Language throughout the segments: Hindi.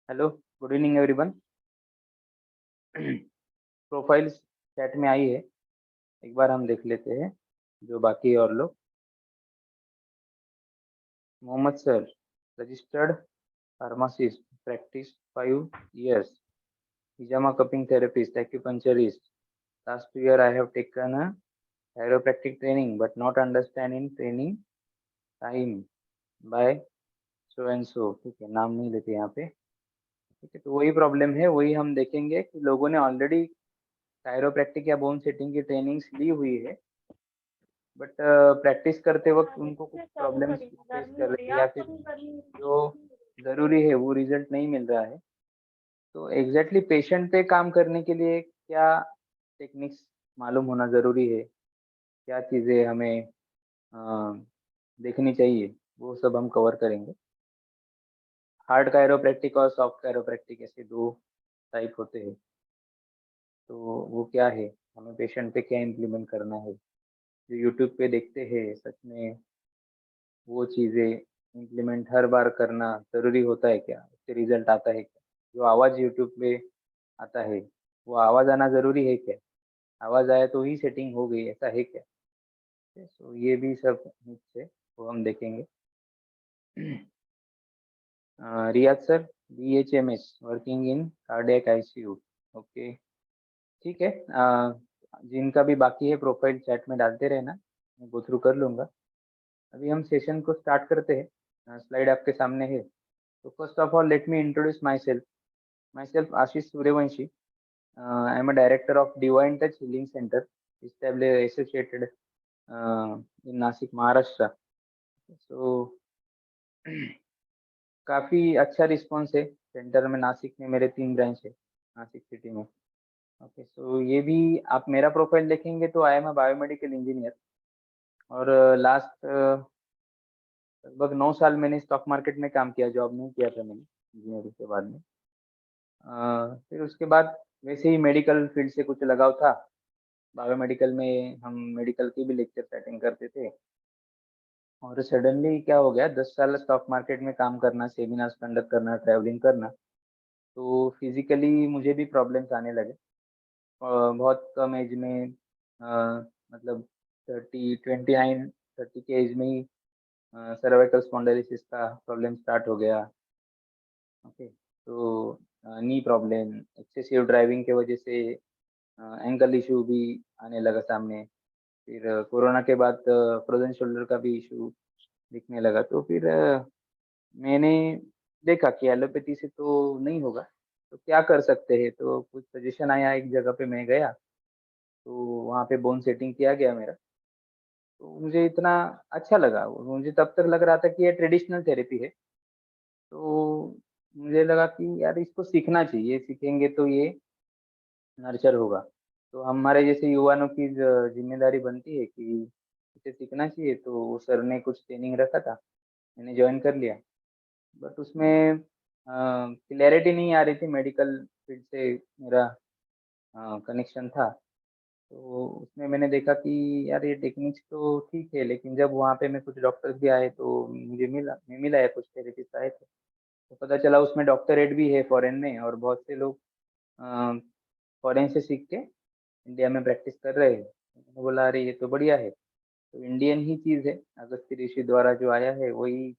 Hello, good evening everyone. Profiles chat में आई है, एक बार हम देख लेते हैं जो बाकी और लोग। Mohammed sir, registered pharmacist, practice 5 years, pajama cupping therapist, acupuncturist. Last year I have taken a chiropractic training but not understanding training time by so and so। ठीक है, नाम नहीं लेते यहाँ पे। ठीक है, तो वही प्रॉब्लम है, वही हम देखेंगे कि लोगों ने ऑलरेडी कायरोप्रैक्टिक या बोन सेटिंग की ट्रेनिंग्स ली हुई है, बट प्रैक्टिस करते वक्त उनको कुछ प्रॉब्लम्स फेस कर रही है या फिर जो ज़रूरी है वो रिजल्ट नहीं मिल रहा है। तो एग्जैक्टली पेशेंट पे काम करने के लिए क्या टेक्निक्स मालूम होना ज़रूरी है, क्या चीज़ें हमें देखनी चाहिए, वो सब हम कवर करेंगे। हार्ड कायरोप्रैक्टिक और सॉफ्ट कायरोप्रैक्टिक ऐसे 2 टाइप होते हैं। तो वो क्या है, हमें पेशेंट पे क्या इम्प्लीमेंट करना है, जो यूट्यूब पे देखते हैं सच में वो चीज़ें इम्प्लीमेंट हर बार करना ज़रूरी होता है क्या? उससे रिज़ल्ट आता है क्या? जो आवाज़ यूट्यूब पे आता है, वो आवाज़ आना ज़रूरी है क्या? आवाज़ आए तो ही सेटिंग हो गई, ऐसा है क्या? सो ये भी सब मिथ्स है, वो हम देखेंगे। Riyaz sir, BHMS, working in cardiac ICU. Okay, ठीक है। जिनका भी बाकी है प्रोफाइल चैट में डालते रहना, मैं गो थ्रू कर लूँगा। अभी हम सेशन को स्टार्ट करते हैं। स्लाइड आपके सामने है। So first of all, let me introduce myself. Myself Ashish Suryavanshi. I am a director of Divine Touch Healing Center, established associated in Nasik, Maharashtra. So काफ़ी अच्छा रिस्पॉन्स है सेंटर में। नासिक में मेरे 3 ब्रांच है, नासिक सिटी में। ओके, सो ये भी आप मेरा प्रोफाइल देखेंगे तो I am a biomedical engineer और लास्ट लगभग 9 साल मैंने स्टॉक मार्केट में काम किया, जॉब नहीं किया था मैंने इंजीनियरिंग के बाद में। फिर उसके बाद वैसे ही मेडिकल फील्ड से कुछ लगाव था। बायोमेडिकल में हम मेडिकल के भी लेक्चर्स अटेंड करते थे और सडनली क्या हो गया, 10 साल स्टॉक मार्केट में काम करना, सेमिनार्स कंडक्ट करना, ट्रैवलिंग करना, तो फिज़िकली मुझे भी प्रॉब्लम्स आने लगे। बहुत कम एज में मतलब 30, 29, 30 के एज में ही सर्वाइकल स्पॉन्डिलोसिस का प्रॉब्लम स्टार्ट हो गया। ओके, तो नी प्रॉब्लम, एक्सेसिव ड्राइविंग की वजह से एंकल इशू भी आने लगा सामने। फिर कोरोना के बाद फ्रोज़न शोल्डर का भी इशू दिखने लगा। तो फिर मैंने देखा कि एलोपैथी से तो नहीं होगा, तो क्या कर सकते हैं? तो कुछ सजेशन आया, एक जगह पे मैं गया, तो वहाँ पे बोन सेटिंग किया गया मेरा। तो मुझे इतना अच्छा लगा, वो मुझे तब तक लग रहा था कि ये ट्रेडिशनल थेरेपी है। तो मुझे लगा कि यार इसको सीखना चाहिए, सीखेंगे तो ये नर्चर होगा। तो हमारे जैसे युवाओं की ज़िम्मेदारी बनती है कि इसे सीखना चाहिए, तो वो सर ने कुछ ट्रेनिंग रखा था, मैंने जॉइन कर लिया। बट उसमें क्लैरिटी नहीं आ रही थी, मेडिकल फील्ड से मेरा कनेक्शन था। तो उसमें मैंने देखा कि यार ये टेक्निक्स तो ठीक है, लेकिन जब वहाँ पे मैं कुछ डॉक्टर्स भी आए तो मुझे मिला है, कुछ थेरेपिस्ट आए थे। तो पता चला उसमें डॉक्टरेट भी है फॉरेन में और बहुत से लोग अ, फॉरेन से सीख के इंडिया में प्रैक्टिस कर रहे हैं। मैंने बोला अरे ये तो बढ़िया है, तो इंडियन ही चीज़ है, अगस्त्य ऋषि द्वारा जो आया है वही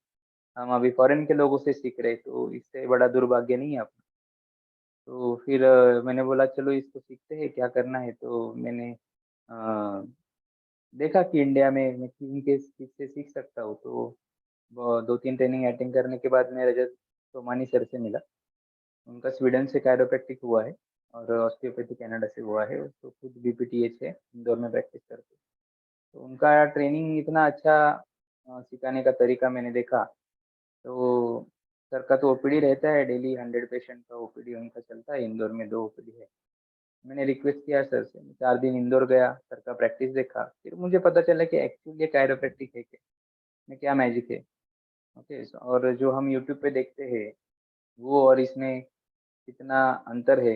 हम अभी फॉरेन के लोगों से सीख रहे हैं, तो इससे बड़ा दुर्भाग्य नहीं है अपना। तो फिर मैंने बोला चलो इसको सीखते हैं, क्या करना है? तो मैंने देखा कि इंडिया में मैं किससे सीख सकता हूँ, तो 2-3 ट्रेनिंग अटेंड करने के बाद मैं रजत सोमानी सर से मिला। उनका स्वीडन से कायरोप्रैक्टिक हुआ है और ऑस्टियोपैथी कनाडा से हुआ है, तो खुद बीपीटीएच है, इंदौर में प्रैक्टिस करते हैं। तो उनका ट्रेनिंग इतना अच्छा सिखाने का तरीका मैंने देखा। तो सर का तो ओपीडी रहता है, डेली 100 पेशेंट का ओपीडी उनका चलता है, इंदौर में 2 ओपीडी है। मैंने रिक्वेस्ट किया सर से, मैं 4 दिन इंदौर गया, सर का प्रैक्टिस देखा, फिर मुझे पता चला कि एक्चुअली ये कायरोप्रैक्टिक है क्या, इसमें क्या मैजिक है। ओके, और जो हम यूट्यूब पे देखते हैं, वो और इसमें कितना अंतर है,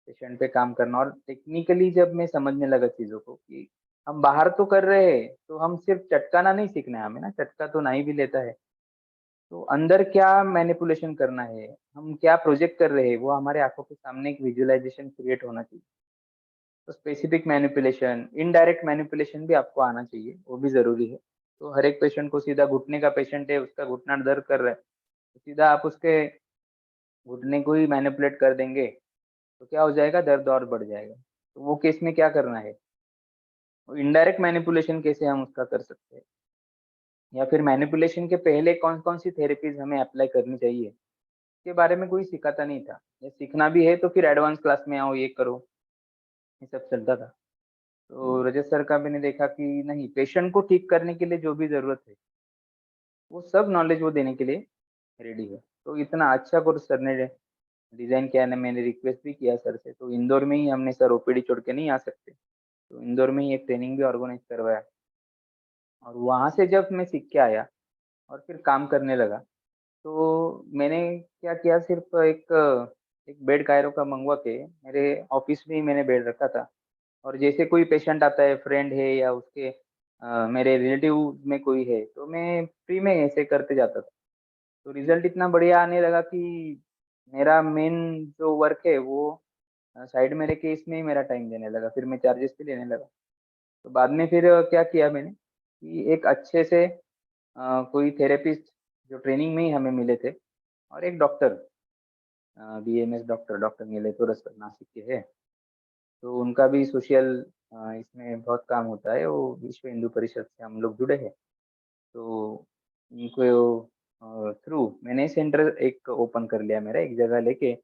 पेशेंट पे काम करना। और टेक्निकली जब मैं समझने लगा चीज़ों को कि हम बाहर तो कर रहे हैं, तो हम सिर्फ चटकाना नहीं सीखना है हमें ना, चटका तो नहीं भी लेता है। तो अंदर क्या मैनिपुलेशन करना है, हम क्या प्रोजेक्ट कर रहे हैं, वो हमारे आंखों के सामने एक विजुअलाइजेशन क्रिएट होना चाहिए। तो स्पेसिफिक मैनिपुलेशन, इनडायरेक्ट मैनिपुलेशन भी आपको आना चाहिए, वो भी ज़रूरी है। तो हर एक पेशेंट को सीधा घुटने का पेशेंट है, उसका घुटना दर्द कर रहा है, तो सीधा आप उसके घुटने को ही मैनिपुलेट कर देंगे, तो क्या हो जाएगा, दर्द और बढ़ जाएगा। तो वो केस में क्या करना है, वो इनडायरेक्ट मैनिपुलेशन कैसे हम उसका कर सकते हैं, या फिर मैनिपुलेशन के पहले कौन-कौन सी थेरेपीज़ हमें अप्लाई करनी चाहिए, इसके बारे में कोई सिखाता नहीं था। या सीखना भी है तो फिर एडवांस क्लास में आओ, ये करो, ये सब चलता था। तो रजत सर का मैंने देखा कि नहीं, पेशेंट को ठीक करने के लिए जो भी ज़रूरत है, वो सब नॉलेज वो देने के लिए रेडी है। तो इतना अच्छा कोर्स सर ने डिज़ाइन किया ना, मैंने रिक्वेस्ट भी किया सर से, तो इंदौर में ही हमने, सर ओपीडी छोड़ के नहीं आ सकते, तो इंदौर में ही एक ट्रेनिंग भी ऑर्गेनाइज़ करवाया। और वहाँ से जब मैं सीख के आया और फिर काम करने लगा, तो मैंने क्या किया, सिर्फ़ एक बेड कायरो का मँगवा के मेरे ऑफ़िस में ही मैंने बेड रखा था। और जैसे कोई पेशेंट आता है, फ्रेंड है या उसके मेरे रिलेटिव में कोई है, तो मैं फ्री में ऐसे करते जाता था। तो रिज़ल्ट इतना बढ़िया आने लगा कि मेरा मेन जो वर्क है वो साइड में रह के इसमें ही मेरा टाइम देने लगा, फिर मैं चार्जेस भी लेने लगा। तो बाद में फिर क्या किया मैंने कि एक अच्छे से कोई थेरेपिस्ट जो ट्रेनिंग में ही हमें मिले थे, और एक doctor, BMS doctor, doctor Nileshwar sir Nashik के हैं। तो उनका भी सोशल इसमें बहुत काम होता है, वो विश्व हिंदू परिषद से हम लोग जुड़े हैं। तो उनको थ्रू मैंने सेंटर एक ओपन कर लिया मेरा, एक जगह लेके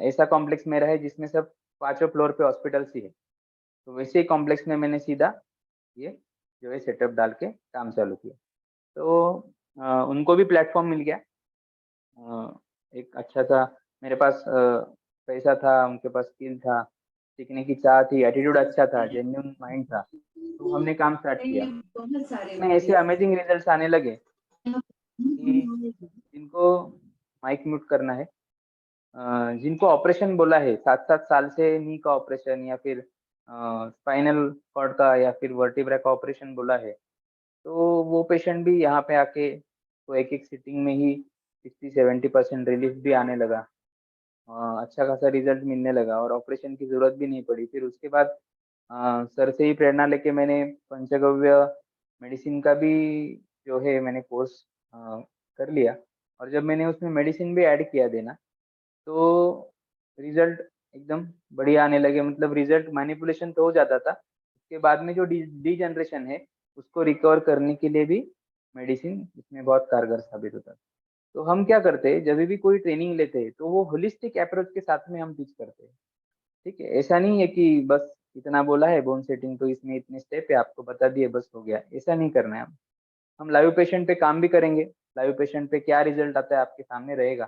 ऐसा कॉम्प्लेक्स मेरा है जिसमें सब पाँचों फ्लोर पे हॉस्पिटल्स ही है। तो वैसे ही कॉम्प्लेक्स में मैंने सीधा ये जो है सेटअप डाल के काम चालू किया। तो उनको भी प्लेटफ़ॉर्म मिल गया। एक अच्छा-सा मेरे पास पैसा था, उनके पास स्किल था, सीखने की चाह थी, एटीट्यूड अच्छा था, जेन्युइन माइंड था, तो हमने काम स्टार्ट किया। में ऐसे अमेज़िंग रिज़ल्ट्स आने लगे कि जिनको माइक म्यूट करना है, जिनको ऑपरेशन बोला है, 7-7 साल से नी का ऑपरेशन या फिर स्पाइनल कॉर्ड का या फिर वर्टिब्रा का ऑपरेशन बोला है, तो वो पेशेंट भी यहाँ पे आके तो एक-एक सिटिंग में ही 60-70% रिलीफ भी आने लगा। अच्छा खासा रिज़ल्ट मिलने लगा और ऑपरेशन की ज़रूरत भी नहीं पड़ी। फिर उसके बाद सर से ही प्रेरणा लेके मैंने पंचगव्य मेडिसिन का भी जो है मैंने कोर्स कर लिया, और जब मैंने उसमें मेडिसिन भी ऐड किया देना, तो रिज़ल्ट एकदम बढ़िया आने लगे। मतलब रिज़ल्ट मैनिपुलेशन तो हो जाता था, उसके बाद में जो डीजनरेशन है, उसको रिकवर करने के लिए भी मेडिसिन इसमें बहुत कारगर साबित होता है। तो हम क्या करते हैं, जभी भी कोई ट्रेनिंग लेते हैं, तो वो होलिस्टिक अप्रोच के साथ में हम टीच करते हैं, ठीक है? ऐसा नहीं है कि बस इतना बोला है बोन सेटिंग, तो इसमें इतने स्टेप है, आपको बता दिए बस हो गया, ऐसा नहीं करना है। हम लाइव पेशेंट पे काम भी करेंगे, लाइव पेशेंट पे क्या रिज़ल्ट आता है आपके सामने रहेगा,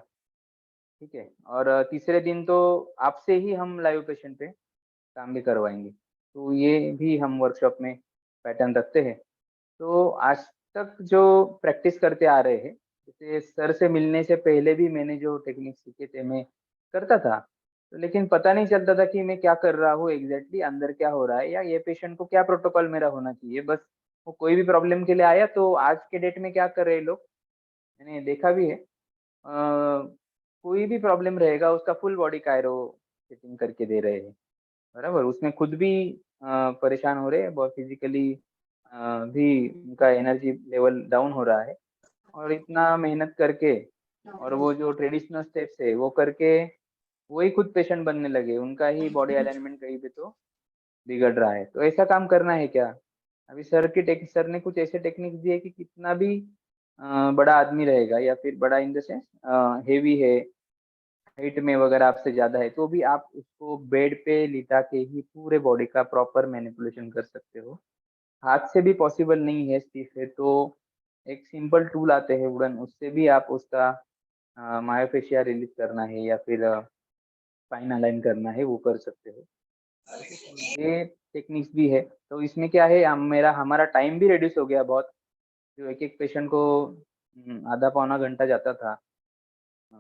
ठीक है? और तीसरे दिन तो आपसे ही हम लाइव पेशेंट पे काम भी करवाएँगे। तो ये भी हम वर्कशॉप में पैटर्न रखते हैं। तो आज तक जो प्रैक्टिस करते आ रहे हैं, जैसे सर से मिलने से पहले भी मैंने जो टेक्निक सीखे थे, मैं करता था। तो लेकिन पता नहीं चलता था कि मैं क्या कर रहा हूँ एग्ज़ैक्टली, अंदर क्या हो रहा है, या ये पेशेंट को क्या प्रोटोकॉल मेरा होना चाहिए। बस वो कोई भी प्रॉब्लम के लिए आया, तो आज के डेट में क्या कर रहे हैं लोग, मैंने देखा भी है। कोई भी प्रॉब्लम रहेगा, उसका फुल बॉडी कायरो सेटिंग करके दे रहे हैं, बराबर? उसमें खुद भी परेशान हो रहे हैं, बहुत फिज़िकली भी उनका एनर्जी लेवल डाउन हो रहा है, और इतना मेहनत करके और वो जो ट्रेडिशनल स्टेप्स है, वो करके वही खुद पेशेंट बनने लगे, उनका ही बॉडी अलाइनमेंट कहीं पे तो बिगड़ रहा है। तो ऐसा काम करना है क्या? अभी सर ने कुछ ऐसे टेक्निक्स दिए कि कितना भी बड़ा आदमी रहेगा या फिर बड़ा इन द सेंस हेवी है, हाइट में वगैरह आपसे ज़्यादा है, तो भी आप उसको बेड पे लिटा के ही पूरे बॉडी का प्रॉपर मैनिपुलेशन कर सकते हो। हाथ से भी पॉसिबल नहीं है, स्टिफ है, तो एक सिंपल टूल आते हैं वुडन, उससे भी आप उसका मायोफेशिया रिलीज़ करना है या फिर स्पाइन अलाइन करना है, वो कर सकते हो। ये टेक्निक्स भी है, तो इसमें क्या है, हमारा टाइम भी रिड्यूस हो गया बहुत। जो एक-एक पेशेंट को आधा पौना घंटा जाता था। अ,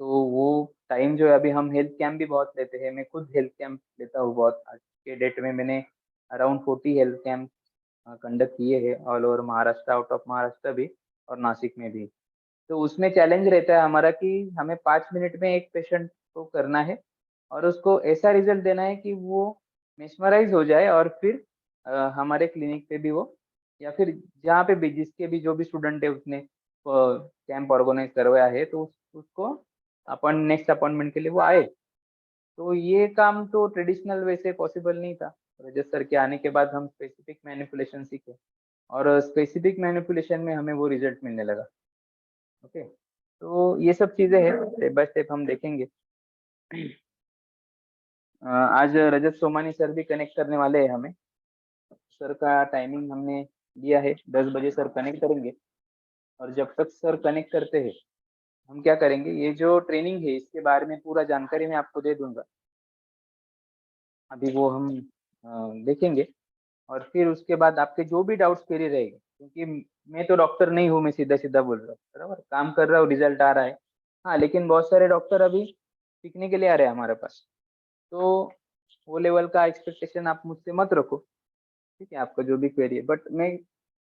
तो वो टाइम जो है, अभी हम हेल्थ कैंप भी बहुत लेते हैं, मैं खुद हेल्थ कैंप लेता हूँ बहुत। आज के डेट में मैंने अराउंड 40 हेल्थ कैंप कंडक्ट किए हैं all over Maharashtra, out of Maharashtra भी और नासिक में भी। तो उसमें चैलेंज रहता है हमारा कि हमें 5 मिनट में एक पेशेंट को करना है और उसको ऐसा रिजल्ट देना है कि वो मेस्मराइज हो जाए और फिर हमारे क्लिनिक पे भी वो, या फिर जहाँ पे भी जिसके भी जो भी स्टूडेंट है उसने कैंप ऑर्गेनाइज करवाया है, तो उसको अपन नेक्स्ट अपॉइंटमेंट के लिए वो आए। तो ये काम तो ट्रेडिशनल वे से पॉसिबल नहीं था। रजत सर के आने के बाद हम स्पेसिफिक मैनिपुलेशन सीखे और स्पेसिफिक मैनिपुलेशन में हमें वो रिजल्ट मिलने लगा। ओके, तो ये सब चीजें हैं, स्टेप बाय स्टेप हम देखेंगे। आज रजत सोमानी सर भी कनेक्ट करने वाले हैं हमें। सर का टाइमिंग हमने दिया है 10 बजे सर कनेक्ट करेंगे। और जब तक सर कनेक्ट करते हैं, हम क्या करेंगे, ये जो ट्रेनिंग है इसके बारे में पूरा जानकारी मैं आपको दे दूंगा। अभी वो हम देखेंगे और फिर उसके बाद आपके जो भी डाउट्स क्वेरी रहेगी, क्योंकि मैं तो डॉक्टर नहीं हूँ, मैं सीधा सीधा बोल रहा हूँ, बराबर, काम कर रहा हूँ, रिजल्ट आ रहा है। हाँ, लेकिन बहुत सारे डॉक्टर अभी सीखने के लिए आ रहे हैं हमारे पास, तो वो लेवल का एक्सपेक्टेशन आप मुझसे मत रखो। ठीक है, आपका जो भी क्वेरी है, बट मैं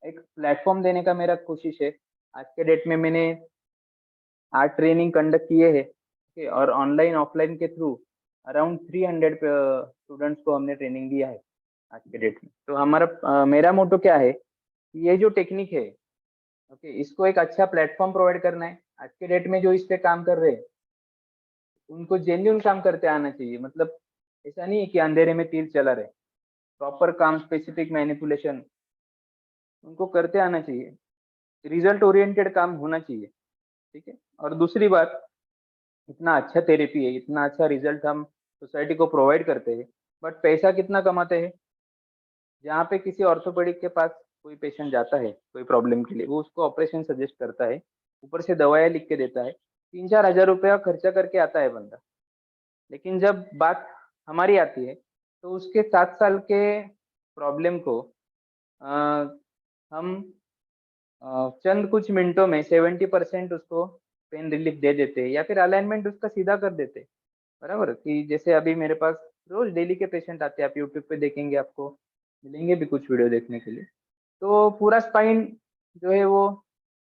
एक प्लेटफॉर्म देने का मेरा कोशिश है। आज के डेट में मैंने 8 ट्रेनिंग कंडक्ट किए हैं, ठीक है, और ऑनलाइन ऑफलाइन के थ्रू अराउंड 300 स्टूडेंट्स को हमने ट्रेनिंग दिया है आज के डेट में। तो हमारा मेरा मोटो क्या है कि ये जो टेक्निक है, ओके, इसको एक अच्छा प्लेटफॉर्म प्रोवाइड करना है। आज के डेट में जो इस पे काम कर रहे हैं उनको जेन्युइन काम करते आना चाहिए, मतलब ऐसा नहीं है कि अंधेरे में तीर चला रहे, प्रॉपर काम, स्पेसिफिक मैनिपुलेशन उनको करते आना चाहिए, रिजल्ट ओरिएंटेड काम होना चाहिए। ठीक है, और दूसरी बात, इतना अच्छा थेरेपी है, इतना अच्छा रिजल्ट हम सोसाइटी को प्रोवाइड करते हैं, बट पैसा कितना कमाते हैं? जहाँ पे किसी ऑर्थोपेडिक के पास कोई पेशेंट जाता है कोई प्रॉब्लम के लिए, वो उसको ऑपरेशन सजेस्ट करता है, ऊपर से दवाएं लिख के देता है, 3-4 हज़ार रुपया खर्चा करके आता है बंदा। लेकिन जब बात हमारी आती है, तो उसके 7 साल के प्रॉब्लम को अ, हम चंद कुछ मिनटों में 70% उसको पेन रिलीफ दे देते हैं, या फिर अलाइनमेंट उसका सीधा कर देते हैं। बराबर, कि जैसे अभी मेरे पास रोज डेली के पेशेंट आते हैं, आप यूट्यूब पे देखेंगे, आपको मिलेंगे भी कुछ वीडियो देखने के लिए। तो पूरा स्पाइन जो है वो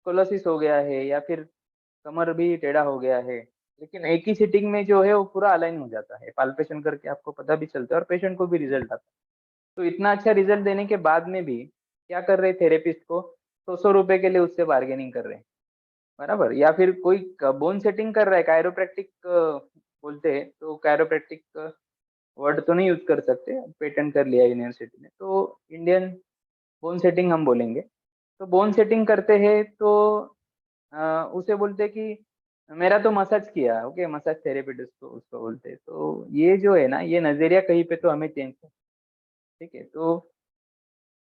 कोलोसिस हो गया है, या फिर कमर भी टेढ़ा हो गया है, लेकिन एक ही सिटिंग में जो है वो पूरा अलाइन हो जाता है, पाल्पेशन करके आपको पता भी चलता है और पेशेंट को भी रिजल्ट आता है। तो इतना अच्छा रिजल्ट देने के बाद में भी क्या कर रहे थेरेपिस्ट को, 100-100 रुपए के लिए उससे बार्गेनिंग कर रहे हैं। बराबर, या फिर कोई बोन सेटिंग कर रहा है, कायरोप्रैक्टिक बोलते हैं, तो कायरोप्रैक्टिक वर्ड तो नहीं यूज कर सकते, पेटेंट कर लिया यूनिवर्सिटी ने, तो इंडियन बोन सेटिंग हम बोलेंगे। तो बोन सेटिंग करते हैं तो उसे बोलते हैं कि मेरा तो मसाज किया, ओके, मसाज थेरेपिस्ट उसको उसको बोलते हैं। तो ये जो है ना, ये नजरिया कहीं पे तो हमें चेंज कर। ठीक है, तो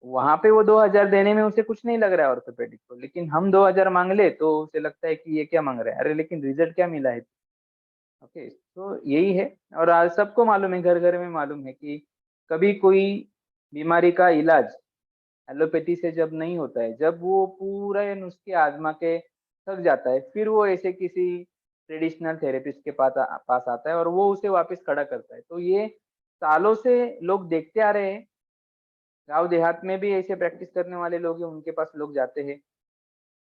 वहां पे वो 2 हज़ार देने में उसे कुछ नहीं लग रहा है ऑर्थोपेडिक को, लेकिन हम 2 हज़ार मांग ले तो उसे लगता है कि ये क्या मांग रहा है, अरे लेकिन रिजल्ट क्या मिला है। ओके, तो यही है। और आज सबको मालूम है, घर घर में मालूम है कि कभी कोई बीमारी का इलाज एलोपैथी से जब नहीं होता है, जब वो पूरा ये नुस्खे आजमा के थक जाता है, फिर वो ऐसे किसी ट्रेडिशनल थेरेपिस्ट के पास आता है और वो उसे वापस खड़ा करता है। तो ये सालों से लोग देखते आ रहे हैं। गांव देहात में भी ऐसे प्रैक्टिस करने वाले लोग हैं, उनके पास लोग जाते हैं,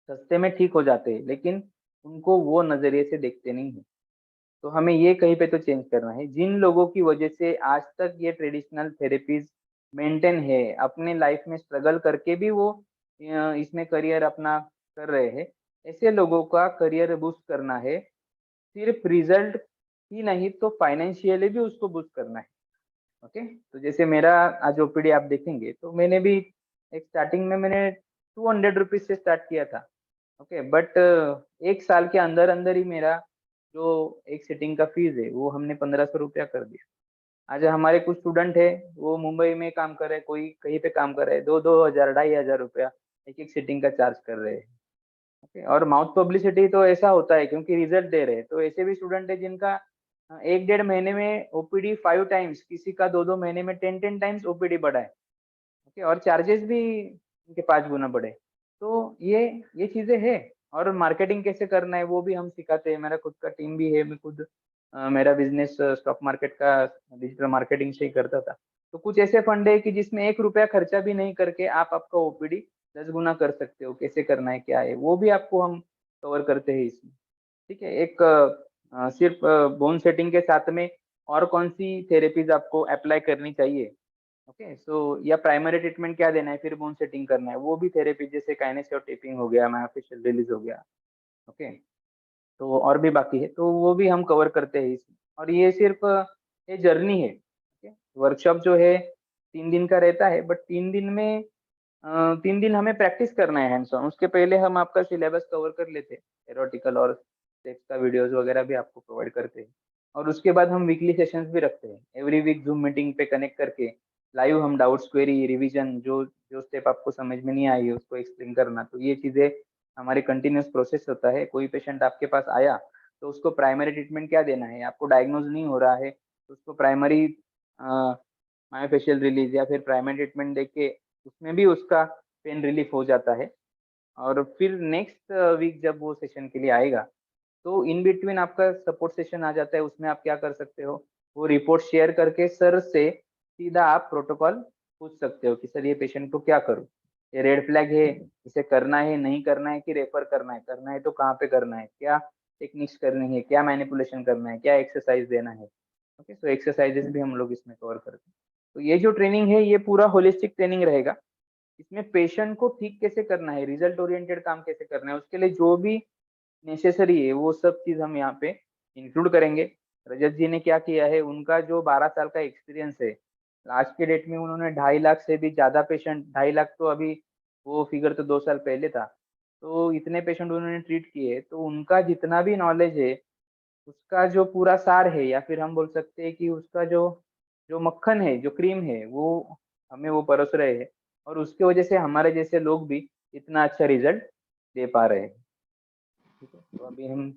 सस्ते में ठीक हो जाते हैं, लेकिन उनको वो नजरिए से देखते नहीं है। तो हमें ये कहीं पे तो चेंज करना है। जिन लोगों की वजह से आज तक ये ट्रेडिशनल थेरेपीज मेंटेन है, अपने लाइफ में स्ट्रगल करके भी वो इसमें करियर अपना कर रहे हैं, ऐसे लोगों का करियर बूस्ट करना है। सिर्फ रिजल्ट ही नहीं, तो फाइनेंशियली भी उसको बूस्ट करना है। ओके, तो जैसे मेरा आज ओपीडी आप देखेंगे, तो मैंने भी एक स्टार्टिंग में मैंने 200 रुपीज से स्टार्ट किया था। ओके, बट एक साल के अंदर अंदर ही मेरा जो एक सिटिंग का फीस है वो हमने 1500 रुपया कर दिया। आज हमारे कुछ स्टूडेंट है, वो मुंबई में काम कर रहे हैं, कोई कहीं पे काम कर रहे हैं, 2-2 हज़ार 2,500 रुपया एक एक सिटिंग का चार्ज कर रहे हैं। ओके, और माउथ पब्लिसिटी तो ऐसा होता है क्योंकि रिजल्ट दे रहे हैं, तो ऐसे भी स्टूडेंट है जिनका 1-1.5 महीने में ओपीडी 5 टाइम्स, किसी का 2-2 महीने में 10-10 टाइम्स ओपीडी बढ़ा है। ओके, और चार्जेस भी इनके 5 गुना बढ़े। तो ये चीजें है। और मार्केटिंग कैसे करना है वो भी हम सिखाते हैं, मेरा खुद का टीम भी है, मैं खुद मेरा बिजनेस स्टॉक मार्केट का डिजिटल मार्केटिंग से ही करता था। तो कुछ ऐसे फंड है कि जिसमें 1 रुपया खर्चा भी नहीं करके आप आपका ओपीडी 10 गुना कर सकते हो। कैसे करना है क्या है वो भी आपको हम कवर करते हैं इसमें। ठीक है, एक सिर्फ बोन सेटिंग के साथ में और कौन सी थेरेपीज आपको अप्लाई करनी चाहिए, ओके सो या प्राइमरी ट्रीटमेंट क्या देना है फिर बोन सेटिंग करना है, वो भी थेरेपी जैसे काइनेसियो टेपिंग हो गया, मायोफेशियल रिलीज हो गया, ओके। तो और भी बाकी है, तो वो भी हम कवर करते हैं इसमें। और ये सिर्फ ये जर्नी है, ओके। वर्कशॉप जो है 3 दिन का रहता है, बट 3 दिन में 3 दिन हमें प्रैक्टिस करना है हैंड्स ऑन। उसके पहले हम आपका सिलेबस कवर कर लेते हैं, एरोटिकल और सेक्स का वीडियोस वगैरह भी आपको प्रोवाइड करते हैं। और उसके बाद हम वीकली सेशंस भी रखते हैं, एवरी वीक जूम मीटिंग पे कनेक्ट करके लाइव हम डाउट्स, क्वेरी, रिवीजन, जो जो स्टेप आपको समझ में नहीं आई है उसको एक्सप्लेन करना, तो ये चीजें हमारे कंटिन्यूस प्रोसेस होता है। कोई पेशेंट आपके पास आया तो उसको प्राइमरी ट्रीटमेंट क्या देना है, आपको डायग्नोज नहीं हो रहा है तो उसको प्राइमरी मायोफेशियल रिलीज या फिर प्राइमरी ट्रीटमेंट देके उसमें भी उसका पेन रिलीफ हो जाता है। और फिर नेक्स्ट वीक जब वो सेशन के लिए आएगा तो इन बिटवीन आपका सपोर्ट सेशन आ जाता है, उसमें आप क्या कर सकते हो, वो रिपोर्ट शेयर करके सर से सीधा आप प्रोटोकॉल पूछ सकते हो कि सर ये पेशेंट को क्या करूँ, ये रेड फ्लैग है, इसे करना है नहीं करना है, कि रेफर करना है तो कहाँ पे करना है, क्या टेक्निक्स करनी है, क्या मैनिपुलेशन करना है, क्या एक्सरसाइज देना है। ओके, सो एक्सरसाइजेस भी हम लोग इसमें कवर करते हैं। तो ये जो ट्रेनिंग है ये पूरा होलिस्टिक ट्रेनिंग रहेगा। इसमें पेशेंट को ठीक कैसे करना है, रिजल्ट ओरिएंटेड काम कैसे करना है, उसके लिए जो भी नेसेसरी है वो सब चीज हम यहाँ पे इंक्लूड करेंगे। रजत जी ने क्या किया है, उनका जो 12 साल का एक्सपीरियंस है, लास्ट के डेट में उन्होंने 2.5 लाख से भी ज्यादा पेशेंट, 2.5 लाख तो अभी वो फिगर तो 2 साल पहले था, तो इतने पेशेंट उन्होंने ट्रीट किए, तो उनका जितना भी नॉलेज है उसका जो पूरा सार है, या फिर हम बोल सकते हैं कि उसका जो जो मक्खन है, जो क्रीम है, वो हमें वो परोस रहे हैं। और उसकी वजह से हमारे जैसे लोग भी इतना अच्छा रिजल्ट दे पा रहे हैं। ठीक है, तो अभी हम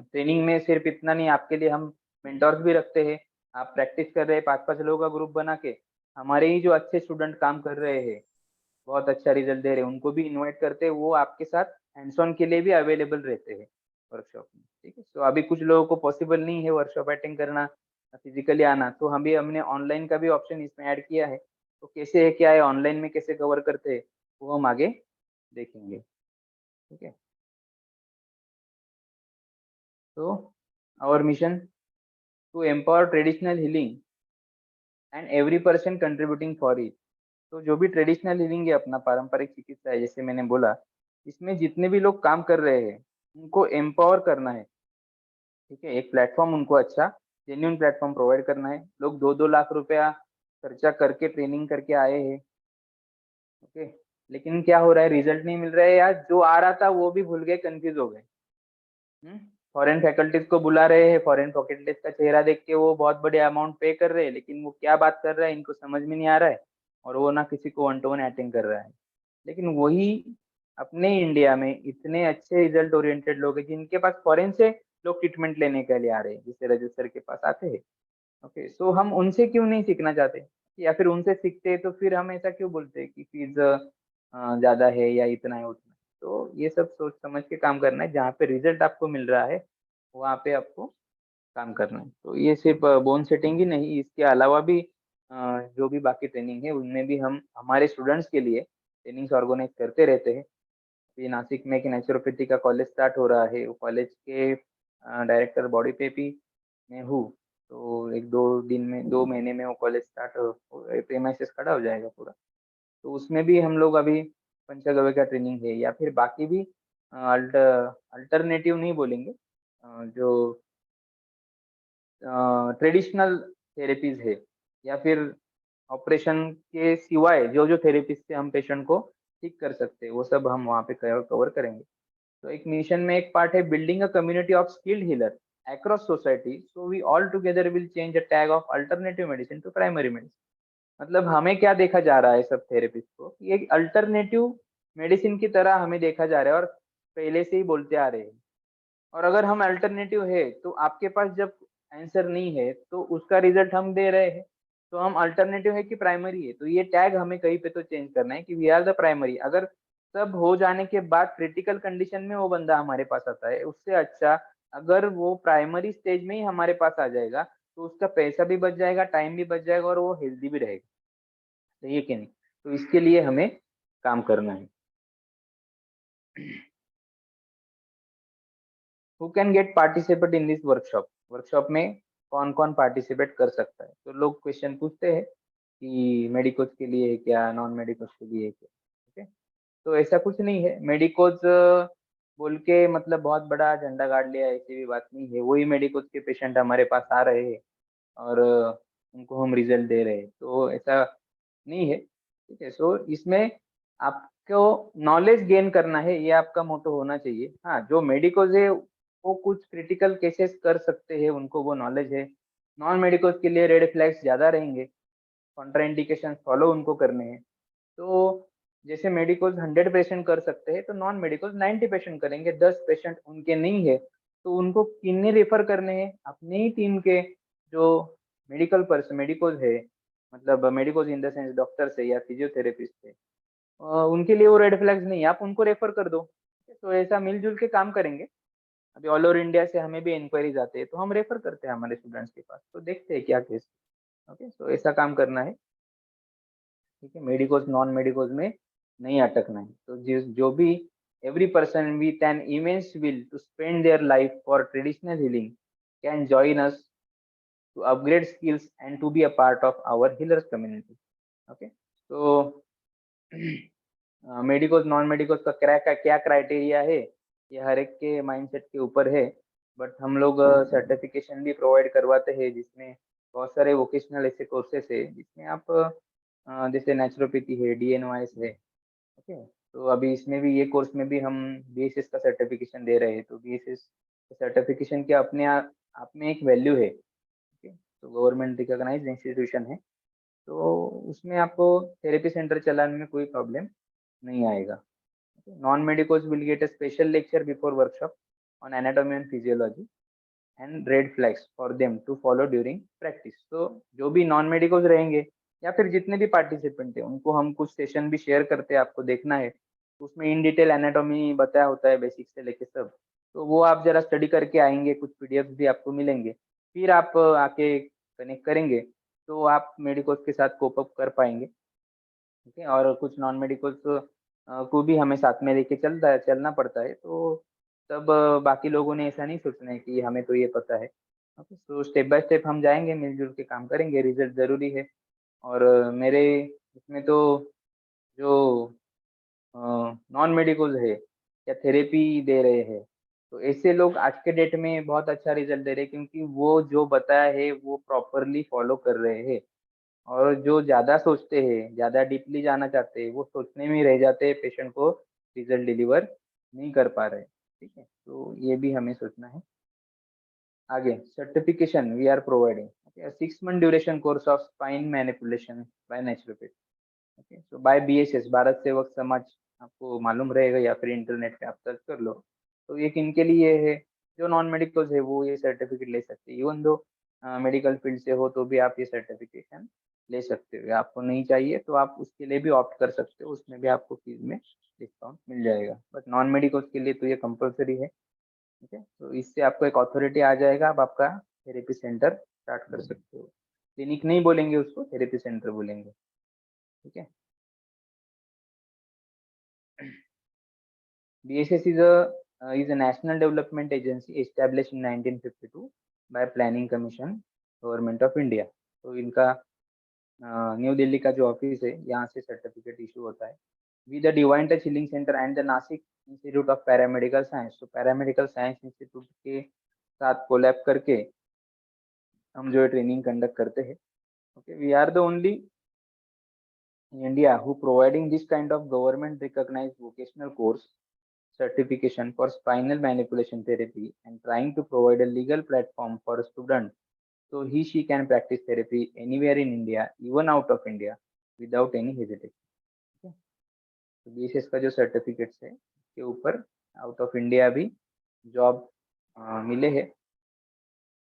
ट्रेनिंग में सिर्फ इतना नहीं, आपके लिए हम मेंटोर्स भी रखते हैं। आप प्रैक्टिस कर रहे हैं 5-5 लोगों का ग्रुप बना के, हमारे ही जो अच्छे स्टूडेंट काम कर रहे हैं, बहुत अच्छा रिजल्ट दे रहे हैं, उनको भी इनवाइट करते हैं, वो आपके साथ हैंड्स ऑन के लिए भी अवेलेबल रहते हैं वर्कशॉप में। ठीक है, तो अभी कुछ लोगों को पॉसिबल नहीं है वर्कशॉप अटेंड करना, फिजिकली आना, तो हम भी हमने ऑनलाइन का भी ऑप्शन इसमें ऐड किया है। तो कैसे है क्या है, ऑनलाइन में कैसे कवर करते हैं वो हम आगे देखेंगे। ठीक है, तो our mission to empower traditional healing and every person contributing for it. तो जो भी ट्रेडिशनल हीलिंग है, अपना पारंपरिक चिकित्सा है, जैसे मैंने बोला, इसमें जितने भी लोग काम कर रहे हैं उनको एम्पावर करना है। ठीक है, एक प्लेटफॉर्म उनको अच्छा जेन्यून प्लेटफॉर्म प्रोवाइड करना है। लोग 2-2 लाख रुपया खर्चा करके ट्रेनिंग करके आए हैं, ओके, लेकिन क्या हो रहा है, रिजल्ट नहीं मिल रहा है, या जो आ रहा था वो भी भूल गए, कंफ्यूज हो गए। फॉरेन फैकल्टीज को बुला रहे हैं, फॉरेन फैकल्टीज का चेहरा देख के वो बहुत बड़े अमाउंट पे कर रहे हैं, लेकिन वो क्या बात कर रहा है इनको समझ में नहीं आ रहा है, और वो ना किसी को वन टू वन अटेंड कर रहा है। लेकिन वही अपने इंडिया में इतने अच्छे रिजल्ट ओरिएंटेड लोग हैं जिनके पास फॉरेन से लोग ट्रीटमेंट लेने के लिए आ रहे हैं, जैसे रजत सर के पास आते हैं। ओके, सो हम उनसे क्यों नहीं सीखना चाहते, या फिर उनसे सीखते हैं तो फिर हम ऐसा क्यों बोलते हैं कि फीस ज्यादा है या इतना है उतना है। तो ये सब सोच समझ के काम करना है, जहाँ पे रिजल्ट आपको मिल रहा है वहाँ पे आपको काम करना है। तो ये सिर्फ बोन सेटिंग ही नहीं, इसके अलावा भी जो भी बाकी ट्रेनिंग है उनमें भी हम हमारे स्टूडेंट्स के लिए ट्रेनिंग्स ऑर्गेनाइज करते रहते हैं। अभी नासिक में एक नेचुरोपैथी का कॉलेज स्टार्ट हो रहा है, वो कॉलेज के डायरेक्टर बॉडी पे भी मैं हूँ। तो 1-2 दिन में, 2 महीने में वो कॉलेज स्टार्ट प्रेमाइसिस खड़ा हो जाएगा पूरा। तो उसमें भी हम लोग अभी पंचगव्य का ट्रेनिंग है, या फिर बाकी भी अल्टरनेटिव नहीं बोलेंगे, जो ट्रेडिशनल थेरेपीज है, या फिर ऑपरेशन के सिवाय जो जो थेरेपीज से हम पेशेंट को ठीक कर सकते हैं, वो सब हम वहाँ पे कवर करेंगे। तो एक मिशन में एक पार्ट है building a community of skilled healer across society, so we all together will change the tag of alternative medicine to primary medicine। मतलब हमें क्या देखा जा रहा है सब थेरेपिस्ट को, कि एक अल्टरनेटिव मेडिसिन की तरह हमें देखा जा रहा है, और पहले से ही बोलते आ रहे हैं। और अगर हम अल्टरनेटिव है तो आपके पास जब आंसर नहीं है तो उसका रिजल्ट हम दे रहे हैं, तो हम अल्टरनेटिव है कि प्राइमरी है, तो ये टैग हमें कहीं पे तो चेंज करना है कि वी आर द प्राइमरी। अगर सब हो जाने के बाद क्रिटिकल कंडीशन में वो बंदा हमारे पास आता है, उससे अच्छा अगर वो प्राइमरी स्टेज में ही हमारे पास आ जाएगा, तो उसका पैसा भी बच जाएगा, टाइम भी बच जाएगा, और वो हेल्दी भी रहेगा। सही है कि नहीं? तो इसके लिए हमें काम करना है। Who can get participate in this workshop, workshop में कौन कौन पार्टिसिपेट कर सकता है। तो लोग क्वेश्चन पूछते हैं कि मेडिकोज के लिए है क्या, नॉन मेडिकोज के लिए है क्या। ओके, तो ऐसा कुछ नहीं है, मेडिकोज बोल के मतलब बहुत बड़ा झंडा गाड़ लिया, ऐसी भी बात नहीं है। वही मेडिकोज के पेशेंट हमारे पास आ रहे हैं और उनको हम रिजल्ट दे रहे हैं, तो ऐसा नहीं है। ठीक है, सो इसमें आपको नॉलेज गेन करना है, ये आपका मोटो होना चाहिए। हाँ, जो मेडिकोज है वो कुछ क्रिटिकल केसेस कर सकते हैं, उनको वो नॉलेज है। नॉन मेडिकोज के लिए रेड फ्लैग्स ज्यादा रहेंगे, कॉन्ट्राइंडिकेशन फॉलो उनको करने हैं। तो जैसे मेडिकोज 100 पेशेंट कर सकते हैं, तो नॉन मेडिकोज 90 पेशेंट करेंगे। 10 पेशेंट उनके नहीं है, तो उनको किन्हें रेफर करने हैं, अपनी ही टीम के जो मेडिकल पर्सन मेडिकोज है, मतलब medicos in the sense doctor से या फिजियोथेरेपिस्ट है, उनके लिए वो रेड फ्लैग्स नहीं है, आप उनको रेफर कर दो। तो ऐसा मिलजुल के काम करेंगे। अभी ऑल ओवर इंडिया से हमें भी इंक्वायरीज आते हैं, तो हम रेफर करते हैं हमारे स्टूडेंट्स के पास, तो देखते हैं क्या केस। ओके, तो ऐसा काम करना है। ठीक है, मेडिकोज नॉन मेडिकोज में नहीं अटकना है। तो जिस जो भी every person with an immense will to spend their life for traditional healing can join us to upgrade skills and to be a part of our healers community. Okay, तो मेडिकोज नॉन मेडिकोज का क्या क्राइटेरिया है, ये हर एक के माइंडसेट के ऊपर है। बट हम लोग सर्टिफिकेशन भी प्रोवाइड करवाते हैं, जिसमें बहुत सारे वोकेशनल ऐसे कोर्सेस है जिसमें आप जैसे नेचुरोपैथी है, डीएनवाईएस है। ओके, तो अभी इसमें भी, ये कोर्स में भी हम बीएसएस का सर्टिफिकेशन दे रहे हैं। तो बीएसएस सर्टिफिकेशन के अपने आप में एक वैल्यू है। ओके, तो गवर्नमेंट रिकॉग्नाइज्ड इंस्टीट्यूशन है, तो उसमें आपको थेरेपी सेंटर चलाने में कोई प्रॉब्लम नहीं आएगा। Non medicos will get a special lecture before workshop on anatomy and physiology and red flags for them to follow during practice. तो जो भी नॉन मेडिकोज रहेंगे या फिर जितने भी पार्टिसिपेंट हैं, उनको हम कुछ सेशन भी शेयर करते हैं, आपको देखना है। उसमें इन डिटेल एनाटॉमी बताया होता है, बेसिक से लेके सब। तो वो आप जरा स्टडी करके आएंगे, कुछ पीडीएफ भी आपको मिलेंगे, फिर आप आके कनेक्ट करेंगे, तो आप मेडिकोज के साथ कोप अप कर पाएंगे। ठीक है, और कुछ नॉन मेडिकल्स को भी हमें साथ में लेके चलना पड़ता है। तो तब बाकी लोगों ने ऐसा नहीं सोचना है कि हमें तो ये पता है। ओके, तो स्टेप बाय स्टेप हम जाएंगे, मिलजुल के काम करेंगे, रिजल्ट जरूरी है। और मेरे इसमें तो जो नॉन मेडिकल है या थेरेपी दे रहे हैं, तो ऐसे लोग आज के डेट में बहुत अच्छा रिजल्ट दे रहे हैं, क्योंकि वो जो बताया है वो प्रॉपरली फॉलो कर रहे हैं। और जो ज्यादा सोचते हैं, ज्यादा डीपली जाना चाहते हैं, वो सोचने में ही रह जाते हैं, पेशेंट को रिजल्ट डिलीवर नहीं कर पा रहे। ठीक है, तो ये भी हमें सोचना है। आगे certification we are providing 6 month duration course of spine manipulation by naturopath. Okay, तो बाय बीएसएस, भारत सेवक समाज, आपको मालूम रहेगा या फिर इंटरनेट पे आप सर्च कर लो। तो ये किन के लिए है, जो नॉन मेडिकल है वो ये सर्टिफिकेट ले सकते हैं। इवन दो मेडिकल फील्ड से हो तो भी आप ये सर्टिफिकेशन ले सकते हो। आपको नहीं चाहिए तो आप उसके लिए भी ऑप्ट कर सकते हो, उसमें भी आपको फीस में डिस्काउंट मिल जाएगा। बट नॉन मेडिकल के लिए तो ये कंपलसरी है। ठीक है, तो इससे आपको एक अथॉरिटी आ जाएगा, आप आपका थेरेपी सेंटर स्टार्ट कर सकते हो। क्लिनिक नहीं बोलेंगे उसको, थेरेपी सेंटर बोलेंगे। ठीक है, BSS is a national development agency established in 1952 by Planning Commission, Government of India। तो इनका न्यू दिल्ली का जो ऑफिस है, यहाँ से सर्टिफिकेट इशू होता है। With the divine touch healing centre and the Nashik institute of paramedical science. तो पैरामेडिकल साइंस इंस्टीट्यूट के साथ कोलैब करके हम जो ट्रेनिंग कंडक्ट करते हैं। Okay, we are the only in India who providing this kind of government recognized vocational course certification for spinal manipulation therapy and trying to provide a legal platform for a student so he she can practice therapy anywhere in India, even out of India, without any hesitation। Okay? तो बीएसएस का जो सर्टिफिकेट्स है के ऊपर आउट ऑफ इंडिया भी जॉब मिले हैं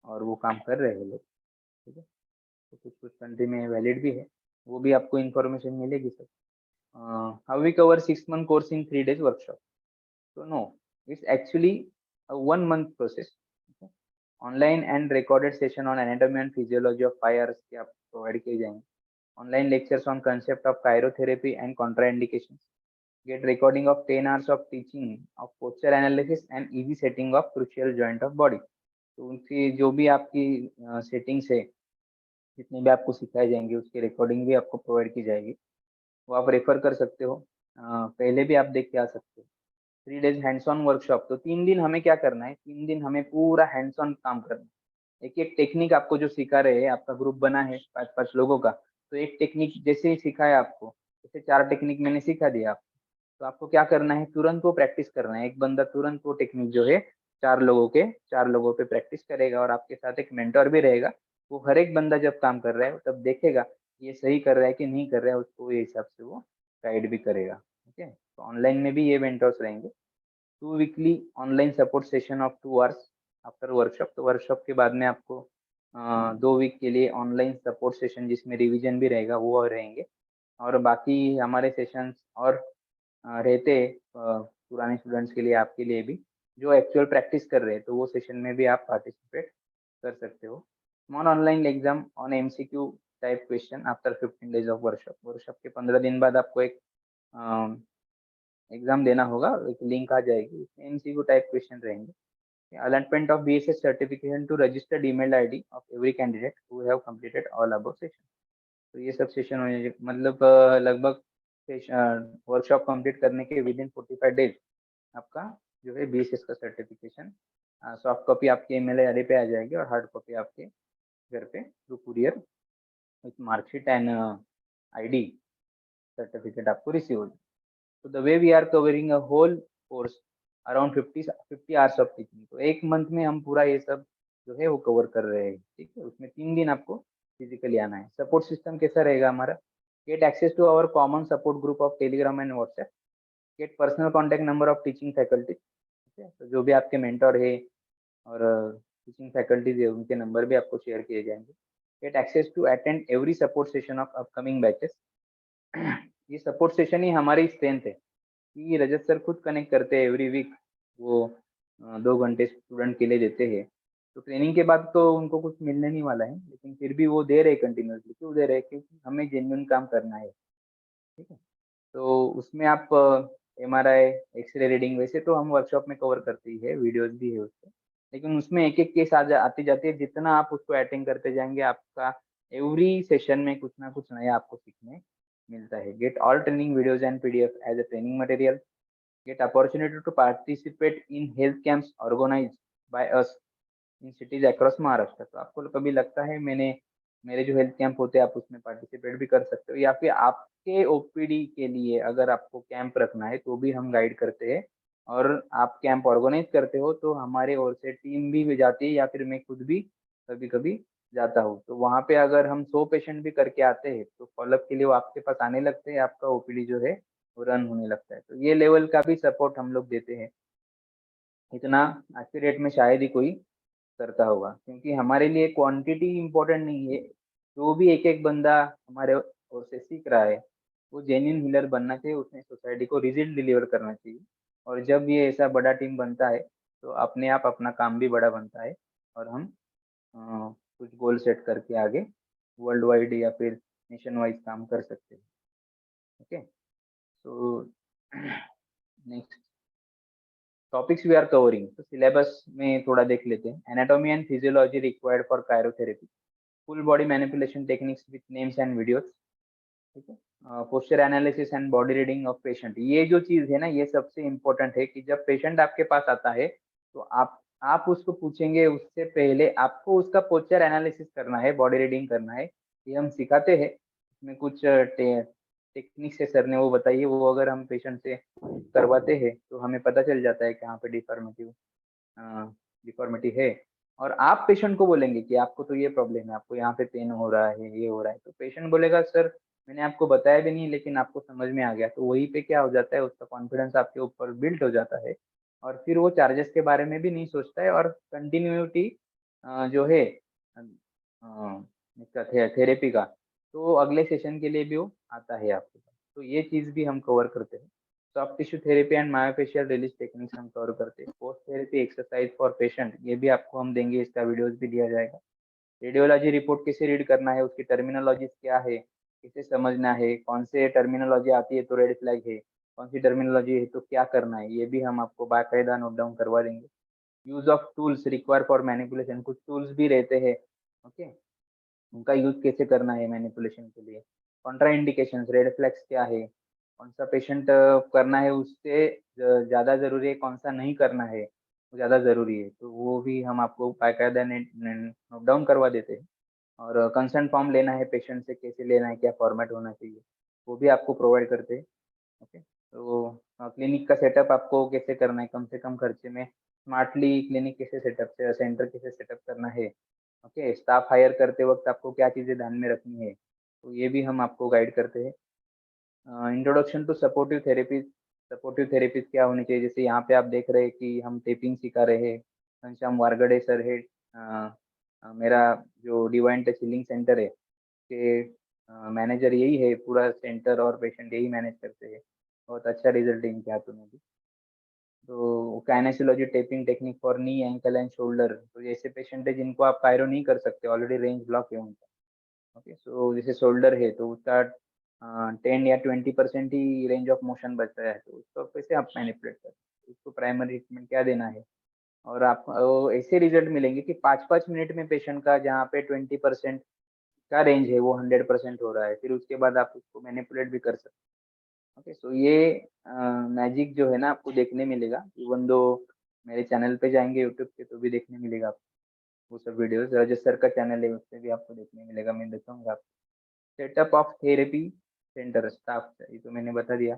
और वो काम कर रहे हैं लोग। ठीक है, तो कुछ कुछ कंट्री में वैलिड भी है, वो भी आपको इन्फॉर्मेशन मिलेगी sir. How we cover 6 month course in 3 days workshop. So no, it's actually a 1 month process। Okay? Online and recorded session on anatomy and physiology of 5 hours के आप प्रोवाइड किए जाएंगे। Online lectures on concept of chirotherapy and contraindication. Get recording of 10 hours of teaching of posture analysis and easy setting of crucial joint of body. तो उनकी जो भी आपकी सेटिंग्स है, जितने भी आपको सिखाए जाएंगे उसकी रिकॉर्डिंग भी आपको प्रोवाइड की जाएगी, वो आप रेफर कर सकते हो। पहले भी आप देख के आ सकते हो। 3 days हैंड्स ऑन वर्कशॉप, तो 3 दिन हमें क्या करना है, 3 दिन हमें पूरा हैंड्स ऑन काम करना है। एक एक टेक्निक आपको जो सिखा रहे हैं, आपका ग्रुप बना है 5-5 लोगों का, तो एक टेक्निक जैसे ही सिखाया आपको, जैसे 4 टेक्निक मैंने सिखा दिया आपको, तो आपको क्या करना है, तुरंत वो प्रैक्टिस करना है। एक बंदा तुरंत वो टेक्निक जो है 4 लोगों पे प्रैक्टिस करेगा, और आपके साथ एक मेंटर भी रहेगा। वो हर एक बंदा जब काम कर रहा है तब देखेगा ये सही कर रहा है कि नहीं कर रहा है, उसको ये हिसाब से वो गाइड भी करेगा। ठीक है, तो ऑनलाइन में भी ये मेंटर्स रहेंगे। 2 weekly online support session of 2 hours after workshop. तो वर्कशॉप के बाद में आपको 2 वीक के लिए ऑनलाइन सपोर्ट सेशन जिसमें रिवीजन भी रहेगा वो रहेंगे। और बाकी हमारे सेशंस और रहते पुराने स्टूडेंट्स के लिए, आपके लिए भी जो एक्चुअल प्रैक्टिस कर रहे हैं, तो वो सेशन में भी आप पार्टिसिपेट कर सकते हो। Small online exam on MCQ type question after 15 days of workshop. Workshop के 15 दिन बाद आपको एक एग्जाम देना होगा, एक लिंक आ जाएगी, उसमें एमसीक्यू टाइप क्वेश्चन रहेंगे। Allotment of BSS certification to registered email ID of every candidate who have completed all above session. तो ये सब सेशन होने, मतलब लगभग वर्कशॉप कंप्लीट करने के विद इन 45 days आपका जो है बीएसएस का सर्टिफिकेशन सॉफ्ट कॉपी आपके ईमेल आईडी पे आ जाएगी, और हार्ड कॉपी आपके घर पे through courier with marksheet and ID certificate आपको रिसीव हो जाएगा। So the way we are covering a whole course around 50 hours of teaching, तो एक मंथ में हम पूरा ये सब जो है वो कवर कर रहे हैं। ठीक है, उसमें 3 दिन आपको फिजिकली आना है। सपोर्ट सिस्टम कैसा रहेगा हमारा, get access to our common support group of Telegram and WhatsApp, get personal contact number of teaching faculty. ठीक है, तो जो भी आपके मेंटर है और टीचिंग फैकल्टीज है उनके नंबर भी आपको शेयर किए जाएंगे। Get access to attend every support session of upcoming batches. ये सपोर्ट सेशन ही हमारी स्ट्रेंथ है कि रजत सर खुद कनेक्ट करते हैं एवरी वीक। वो 2 घंटे स्टूडेंट के लिए देते हैं, तो ट्रेनिंग के बाद तो उनको कुछ मिलने नहीं वाला है, लेकिन फिर भी वो दे रहे कंटिन्यूसली। क्यों दे रहे, क्योंकि हमें जेन्युइन काम करना है। ठीक है, तो उसमें आप एमआरआई, एक्सरे रीडिंग वैसे तो हम वर्कशॉप में कवर करते ही है, वीडियोस भी है उसके, लेकिन उसमें एक एक केस आती जाती है। जितना आप उसको अटेंड करते जाएंगे, आपका एवरी सेशन में कुछ ना कुछ नया आपको सीखने मिलता है। Get all training videos and PDF as a training material. Get opportunity to participate in health camps organized by us in cities across Maharashtra. तो आपको कभी लगता है, मेरे जो हेल्थ कैंप होते हैं आप उसमें पार्टिसिपेट भी कर सकते हो, या फिर आपके ओपीडी के लिए अगर आपको कैंप रखना है तो भी हम गाइड करते हैं। और आप कैंप ऑर्गेनाइज करते हो तो हमारे ओर से टीम भी जाती है, या फिर मैं खुद भी कभी कभी जाता हूँ। तो वहाँ पे अगर हम 100 पेशेंट भी करके आते हैं तो फॉलोअप के लिए वो आपके पास आने लगते हैं, आपका ओपीडी जो है वो रन होने लगता है। तो ये लेवल का भी सपोर्ट हम लोग देते हैं। इतना आज के डेट में शायद ही कोई करता होगा, क्योंकि हमारे लिए क्वांटिटी इंपॉर्टेंट नहीं है। जो भी एक एक बंदा हमारे ओर से सीख रहा है वो जेन्युइन हीलर बनना चाहिए, उसने सोसाइटी को रिजल्ट डिलीवर करना चाहिए। और जब ये ऐसा बड़ा टीम बनता है तो अपने आप अपना काम भी बड़ा बनता है, और हम कुछ गोल सेट करके आगे वर्ल्ड वाइड या फिर नेशन वाइज काम कर सकते हैं। Okay, so next topics we are covering, तो सिलेबस में थोड़ा देख लेते हैं। Anatomy and physiology required for chirotherapy, full body manipulation techniques with names and videos. ठीक है, posture analysis and body reading of patient. ये जो चीज है ना, ये सबसे इम्पोर्टेंट है कि जब पेशेंट आपके पास आता है तो आप उसको पूछेंगे, उससे पहले आपको उसका पोस्चर एनालिसिस करना है, बॉडी रीडिंग करना है। ये हम सिखाते हैं, इसमें कुछ टेक्निक्स है सर ने वो बताइए, वो अगर हम पेशेंट से करवाते हैं तो हमें पता चल जाता है कि यहाँ पे डिफॉर्मिटी है। और आप पेशेंट को बोलेंगे कि आपको तो ये प्रॉब्लम है, आपको यहाँ पे पेन हो रहा है, ये हो रहा है, तो पेशेंट बोलेगा सर मैंने आपको बताया भी नहीं लेकिन आपको समझ में आ गया। तो वहीं पे क्या हो जाता है, उसका कॉन्फिडेंस आपके ऊपर बिल्ड हो जाता है, और फिर वो चार्जेस के बारे में भी नहीं सोचता है, और कंटिन्यूटी जो है इसका थेरेपी का, तो अगले सेशन के लिए भी वो आता है आपके पास। तो ये चीज भी हम कवर करते हैं। Soft tissue therapy and myofascial release techniques हम कवर करते हैं। Post therapy exercise for patient, ये भी आपको हम देंगे, इसका वीडियोस भी दिया जाएगा। रेडियोलॉजी रिपोर्ट कैसे रीड करना है, उसकी टर्मिनोलॉजी क्या है, किसे समझना है, कौन से टर्मिनोलॉजी आती है तो रेड फ्लैग है, कौन सी टर्मिनोलॉजी है तो क्या करना है, ये भी हम आपको बाकायदा नोट डाउन करवा देंगे। Use of tools require for manipulation, कुछ टूल्स भी रहते हैं, ओके, उनका यूज़ कैसे करना है मैनिपुलेशन के लिए। कॉन्ट्रा इंडिकेशंस, रेड फ्लैग्स क्या है, कौन-सा पेशेंट करना है उससे ज़्यादा ज़रूरी है, कौन-सा नहीं करना है, वो ज़्यादा ज़रूरी है। तो वो भी हम आपको बाकायदा नोट डाउन करवा देते हैं। और कंसर्न फॉर्म लेना है पेशेंट से, कैसे लेना है, क्या फॉर्मेट होना चाहिए, वो भी आपको प्रोवाइड करते हैं। ओके, तो क्लिनिक का सेटअप आपको कैसे करना है कम से कम खर्चे में, स्मार्टली क्लिनिक कैसे सेटअप सेंटर कैसे सेटअप करना है, ओके, स्टाफ हायर करते वक़्त आपको क्या चीज़ें ध्यान में रखनी है, तो ये भी हम आपको गाइड करते हैं। इंट्रोडक्शन टू सपोर्टिव थेरेपीज़ क्या होनी चाहिए, जैसे यहाँ पे आप देख रहे हैं कि हम टेपिंग सिखा रहे हैं, घनश्याम वारगड़े सर है, मेरा जो डिवाइन टच हीलिंग सेंटर है के मैनेजर यही है, पूरा सेंटर और पेशेंट यही मैनेज करते हैं। बहुत अच्छा रिज़ल्ट है इनके हाथों में भी। तो kinesiology taping technique for knee, ankle and shoulder, तो ऐसे पेशेंट है जिनको आप कायरो नहीं कर सकते, ऑलरेडी रेंज ब्लॉक है उनका। ओके, सो जैसे शोल्डर है तो उसका 10 या 20% ही रेंज ऑफ मोशन बचता है, तो उसको कैसे आप मैनिपुलेट करते हैं? उसको प्राइमरी ट्रीटमेंट क्या देना है? और आप ऐसे रिज़ल्ट मिलेंगे कि 5-5 मिनट में पेशेंट का जहाँ पे 20% का रेंज है वो 100% हो रहा है, फिर उसके बाद आप उसको मैनिपुलेट भी कर सकते हैं। ओके, सो ये मैजिक जो है ना आपको देखने मिलेगा, इवन दो मेरे चैनल पे जाएँगे यूट्यूब पे तो भी देखने मिलेगा आपको वो सब वीडियोज़। रजत सर का चैनल है उसपे भी आपको देखने मिलेगा, मैं दिखाऊँगा आपको। Setup of therapy centre staff, ये तो मैंने बता दिया।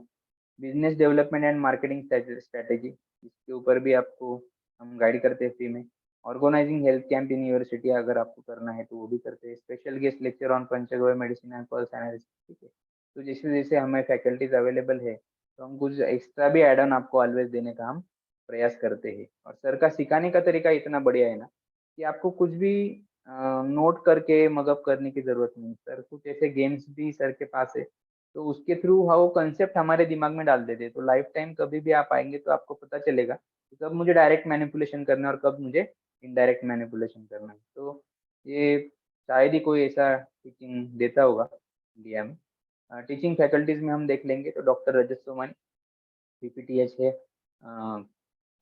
Business development and marketing strategy, इसके ऊपर भी आपको हम गाइड करते हैं फ्री में। Organising health camp in your city, अगर आपको करना है तो वो भी करते हैं। Special guest lecture on panchagavya medicine and pulse analysis, ठीक है। तो जैसे-जैसे हमें फैकल्टीज़ अवेलेबल है, तो हम कुछ एक्स्ट्रा भी ऐड ऑन आपको ऑलवेज़ देने का हम प्रयास करते हैं। और सर का सिखाने का तरीका इतना बढ़िया है ना, कि आपको कुछ भी नोट करके मग अप करने की ज़रूरत नहीं। सर कुछ ऐसे गेम्स भी सर के पास है, तो उसके थ्रू वो कंसेप्ट हमारे दिमाग में डाल देते हैं, तो लाइफ टाइम कभी भी आप आएँगे तो आपको पता चलेगा कि कब मुझे डायरेक्ट मैनिपुलेशन करना है और कब मुझे इनडायरेक्ट मैनिपुलेशन करना है। तो ये शायद ही कोई ऐसा टीचिंग देता होगा इंडिया में। टीचिंग फैकल्टीज़ में हम देख लेंगे तो डॉक्टर रजत सोमानी, पीपीटीएच है,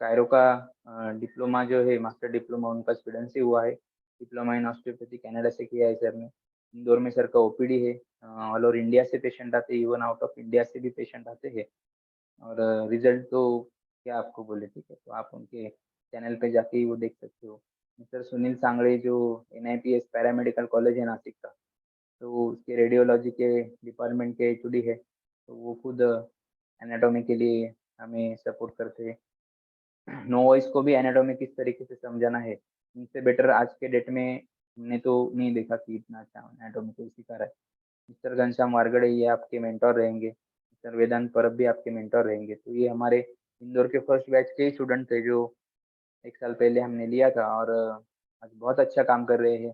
कायरो का डिप्लोमा जो है, मास्टर डिप्लोमा उनका स्वीडन से हुआ है। डिप्लोमा इन ऑस्टियोपैथी कनाडा से किया है सर ने। इंदौर में सर का ओपीडी है। ऑल ओवर इंडिया से पेशेंट आते हैं, इवन आउट ऑफ इंडिया से भी पेशेंट आते हैं। और रिज़ल्ट तो क्या आपको बोले, ठीक है? तो आप उनके चैनल पे जाके ही वो देख सकते हो। मिस्टर सुनील सांगड़े जो एनआईपीएस पैरामेडिकल कॉलेज है नासिक का, तो उसके रेडियोलॉजी के डिपार्टमेंट के एचओडी है। तो वो खुद एनाटॉमी के लिए हमें सपोर्ट करते हैं। नोवाइस को भी एनाटॉमी किस तरीके से समझाना है, इनसे बेटर आज के डेट में हमने तो नहीं देखा कि इतना अच्छा एनाटॉमी कोई सिखा रहा है। मिस्टर घनश्याम वारगड़े ये आपके मेंटर रहेंगे, मिस्टर वेदांत परब भी आपके मेंटर रहेंगे। तो ये हमारे इंदौर के फर्स्ट बैच के ही स्टूडेंट थे जो 1 साल पहले हमने लिया था और आज बहुत अच्छा काम कर रहे हैं।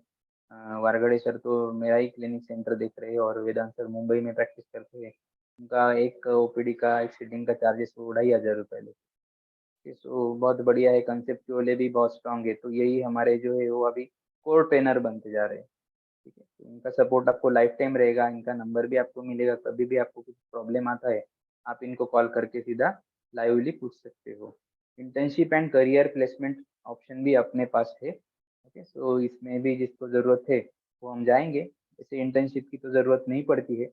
वारगड़े सर तो मेरा ही क्लिनिक सेंटर देख रहे हैं और वेदांत सर मुंबई में प्रैक्टिस करते हैं। उनका एक ओपीडी का, एक सीटिंग का चार्जेस वो ₹2500 लेते हैं। सो बहुत बढ़िया है, कंसेप्चुअली भी बहुत स्ट्रॉन्ग है। तो यही हमारे जो है वो अभी कोर ट्रेनर बनते जा रहे हैं। ठीक है, तो इनका सपोर्ट आपको लाइफ टाइम रहेगा, इनका नंबर भी आपको मिलेगा, कभी भी आपको कुछ प्रॉब्लम आता है, आप इनको कॉल करके सीधा लाइवली पूछ सकते हो। Internship and career placement option भी अपने पास है। ओके, सो इसमें भी जिसको ज़रूरत है, वो हम जाएँगे। जैसे इंटर्नशिप की तो ज़रूरत नहीं पड़ती है,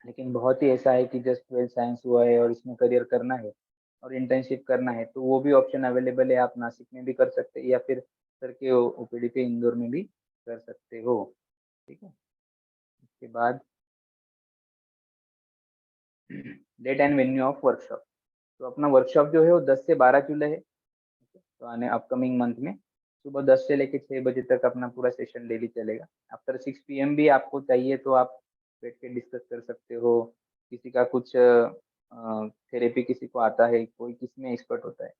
लेकिन बहुत ही ऐसा है कि जस्ट 12th साइंस हुआ है और इसमें करियर करना है और इंटर्नशिप करना है, तो वो भी ऑप्शन अवेलेबल है। आप नासिक में भी कर सकते हैं या फिर सर के ओपीडी पे इंदौर में भी कर सकते हो। ठीक है? उसके बाद date and venue of workshop. तो अपना वर्कशॉप जो है वो 10 से 12 जुलाई है। तो आने अपकमिंग मंथ में सुबह 10 से लेके 6 बजे तक अपना पूरा सेशन डेली चलेगा। आफ्टर 6 पीएम भी आपको चाहिए तो आप बैठ के डिस्कस कर सकते हो। किसी का कुछ थेरेपी किसी को आता है, कोई किसमें एक्सपर्ट होता है,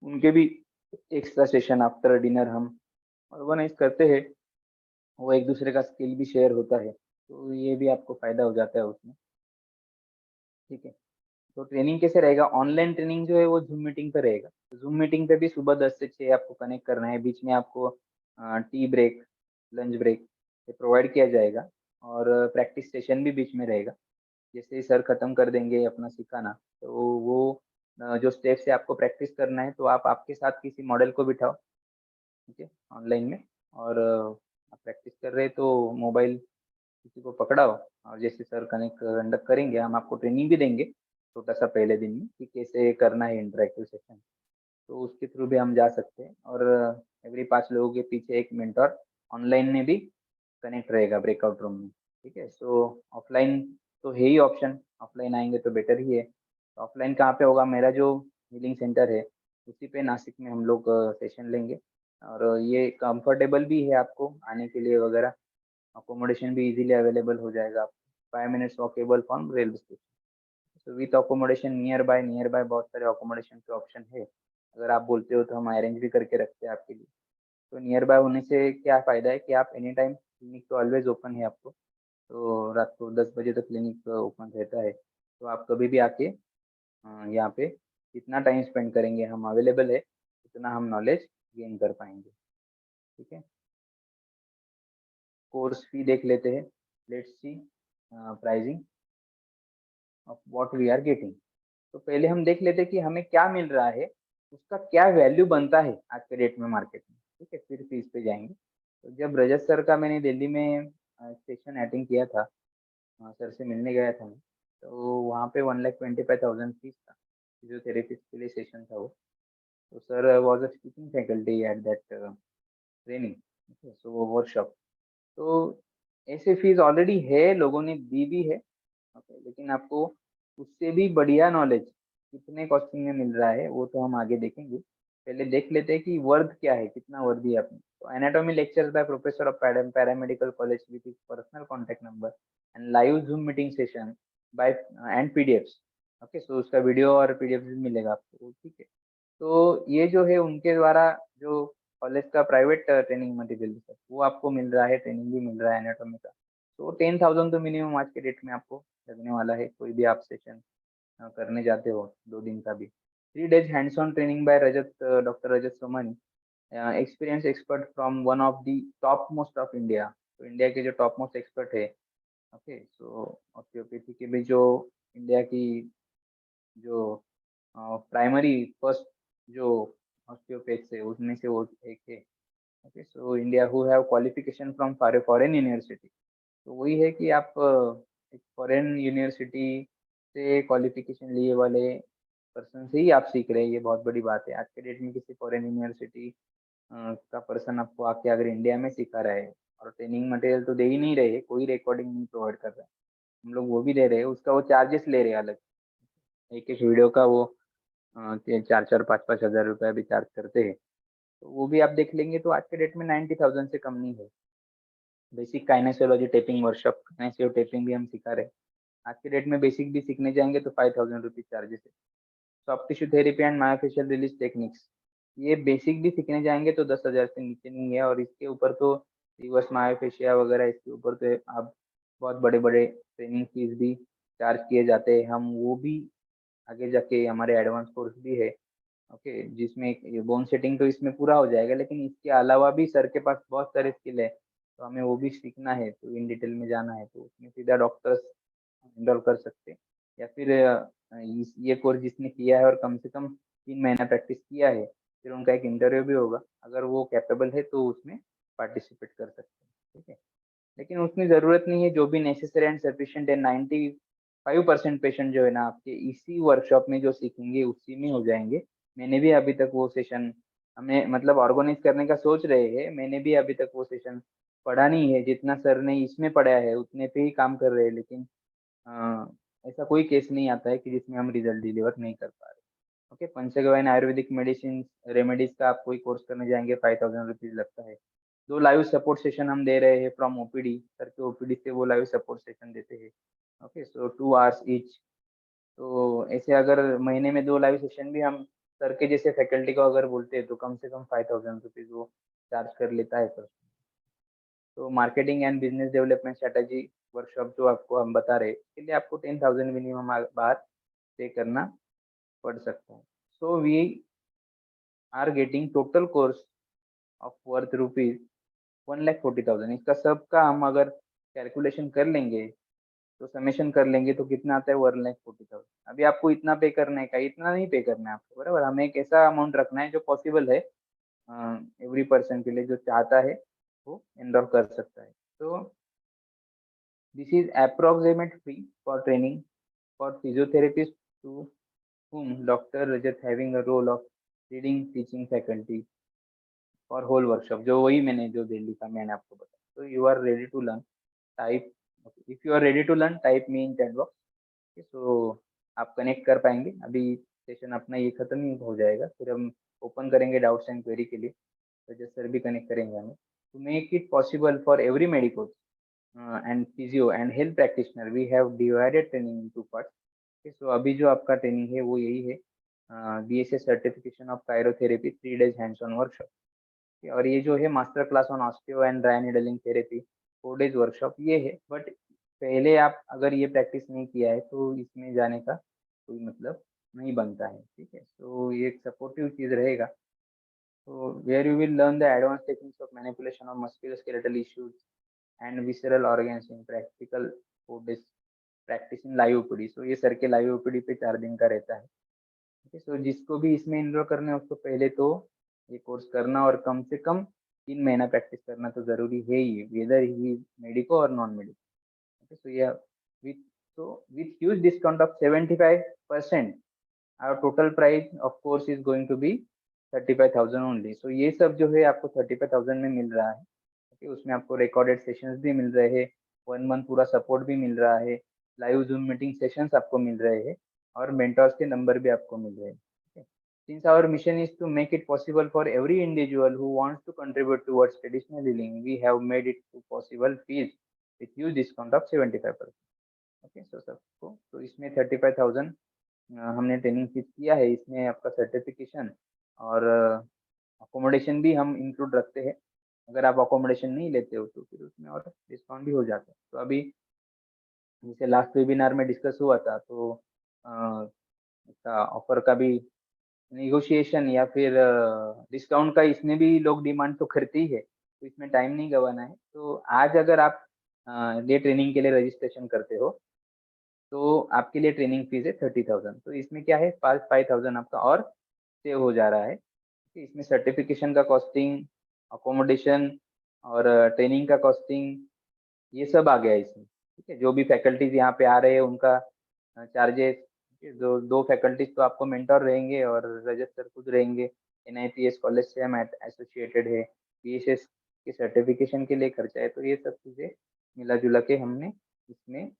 उनके भी एक्स्ट्रा सेशन आफ्टर डिनर हम ऑर्गेनाइज करते हैं। वो एक दूसरे का स्किल भी शेयर होता है, तो ये भी आपको फ़ायदा हो जाता है उसमें, ठीक है। तो ट्रेनिंग कैसे रहेगा? ऑनलाइन ट्रेनिंग जो है वो ज़ूम मीटिंग पे रहेगा। ज़ूम मीटिंग पे भी सुबह 10 से 6 आपको कनेक्ट करना है। बीच में आपको टी ब्रेक, लंच ब्रेक ये प्रोवाइड किया जाएगा और प्रैक्टिस सेशन भी बीच में रहेगा। जैसे ही सर खत्म कर देंगे अपना सिखाना, तो वो जो स्टेप्स है आपको प्रैक्टिस करना है, तो आप आपके साथ किसी मॉडल को बिठाओ, ठीक है, ऑनलाइन में। और आप प्रैक्टिस कर रहे हैं तो मोबाइल किसी को पकड़ाओ, और जैसे सर कनेक्ट कंडक्ट करेंगे, हम आपको ट्रेनिंग भी देंगे छोटा-सा पहले दिन में कि कैसे करना है इंटरैक्टिव सेशन। तो उसके थ्रू भी हम जा सकते हैं, और एवरी 5 लोगों के पीछे एक मेंटर ऑनलाइन में भी कनेक्ट रहेगा ब्रेकआउट रूम में, ठीक है? सो ऑफलाइन तो है ही ऑप्शन, ऑफलाइन आएँगे तो बेटर ही है। ऑफलाइन कहाँ पे होगा? मेरा जो हीलिंग सेंटर है, उसी पे नासिक में हम लोग सेशन लेंगे, और ये कंफर्टेबल भी है आपको आने के लिए वगैरह, अकोमोडेशन भी इज़िली अवेलेबल हो जाएगा आपको, 5 minutes walkable from railway station. तो विथ अकोमोडेशन नियर बाय बहुत सारे अकोमोडेशन के ऑप्शन है। अगर आप बोलते हो तो हम अरेंज भी करके रखते हैं आपके लिए। तो नियर बाय होने से क्या फ़ायदा है कि आप एनी टाइम, क्लिनिक तो ऑलवेज़ ओपन है आपको, तो रात को 10 बजे तक क्लिनिक ओपन रहता है। तो आप कभी भी आके यहाँ पे जितना टाइम स्पेंड करेंगे, हम अवेलेबल है, उतना हम नॉलेज गेन कर पाएँगे, ठीक है? कोर्स फी देख लेते हैं। Let's see pricing of what we are getting. तो पहले हम देख लेते हैं कि हमें क्या मिल रहा है, उसका क्या वैल्यू बनता है आज के डेट में मार्केट में, ठीक है? फिर फीस पे जाएँगे। तो जब रजत सर का मैंने दिल्ली में सेशन अटेंड किया था, सर से मिलने गया था मैं, तो वहाँ पे 1,25,000 फीस था। फिजियोथेरेपिस्ट के लिए सेशन था वो। तो sir was a speaking faculty at that training, okay, so वो वर्कशॉप। तो ऐसे फीस ऑलरेडी है, लोगों ने दी भी है। ओके, लेकिन आपको उससे भी बढ़िया नॉलेज कितने कॉस्टिंग में मिल रहा है, वो तो हम आगे देखेंगे। पहले देख लेते हैं कि वर्थ क्या है, कितना वर्दी है आपने। तो anatomy lectures by professor of paramedical college with his personal contact number and live Zoom meeting session by and PDFs. Okay, so उसका वीडियो और पीडीएफ भी मिलेगा आपको, ठीक है। तो ये जो है उनके द्वारा जो कॉलेज का प्राइवेट ट्रेनिंग मटेरियल है, वो आपको मिल रहा है, ट्रेनिंग भी मिल रहा है एनाटॉमी का। तो 10,000 तो मिनिमम आज के डेट में आपको लगने वाला है, कोई भी आप सेशन करने जाते हो 2 दिन का भी। 3 days hands on training bye doctor Rajat Somani, experience expert from one of the top most of India. तो इंडिया के जो टॉप मोस्ट एक्सपर्ट है, ओके, सो ऑस्टियोपैथी के भी जो इंडिया की जो प्राइमरी फर्स्ट जो ऑस्टियोपैथ्स है, उसमें से वो एक है। Okay, so India who have qualification from foreign university. तो वही है कि आप एक फॉरेन यूनिवर्सिटी से क्वालिफिकेशन लिए वाले पर्सन से ही आप सीख रहे हैं, ये बहुत बड़ी बात है। आज के डेट में किसी फॉरेन यूनिवर्सिटी का पर्सन आपको आके अगर इंडिया में सिखा रहा है, और ट्रेनिंग मटेरियल तो दे ही नहीं रहे, कोई रिकॉर्डिंग नहीं प्रोवाइड कर रहा है, हम लोग वो भी दे रहे हैं, उसका वो चार्जेस ले रहे हैं अलग। एक-एक वीडियो का वो 4-4 5-5 हज़ार रुपया भी चार्ज करते हैं। तो वो भी आप देख लेंगे तो आज के डेट में 90,000 से कम नहीं है। Basic kinesiology taping workshop, kinesio taping भी हम सिखा रहे हैं। आज के डेट में बेसिक भी सीखने जाएँगे तो 5,000 रुपीज़ चार्जेस है। Soft tissue therapy and myofascial release techniques, ये बेसिक भी सीखने जाएँगे तो 10,000 से नीचे नहीं है, और इसके ऊपर तो रिवर्स मायोफेशिया वगैरह, इसके ऊपर तो आप बहुत बड़े-बड़े ट्रेनिंग फीस भी चार्ज किए जाते हैं। हम वो भी आगे जाके हमारे एडवांस कोर्स भी है, ओके, जिसमें ये बोन सेटिंग तो इसमें पूरा हो जाएगा, लेकिन इसके अलावा भी सर के पास बहुत सारे स्किल है, तो हमें वो भी सीखना है, तो इन डिटेल में जाना है, तो उसमें सीधा डॉक्टर्स एनरोल कर सकते हैं, या फिर इस ये कोर्स जिसने किया है और कम से कम 3 महीना प्रैक्टिस किया है, फिर उनका एक इंटरव्यू भी होगा, अगर वो कैपेबल है तो उसमें पार्टिसिपेट कर सकते हैं, ठीक है। लेकिन उतनी ज़रूरत नहीं है, जो भी नेसेसरी एंड सफिशिएंट है, 95% पेशेंट जो है ना आपके इसी वर्कशॉप में जो सीखेंगे उसी में हो जाएँगे। मैंने भी अभी तक वो सेशन, हमें मतलब ऑर्गेनाइज़ करने का सोच रहे हैं, मैंने भी अभी तक वो सेशन पढ़ा नहीं है, जितना सर ने इसमें पढ़ा है उतने पे ही काम कर रहे हैं, लेकिन अ, ऐसा कोई केस नहीं आता है कि जिसमें हम रिज़ल्ट डिलीवर नहीं कर पा रहे। ओके, पंचगव्य आयुर्वेदिक मेडिसिन रेमेडीज़ का आप कोई कोर्स करने जाएँगे, 5,000 रुपीज़ लगता है। 2 लाइव सपोर्ट सेशन हम दे रहे हैं फ्रॉम ओपीडी, सर के ओपीडी से वो लाइव सपोर्ट सेशन देते हैं। ओके, सो 2 आवर्स ईच। तो ऐसे अगर महीने में 2 लाइव सेशन भी हम सर के जैसे फैकल्टी को अगर बोलते हैं, तो कम से कम 5,000 रुपीज़ वो चार्ज कर लेता है सर। तो marketing and business development strategy workshop जो आपको हम बता रहे हैं, इसके लिए आपको 10,000 मिनिमम बाहर पे करना पड़ सकता है। So we are getting total course of worth rupees 1,40,000, इसका सबका हम अगर कैलकुलेशन कर लेंगे, तो समेशन कर लेंगे तो कितना आता है 1,40,000। अभी आपको इतना पे करना है क्या? इतना नहीं पे करना है आपको, बराबर। हमें एक ऐसा अमाउंट रखना है जो पॉसिबल है एवरी पर्सन के लिए, जो चाहता है वो एनरोल कर सकता है। तो this is approximate fee for training for physiotherapist to whom Dr. Rajat having a role of leading teaching faculty for whole workshop। जो वही मैंने जो दिल्ली का मैंने आपको बताया। तो you are ready to learn, type, if you are ready to learn type me in chat box. So आप कनेक्ट कर पाएंगे। अभी सेशन अपना ये खत्म ही हो जाएगा, फिर हम ओपन करेंगे डाउट्स एंड क्वेरी के लिए। तो जैसे सर भी कनेक्ट करेंगे हमें to make it possible for every medico and physio and health practitioner. We have divided training into parts. So अभी जो आपका ट्रेनिंग है वो यही है, BSA certification of chirotherapy 3 days hands on workshop. और ये जो है master class on osteo and dry needling therapy 4 days workshop ये है। बट पहले आप अगर ये प्रैक्टिस नहीं किया है तो इसमें जाने का कोई मतलब नहीं बनता है, ठीक है। तो ये एक सपोर्टिव चीज रहेगा। तो where you will learn the advance techniques of manipulation of musculoskeletal issues and visceral organs in practical 4 days practice in live OPD. So ये सर के लाइव ओपीडी पे 4 दिन का रहता है, ठीक है। सो जिसको भी इसमें इनरोल करना है उसको पहले तो ये कोर्स करना और कम से कम 3 महीना प्रैक्टिस करना तो जरूरी है ही, वेदर ही मेडिको और non medico. Okay, so yeah, with with huge discount of 75%, our total price of course is going to be 35,000 only। So ये सब जो है आपको 35,000 में मिल रहा है। Okay, उसमें आपको रिकॉर्डेड सेशंस भी मिल रहे हैं, 1 मंथ पूरा सपोर्ट भी मिल रहा है, लाइव जूम मीटिंग सेशंस आपको मिल रहे हैं और मेंटर्स के नंबर भी आपको मिल रहे हैं। Okay? Since our mission is to make it possible for every individual who wants to contribute towards traditional healing, we have made it possible fees with huge discount of 75%। Okay, सो सबको तो इसमें 35,000 हमने ट्रेनिंग फीस किया है। इसमें आपका सर्टिफिकेशन और अकोमोडेशन भी हम इंक्लूड रखते हैं। अगर आप अकोमोडेशन नहीं लेते हो तो फिर उसमें और डिस्काउंट भी हो जाता है। तो अभी जैसे लास्ट वेबिनार में डिस्कस हुआ था, तो इसका ऑफर का भी नेगोशिएशन या फिर डिस्काउंट का इसमें भी लोग डिमांड तो करते ही है, तो इसमें टाइम नहीं गंवाना है। तो आज अगर आप डे ट्रेनिंग के लिए रजिस्ट्रेशन करते हो तो आपके लिए ट्रेनिंग फीस है 30,000। तो इसमें क्या है 5,000 आपका और सेव हो जा रहा है। इसमें सर्टिफिकेशन का कॉस्टिंग, अकोमोडेशन और ट्रेनिंग का कॉस्टिंग ये सब आ गया है इसमें, ठीक है। जो भी फैकल्टीज यहाँ पे आ रहे हैं उनका चार्जेस, जो 2 फैकल्टीज तो आपको मेंटर रहेंगे और रजत सर खुद रहेंगे। एनआईपीएस कॉलेज से हम एसोसिएटेड है, बीएसएस के सर्टिफिकेशन के लिए खर्चा है। तो ये सब चीज़ें मिला जुला के हमने इसमें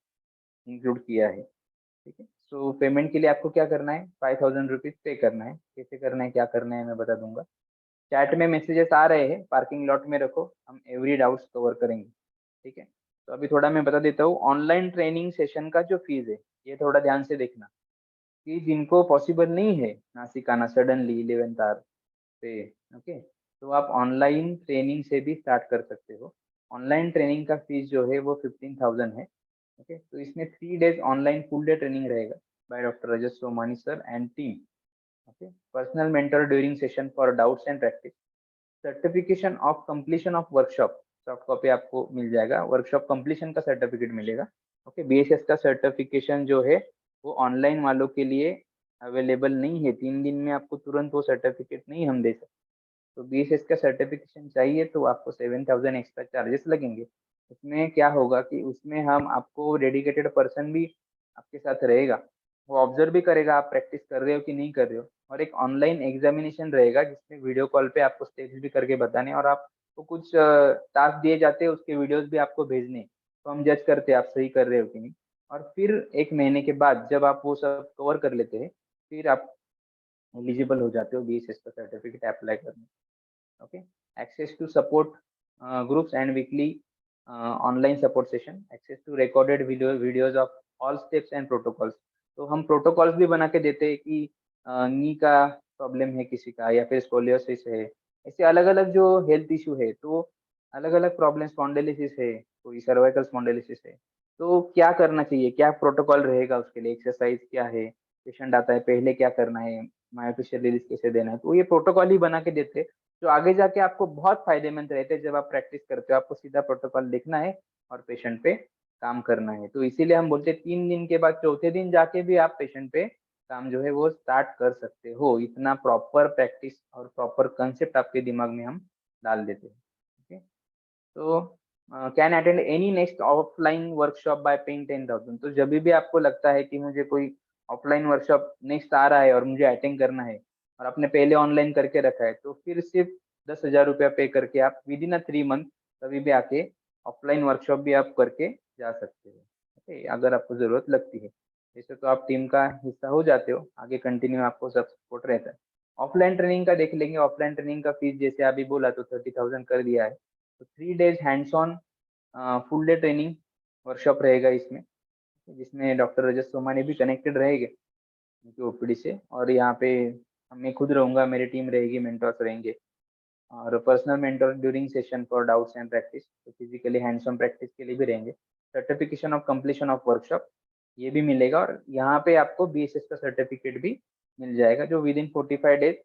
इंक्लूड किया है, ठीक है। सो पेमेंट के लिए आपको क्या करना है, 5,000 रुपीज पे करना है। कैसे करना है क्या करना है मैं बता दूंगा। चैट में मैसेजेस आ रहे हैं, पार्किंग लॉट में रखो, हम एवरी डाउट्स कवर करेंगे, ठीक है। तो अभी थोड़ा मैं बता देता हूँ ऑनलाइन ट्रेनिंग सेशन का जो फीस है, ये थोड़ा ध्यान से देखना कि जिनको पॉसिबल नहीं है नासिक आना सडनली 11th आवर पे, ओके, तो आप ऑनलाइन ट्रेनिंग से भी स्टार्ट कर सकते हो। ऑनलाइन ट्रेनिंग का फीस जो है वो 15,000 है, ओके। तो इसमें 3 days online full day training रहेगा by doctor Rajat Somani sir and team, okay. Personal mentor during session for doubts and practice, certification of completion of workshop soft copy आपको मिल जाएगा, वर्कशॉप कंप्लीशन का सर्टिफिकेट मिलेगा, ओके। बीएसएस का सर्टिफिकेशन जो है वो ऑनलाइन वालों के लिए अवेलेबल नहीं है, 3 दिन में आपको तुरंत वो सर्टिफिकेट नहीं हम दे सकते। तो बीएसएस का सर्टिफिकेशन चाहिए तो आपको 7,000 एक्स्ट्रा चार्जेस लगेंगे। उसमें क्या होगा कि उसमें हम आपको डेडिकेटेड पर्सन भी आपके साथ रहेगा, वो ऑब्जर्व भी करेगा आप प्रैक्टिस कर रहे हो कि नहीं कर रहे हो। और एक ऑनलाइन एग्जामिनेशन रहेगा जिसमें वीडियो कॉल पे आपको स्टेप्स भी करके बताने और आपको कुछ टास्क दिए जाते हैं, उसके वीडियोस भी आपको भेजने, तो हम जज करते हैं आप सही कर रहे हो कि नहीं। और फिर 1 महीने के बाद जब आप वो सब कवर कर लेते हैं फिर आप एलिजिबल हो जाते हो बीएसएस का सर्टिफिकेट अप्लाई करने, okay। Access to support groups and weekly online support session, access to recorded videos of all steps and protocols। तो हम प्रोटोकॉल्स भी बना के देते हैं कि नी का प्रॉब्लम है किसी का या फिर स्कोलियोसिस है, ऐसे अलग अलग जो हेल्थ इशू है, तो अलग अलग प्रॉब्लम, स्पॉन्डिलिसिस है, कोई सर्वाइकल स्पॉन्डिलिसिस है, तो क्या करना चाहिए, क्या प्रोटोकॉल रहेगा उसके लिए, एक्सरसाइज क्या है, पेशेंट आता है पहले क्या करना है, मायोफिशियल रिलीज कैसे देना है, तो ये प्रोटोकॉल ही बना के देते हैं जो आगे जाके आपको बहुत फायदेमंद रहते हैं। जब आप प्रैक्टिस करते हो आपको सीधा प्रोटोकॉल लिखना है और पेशेंट पे काम करना है। तो इसीलिए हम बोलते हैं 3 दिन के बाद चौथे दिन जाके भी आप पेशेंट पे काम जो है वो स्टार्ट कर सकते हो। इतना प्रॉपर प्रैक्टिस और प्रॉपर कंसेप्ट आपके दिमाग में हम डाल देते हैं। ओके, तो can attend any next offline workshop bye paying 10,000। तो जब भी आपको लगता है कि मुझे कोई ऑफलाइन वर्कशॉप नेक्स्ट आ रहा है और मुझे अटेंड करना है और आपने पहले ऑनलाइन करके रखा है, तो फिर सिर्फ 10,000 रुपया पे करके आप विद इन 3 मंथ कभी भी आके ऑफलाइन वर्कशॉप भी आप करके जा सकते हो। ओके, अगर आपको ज़रूरत लगती है। वैसे तो आप टीम का हिस्सा हो जाते हो, आगे कंटिन्यू आपको सब सपोर्ट रहता है। ऑफलाइन ट्रेनिंग का देख लेंगे। ऑफलाइन ट्रेनिंग का फीस जैसे अभी बोला तो 30,000 कर दिया है। तो 3 days hands on full day training workshop रहेगा इसमें, जिसमें डॉक्टर रजत सोमानी भी कनेक्टेड रहेंगे उनकी ओपीडी से। और यहाँ पे मैं खुद रहूँगा, मेरी टीम रहेगी, मेंटर्स रहेंगे और personal mentor during session for doubts and practice. तो फिजिकली हैंड्स ऑन प्रैक्टिस के लिए भी रहेंगे। Certification of completion of workshop ये भी मिलेगा और यहाँ पे आपको बीएसएस का सर्टिफिकेट भी मिल जाएगा, जो विद इन 45 डेज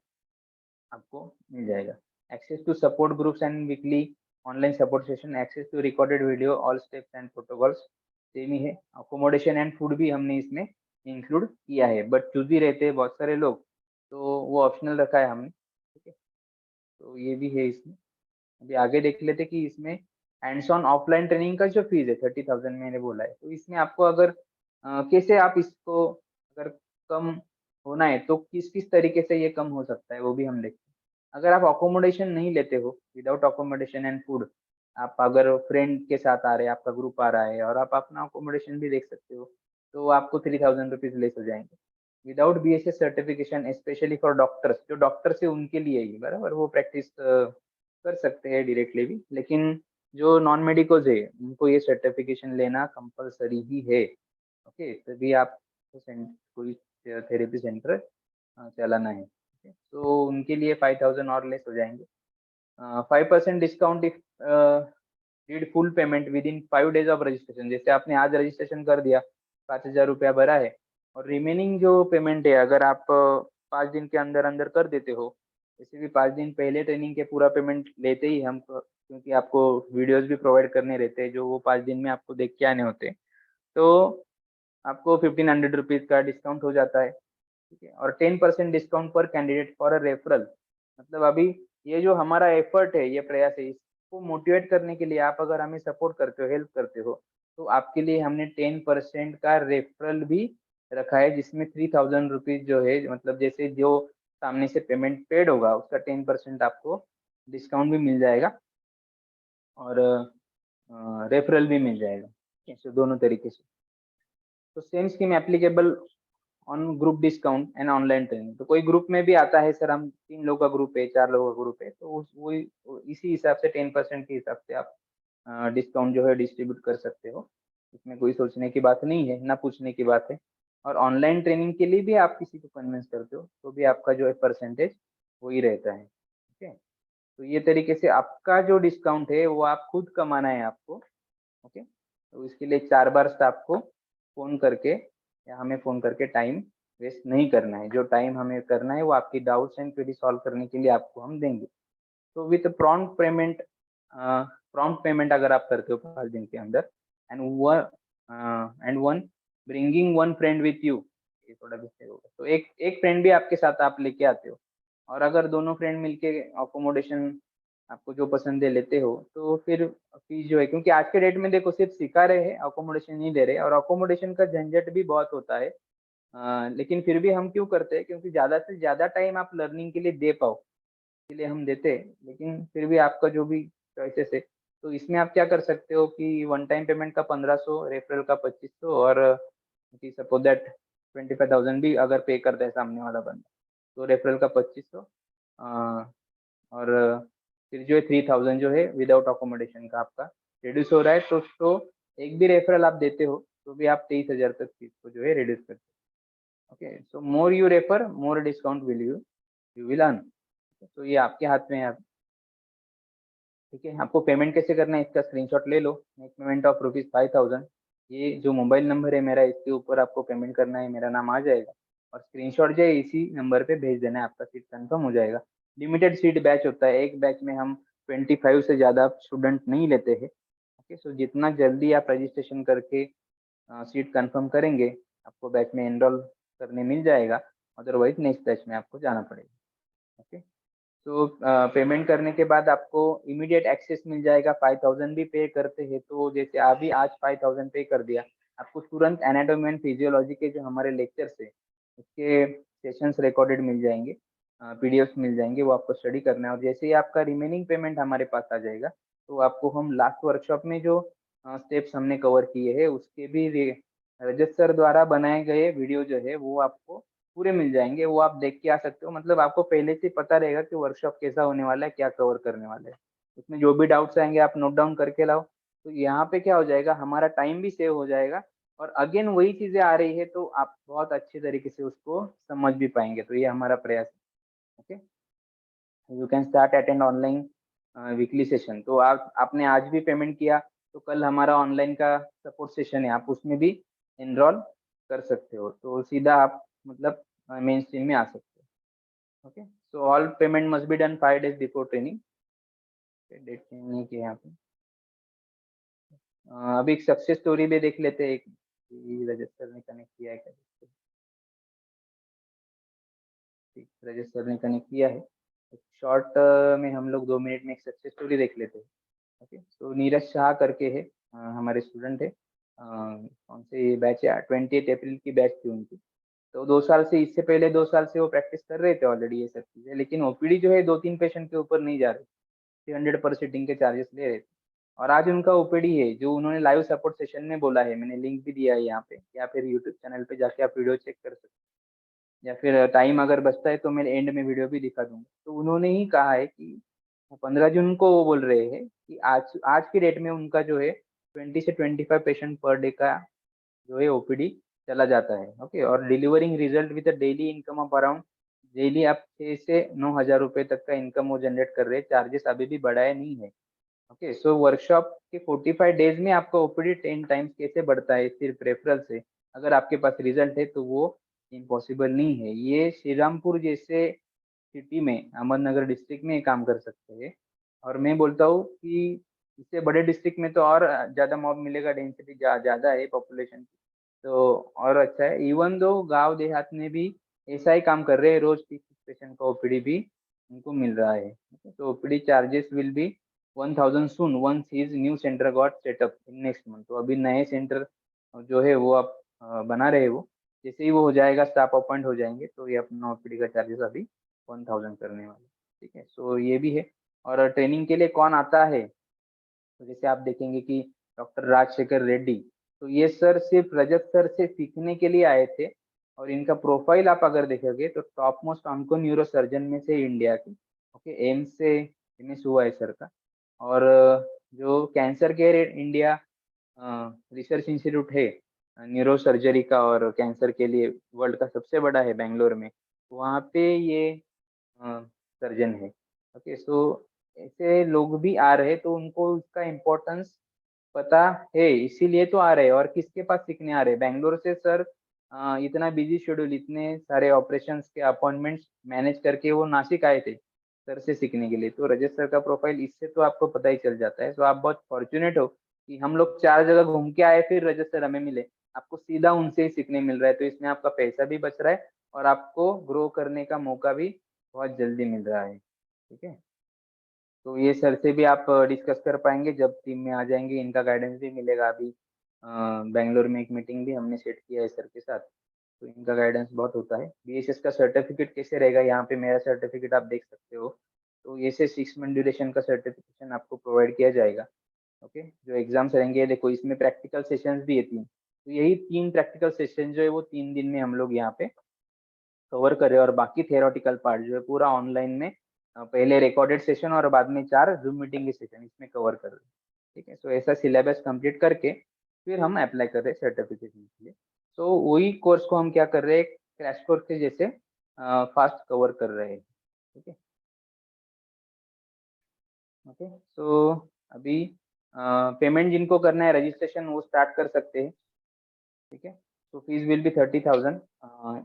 आपको मिल जाएगा। Access to support groups and weekly online support session, access to recorded video, all steps and protocols same ही है। अकोमोडेशन एंड फूड भी हमने इसमें इंक्लूड किया है, बट चूजी रहते हैं बहुत सारे लोग, तो वो ऑप्शनल रखा है हमने। ठीक है, तो ये भी है इसमें। अभी आगे देख लेते कि इसमें हैंड्स ऑन ऑफलाइन ट्रेनिंग का जो फीस है 30,000 मैंने बोला है, तो इसमें आपको अगर कैसे आप इसको अगर कम होना है तो किस किस तरीके से ये कम हो सकता है वो भी हम देखते हैं। अगर आप अकोमोडेशन नहीं लेते हो, विदाउट अकोमोडेशन एंड फूड, आप अगर फ्रेंड के साथ आ रहे हैं, आपका ग्रुप आ रहा है और आप अपना अकोमोडेशन भी देख सकते हो, तो आपको 3,000 रुपीज लेस हो जाएंगे। Without BSS certification specially for doctors, जो डॉक्टर्स है उनके लिए ही बराबर, वो प्रैक्टिस कर सकते हैं डायरेक्टली भी, लेकिन जो नॉन मेडिकोज है उनको ये सर्टिफिकेशन लेना कंपलसरी ही है। ओके, तभी आप कोई थेरेपी सेंटर चलाना है। ओके, तो उनके लिए 5,000 और लेस हो जाएंगे। 5% discount if did full payment with in 5 days of registration. जैसे आपने आज रजिस्ट्रेशन कर दिया, 5,000 रुपया भरा है और रिमेनिंग जो पेमेंट है अगर आप 5 दिन के अंदर अंदर कर देते हो, जैसे भी 5 दिन पहले ट्रेनिंग के पूरा पेमेंट लेते ही हम, क्योंकि आपको वीडियोस भी प्रोवाइड करने रहते हैं जो वो 5 दिन में आपको देख के आने होते हैं, तो आपको 1,500 रुपीज का डिस्काउंट हो जाता है। ठीक है, और 10% डिस्काउंट पर कैंडिडेट फॉर अ रेफरल। मतलब अभी ये जो हमारा एफर्ट है, ये प्रयास है, इसको मोटिवेट करने के लिए आप अगर हमें सपोर्ट करते हो, हेल्प करते हो, तो आपके लिए हमने 10% का रेफरल भी रखा है, जिसमें 3,000 रुपीज जो है, मतलब जैसे जो सामने से पेमेंट पेड होगा उसका 10% आपको डिस्काउंट भी मिल जाएगा और रेफरल भी मिल जाएगा। ठीक है, तो दोनों तरीके से। तो same scheme applicable on group discount and online training. तो कोई ग्रुप में भी आता है, सर हम 3 लोगों का ग्रुप है, 4 लोगों का ग्रुप है, तो उस वही इसी हिसाब से 10% के हिसाब से आप डिस्काउंट जो है डिस्ट्रीब्यूट कर सकते हो। इसमें कोई सोचने की बात नहीं है, ना पूछने की बात है। और ऑनलाइन ट्रेनिंग के लिए भी आप किसी को कन्विंस करते हो तो भी आपका जो है परसेंटेज वही रहता है। ठीक है, तो ये तरीके से आपका जो डिस्काउंट है वो आप खुद कमाना है आपको। ओके, तो इसके लिए 4 बार स्टाफ को फ़ोन करके या हमें फ़ोन करके टाइम वेस्ट नहीं करना है। जो टाइम हमें करना है वो आपकी डाउट्स एंड क्वेरी सॉल्व करने के लिए आपको हम देंगे। तो विथ प्रॉम्प्ट पेमेंट अगर आप करते हो 5 दिन के अंदर, and one bringing one friend with you, ये थोड़ा मिस्टेक होगा, तो एक एक फ्रेंड भी आपके साथ आप लेके आते हो, और अगर दोनों फ्रेंड मिलके अकोमोडेशन आपको जो पसंद है लेते हो, तो फिर फीस जो है, क्योंकि आज के डेट में देखो सिर्फ सिखा रहे हैं, अकोमोडेशन नहीं दे रहे, और अकोमोडेशन का झंझट भी बहुत होता है। लेकिन फिर भी हम क्यों करते हैं, क्योंकि ज़्यादा से ज़्यादा टाइम आप लर्निंग के लिए दे पाओ, इसलिए हम देते हैं। लेकिन फिर भी आपका जो भी चॉइसेस है, तो इसमें आप क्या कर सकते हो कि वन टाइम पेमेंट का 1,500, रेफरल का 2,500, और सपोज दैट 25,000 भी अगर पे करता है सामने वाला बंदा, तो रेफरल का 2,500, और फिर जो है 3,000 जो है विदाउट अकोमोडेशन का आपका रिड्यूस हो रहा है। तो एक भी रेफरल आप देते हो तो भी आप 23,000 तक फीस को जो है रिड्यूस करते हो। Okay, so more you refer more discount will you you will earn. तो ये आपके हाथ में है। ठीक है, आपको पेमेंट कैसे करना है इसका स्क्रीनशॉट ले लो। मेक पेमेंट ऑफ ₹5,000, ये जो मोबाइल नंबर है मेरा, इसके ऊपर आपको पेमेंट करना है, मेरा नाम आ जाएगा, और स्क्रीनशॉट जो है इसी नंबर पे भेज देना है, आपका सीट कंफर्म हो जाएगा। लिमिटेड सीट बैच होता है, एक बैच में हम 25 से ज़्यादा स्टूडेंट नहीं लेते हैं। ओके, ओके, सो जितना जल्दी आप रजिस्ट्रेशन करके सीट कंफर्म करेंगे, आपको बैच में एनरोल करने मिल जाएगा, अदरवाइज नेक्स्ट बैच में आपको जाना पड़ेगा। ओके, तो पेमेंट करने के बाद आपको इमीडिएट एक्सेस मिल जाएगा। 5000 भी पे करते हैं तो जैसे अभी आज 5000 पे कर दिया, आपको तुरंत एनाटॉमी एंड फिजियोलॉजी के जो हमारे लेक्चर्स है उसके सेशंस रिकॉर्डेड मिल जाएंगे, पीडीएफ्स मिल जाएंगे, वो आपको स्टडी करना है। और जैसे ही आपका रिमेनिंग पेमेंट हमारे पास आ जाएगा तो आपको हम लास्ट वर्कशॉप में जो स्टेप्स हमने कवर किए हैं उसके भी रजत सर द्वारा बनाए गए वीडियो जो है वो आपको पूरे मिल जाएंगे, वो आप देख के आ सकते हो। मतलब आपको पहले से पता रहेगा कि वर्कशॉप कैसा होने वाला है, क्या कवर करने वाला है। उसमें जो भी डाउट्स आएंगे आप नोट डाउन करके लाओ, तो यहाँ पे क्या हो जाएगा, हमारा टाइम भी सेव हो जाएगा और अगेन वही चीजें आ रही है तो आप बहुत अच्छे तरीके से उसको समझ भी पाएंगे। तो ये हमारा प्रयास है। Okay, you can start attend online weekly session. तो आपने आज भी पेमेंट किया तो कल हमारा ऑनलाइन का सपोर्ट सेशन है, आप उसमें भी एनरोल कर सकते हो, तो सीधा आप मतलब मेन स्ट्रीम में आ सकते हो। Okay, so all payment must be done 5 days before training. Date change नहीं किया यहाँ पे। अभी एक सक्सेस स्टोरी भी देख लेते हैं, एक रजिस्टर ने कनेक्ट किया है क्या। ठीक, रजिस्टर ने कनेक्ट किया है। शॉर्ट में हम लोग 2 मिनट में एक सक्सेस स्टोरी देख लेते हैं। ओके, तो नीरज शाह करके है, हमारे स्टूडेंट है, कौन से बैच है, 28 अप्रैल की बैच थी उनकी। तो 2 साल से, इससे पहले 2 साल से वो प्रैक्टिस कर रहे थे ऑलरेडी ये सब चीजें, लेकिन ओपीडी जो है 2-3 पेशेंट के ऊपर नहीं जा रहे, 300 पर सीटिंग के चार्जेस ले रहे थे। और आज उनका ओपीडी है जो उन्होंने लाइव सपोर्ट सेशन में बोला है, मैंने लिंक भी दिया है यहाँ पे, या फिर यूट्यूब चैनल पे जाके आप वीडियो चेक कर सकते हैं, या फिर टाइम अगर बचता है तो मैं एंड में वीडियो भी दिखा दूंगा। तो उन्होंने ही कहा है कि 15 जून को वो बोल रहे हैं कि आज आज की डेट में उनका जो है 20 से 25 पेशेंट पर डे का जो है ओपीडी चला जाता है। ओके, और delivering result with daily income of around, daily आप 6 से 9 हजार रुपए तक का इनकम वो जनरेट कर रहे हैं, चार्जेस अभी भी बढ़ाया नहीं है। ओके, सो वर्कशॉप के 45 डेज में आपका ओपीडी 10 टाइम्स कैसे बढ़ता है सिर्फ रेफरल से, अगर आपके पास रिजल्ट है तो वो इम्पॉसिबल नहीं है। ये श्री रामपुर जैसे सिटी में, अहमदनगर डिस्ट्रिक्ट में काम कर सकते हैं। और मैं बोलता हूँ कि इससे बड़े डिस्ट्रिक्ट में तो और ज्यादा मॉब मिलेगा, डेंसिटी ज्यादा है पॉपुलेशन की, तो और अच्छा है। इवन दो गांव देहात में भी ऐसा ही काम कर रहे हैं, रोज 30 पेशेंट का ओपीडी भी उनको मिल रहा है। तो OPD charges will be 1000 soon once his new centre got set up in next month. तो अभी नए सेंटर जो है वो आप बना रहे हो, जैसे ही वो हो जाएगा, स्टाफ अपॉइंट हो जाएंगे, तो ये अपना ओपीडी का चार्जेस अभी 1000 करने वाले। ठीक है, सो ये भी है। और ट्रेनिंग के लिए कौन आता है, तो जैसे आप देखेंगे कि डॉक्टर राजशेखर रेड्डी, तो ये सर सिर्फ रजत सर से सीखने के लिए आए थे। और इनका प्रोफाइल आप अगर देखोगे तो top most onco neuro surgeon में से इंडिया की। ओके, एम्स से एमएस हुआ है सर का। और जो cancer care India research institute है न्यूरो सर्जरी का और कैंसर के लिए, वर्ल्ड का सबसे बड़ा है बेंगलोर में, वहाँ पे ये सर्जन है। ओके, सो ऐसे लोग भी आ रहे तो उनको उसका इम्पोर्टेंस पता है, इसीलिए तो आ रहे हैं। और किसके पास सीखने आ रहे हैं, बैंगलोर से सर इतना बिजी शेड्यूल, इतने सारे ऑपरेशंस के अपॉइंटमेंट्स मैनेज करके वो नासिक आए थे सर से सीखने के लिए। तो रजत सर का प्रोफाइल इससे तो आपको पता ही चल जाता है। तो आप बहुत फॉर्चुनेट हो कि हम लोग 4 जगह घूम के आए फिर रजत सर हमें मिले, आपको सीधा उनसे ही सीखने मिल रहा है। तो इसमें आपका पैसा भी बच रहा है और आपको ग्रो करने का मौका भी बहुत जल्दी मिल रहा है। ठीक है, तो ये सर से भी आप डिस्कस कर पाएंगे जब टीम में आ जाएंगे, इनका गाइडेंस भी मिलेगा। अभी बेंगलोर में एक मीटिंग भी हमने सेट किया है सर के साथ, तो इनका गाइडेंस बहुत होता है। बीएसएस का सर्टिफिकेट कैसे रहेगा, यहाँ पे मेरा सर्टिफिकेट आप देख सकते हो। तो ये से 6 मंथ ड्यूरेशन का सर्टिफिकेशन आपको प्रोवाइड किया जाएगा। ओके, जो एग्जाम्स रहेंगे, देखो इसमें प्रैक्टिकल सेशंस भी है 3, तो यही 3 प्रैक्टिकल सेशन जो है वो 3 दिन में हम लोग यहाँ पे कवर करे। और बाकी थियोरेटिकल पार्ट जो है पूरा ऑनलाइन में, पहले रिकॉर्डेड सेशन और बाद में 4 जूम मीटिंग के सेशन इसमें कवर कर रहे हैं। ठीक है, सो ऐसा सिलेबस कंप्लीट करके फिर हम अप्लाई कर रहे हैं सर्टिफिकेशन के लिए। तो वही कोर्स को हम क्या कर रहे हैं, क्रैश कोर्स के जैसे फास्ट कवर कर रहे हैं। ठीक है, ओके, सो अभी पेमेंट जिनको करना है रजिस्ट्रेशन वो स्टार्ट कर सकते हैं। ठीक है, तो फीस विल बी 30,000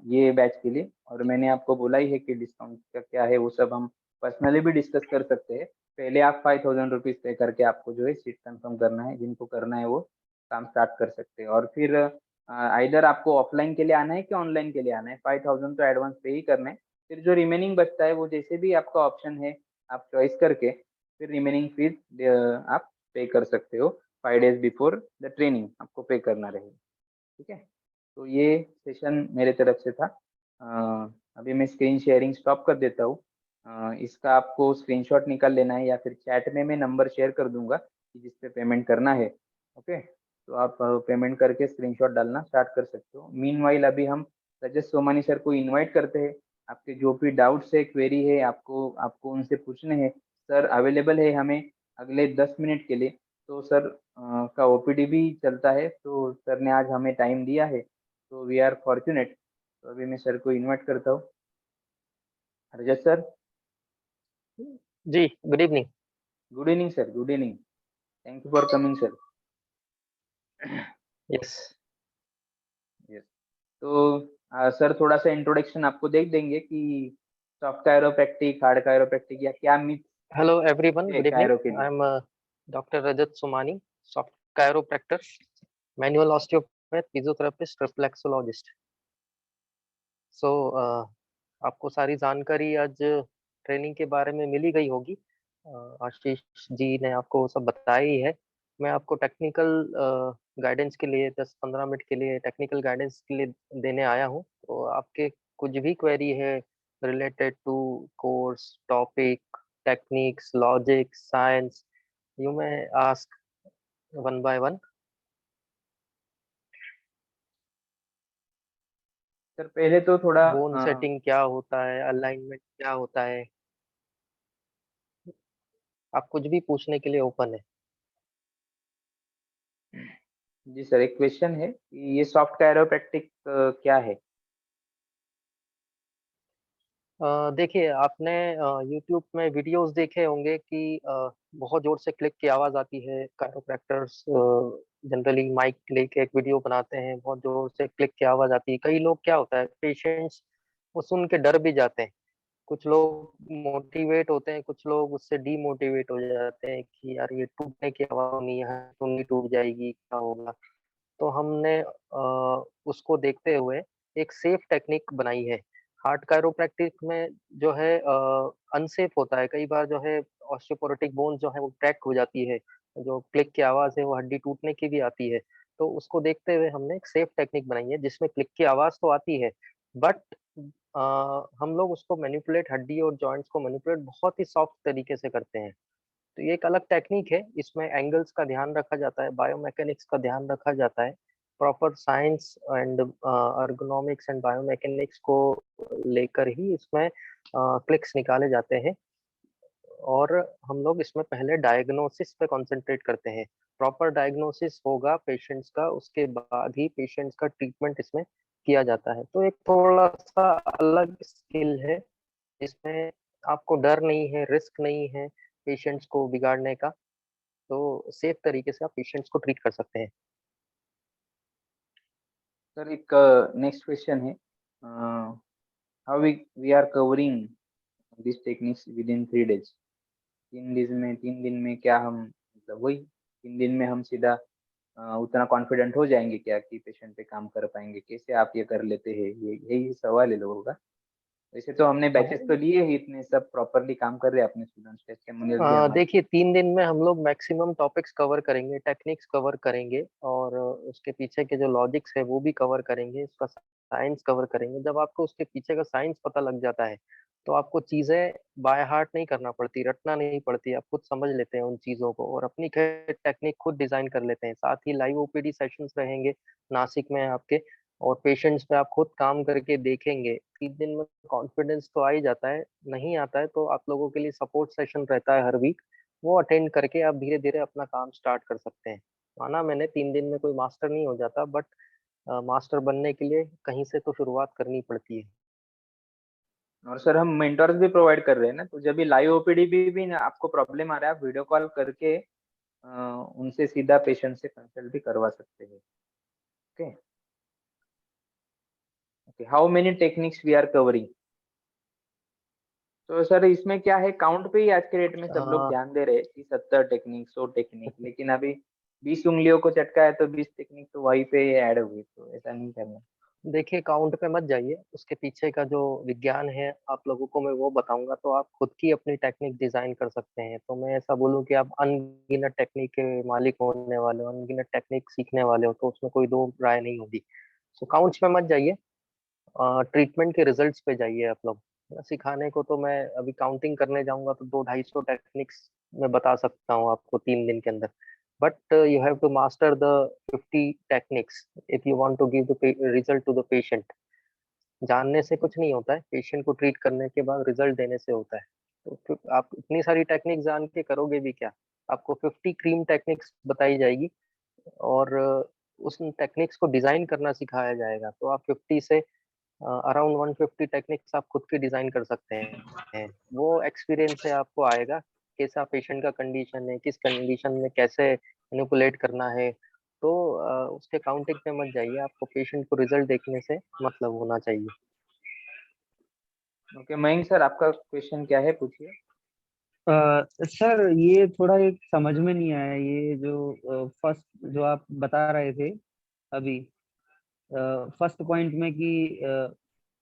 ये बैच के लिए। और मैंने आपको बोला ही है कि डिस्काउंट का क्या है वो सब हम पर्सनली भी डिस्कस कर सकते हैं। पहले आप 5,000 रुपीज पे करके आपको जो है सीट कंफर्म करना है, जिनको करना है वो काम स्टार्ट कर सकते हैं। और फिर आइदर आपको ऑफलाइन के लिए आना है कि ऑनलाइन के लिए आना है, 5,000 तो एडवांस पे ही करना है। फिर जो रिमेनिंग बचता है वो जैसे भी आपका ऑप्शन है, आप चॉइस करके फिर रिमेनिंग फीस आप पे कर सकते हो। 5 days बिफोर द ट्रेनिंग आपको पे करना रहेगा। ठीक है, तो ये सेशन मेरे तरफ से था। अभी मैं स्क्रीन शेयरिंग स्टॉप कर देता हूँ। इसका आपको स्क्रीनशॉट निकाल लेना है या फिर चैट में मैं नंबर शेयर कर दूंगा कि जिस पे पेमेंट करना है। ओके, तो आप पेमेंट करके स्क्रीनशॉट डालना स्टार्ट कर सकते हो। मीनवाइल अभी हम रजत सोमानी सर को इनवाइट करते हैं। आपके जो भी डाउट्स है, क्वेरी है, आपको आपको उनसे पूछने हैं, सर अवेलेबल है हमें अगले 10 मिनट के लिए। तो सर का ओपीडी भी चलता है, तो सर ने आज हमें टाइम दिया है, तो वी आर फॉर्चुनेट। तो अभी मैं सर को इनवाइट करता हूँ। रजत सर, जी, good evening. Good evening sir, good evening. Thank you for coming sir. Yes. Yes, तो सर थोड़ा सा इंट्रोडक्शन आपको देख देंगे कि सॉफ्ट कायरोप्रैक्टिक, हार्ड कायरोप्रैक्टिक या क्या मिथ हेलो एवरीवन, है गुड इवनिंग। कायरो के लिए। I am doctor Rajat Somani, soft chiropractor, manual osteopath, physiotherapist, reflexologist. So आपको सारी जानकारी आज ट्रेनिंग के बारे में मिली गई होगी। आशीष जी ने आपको सब बताया ही है। मैं आपको टेक्निकल गाइडेंस के लिए 10-15 मिनट के लिए टेक्निकल गाइडेंस के लिए देने आया हूँ। तो आपके कुछ भी क्वेरी है related to course topic, techniques, logic, science, you may ask one by one. Sir पहले तो थोड़ा बोन सेटिंग क्या होता है, अलाइनमेंट क्या होता है, आप कुछ भी पूछने के लिए ओपन है। जी सर, एक क्वेश्चन है कि ये सॉफ्ट कायरोप्रैक्टिक क्या है। देखिए, आपने यूट्यूब में वीडियोस देखे होंगे कि बहुत जोर से क्लिक की आवाज आती है। कायरोप्रैक्टर्स जनरली माइक लेके एक वीडियो बनाते हैं, बहुत जोर से क्लिक की आवाज आती है। कई लोग क्या होता है, पेशेंट्स वो सुन के डर भी जाते हैं। कुछ लोग मोटिवेट होते हैं, कुछ लोग उससे डीमोटिवेट हो जाते हैं कि यार ये टूटने की आवाज नहीं है, तो नहीं टूट जाएगी, क्या होगा। तो हमने उसको देखते हुए एक सेफ टेक्निक बनाई है। हार्ड कायरोप्रैक्टिक में जो है अनसेफ होता है कई बार, जो है ऑस्टियोपोरोटिक बोन जो है वो क्रैक हो जाती है। जो क्लिक की आवाज है वो हड्डी टूटने की भी आती है। तो उसको देखते हुए हमने एक सेफ टेक्निक बनाई है जिसमें क्लिक की आवाज तो आती है, बट हम लोग उसको मैनिपुलेट, हड्डी और जॉइंट्स को मैनिपुलेट बहुत ही सॉफ्ट तरीके से करते हैं। तो ये एक अलग टेक्निक है। इसमें एंगल्स का ध्यान रखा जाता है, बायोमैकेनिक्स का ध्यान रखा जाता है, proper science and ergonomics and biomechanics को लेकर ही इसमें क्लिक्स निकाले जाते हैं। और हम लोग इसमें पहले डायग्नोसिस पे कंसंट्रेट करते हैं। प्रॉपर डायग्नोसिस होगा पेशेंट्स का, उसके बाद ही पेशेंट्स का ट्रीटमेंट इसमें किया जाता है। तो एक थोड़ा सा अलग स्किल है, इसमें आपको डर नहीं है, रिस्क नहीं है पेशेंट्स को बिगाड़ने का। तो सेफ तरीके से आप पेशेंट्स को ट्रीट कर सकते हैं। सर एक नेक्स्ट क्वेश्चन है, how we are covering this techniques within 3 days। 3 दिन में क्या हम, मतलब वही 3 दिन में हम सीधा उतना कॉन्फिडेंट हो जाएंगे क्या कि पेशेंट पे काम कर पाएंगे? कैसे आप ये कर लेते हैं, ये यही सवाल है लोगों का। वैसे तो हमने बैचेस तो लिए ही, इतने सब प्रॉपरली काम कर रहे हैं अपने स्टूडेंट्स, टेस्टिमोनियल भी हमारे। देखिए, 3 दिन में हम लोग मैक्सिमम टॉपिक्स कवर करेंगे, टेक्निक्स कवर करेंगे, और उसके पीछे के जो लॉजिक्स है वो भी कवर करेंगे, उसका साइंस कवर करेंगे। जब आपको उसके पीछे का साइंस पता लग जाता है तो आपको चीजें बाय हार्ट नहीं करना पड़ती, रटना नहीं पड़ती, आप खुद समझ लेते हैं उन चीजों को और अपनी टेक्निक खुद डिजाइन कर लेते हैं। साथ ही लाइव ओपीडी सेशंस रहेंगे नासिक में आपके, और पेशेंट्स पे आप खुद काम करके देखेंगे। 3 दिन में कॉन्फिडेंस तो आ ही जाता है, नहीं आता है तो आप लोगों के लिए सपोर्ट सेशन रहता है हर वीक, वो अटेंड करके आप धीरे धीरे अपना काम स्टार्ट कर सकते हैं। माना मैंने 3 दिन में कोई मास्टर नहीं हो जाता, बट मास्टर बनने के लिए कहीं से तो शुरुआत करनी पड़ती है। और सर हम मेंटर्स भी प्रोवाइड कर रहे हैं ना, तो जब भी लाइव ओपीडी भी ना आपको प्रॉब्लम आ रहा है, आप वीडियो कॉल करके उनसे सीधा पेशेंट से कंसल्ट भी करवा सकते हैं। Okay, okay, how many techniques we are covering? तो सर इसमें क्या है, काउंट पे ही आज के डेट में सब लोग ध्यान दे रहे हैं कि 70 टेक्निक 100 टेक्निक, लेकिन अभी 20 उंगलियों को चटका है तो 20 टेक्निक तो वहीं पे ऐड होगी, तो ऐसा नहीं करना। देखिए काउंट पे मत जाइए, उसके पीछे का जो विज्ञान है आप लोगों को मैं वो बताऊंगा, तो आप खुद की अपनी टेक्निक डिजाइन कर सकते हैं। तो मैं ऐसा बोलूं कि आप अनगिनत टेक्निक के मालिक होने वाले हो, अनगिनत टेक्निक सीखने वाले हो, तो उसमें कोई दो राय नहीं होगी। सो काउंट्स पे मत जाइए, ट्रीटमेंट के रिजल्ट्स पे जाइए आप लोग। सिखाने को तो मैं अभी काउंटिंग करने जाऊंगा तो 200-250 टेक्निक्स मैं बता सकता हूँ आपको 3 दिन के अंदर। But you have to master the 50 techniques if you want to give the result to the patient. जानने से कुछ नहीं होता है, पेशेंट को ट्रीट करने के बाद रिजल्ट देने से होता है। तो फिर आप इतनी सारी टेक्निक जान के करोगे भी क्या? आपको 50 क्रीम टेक्निक्स बताई जाएगी और उस टेक्निक्स को डिजाइन करना सिखाया जाएगा। तो आप 50 से अराउंड 150 टेक्निक्स आप खुद के डिजाइन कर सकते हैं। वो एक्सपीरियंस से आपको आएगा कैसा पेशेंट का कंडीशन है, किस कंडीशन में कैसे मैनिपुलेट करना है। तो उसके काउंटिंग पे मत जाइए, आपको पेशेंट को रिजल्ट देखने से मतलब होना चाहिए। ओके मयंक सर, आपका क्वेश्चन क्या है, पूछिए। सर ये थोड़ा एक समझ में नहीं आया, ये जो फर्स्ट जो आप बता रहे थे अभी, फर्स्ट पॉइंट में कि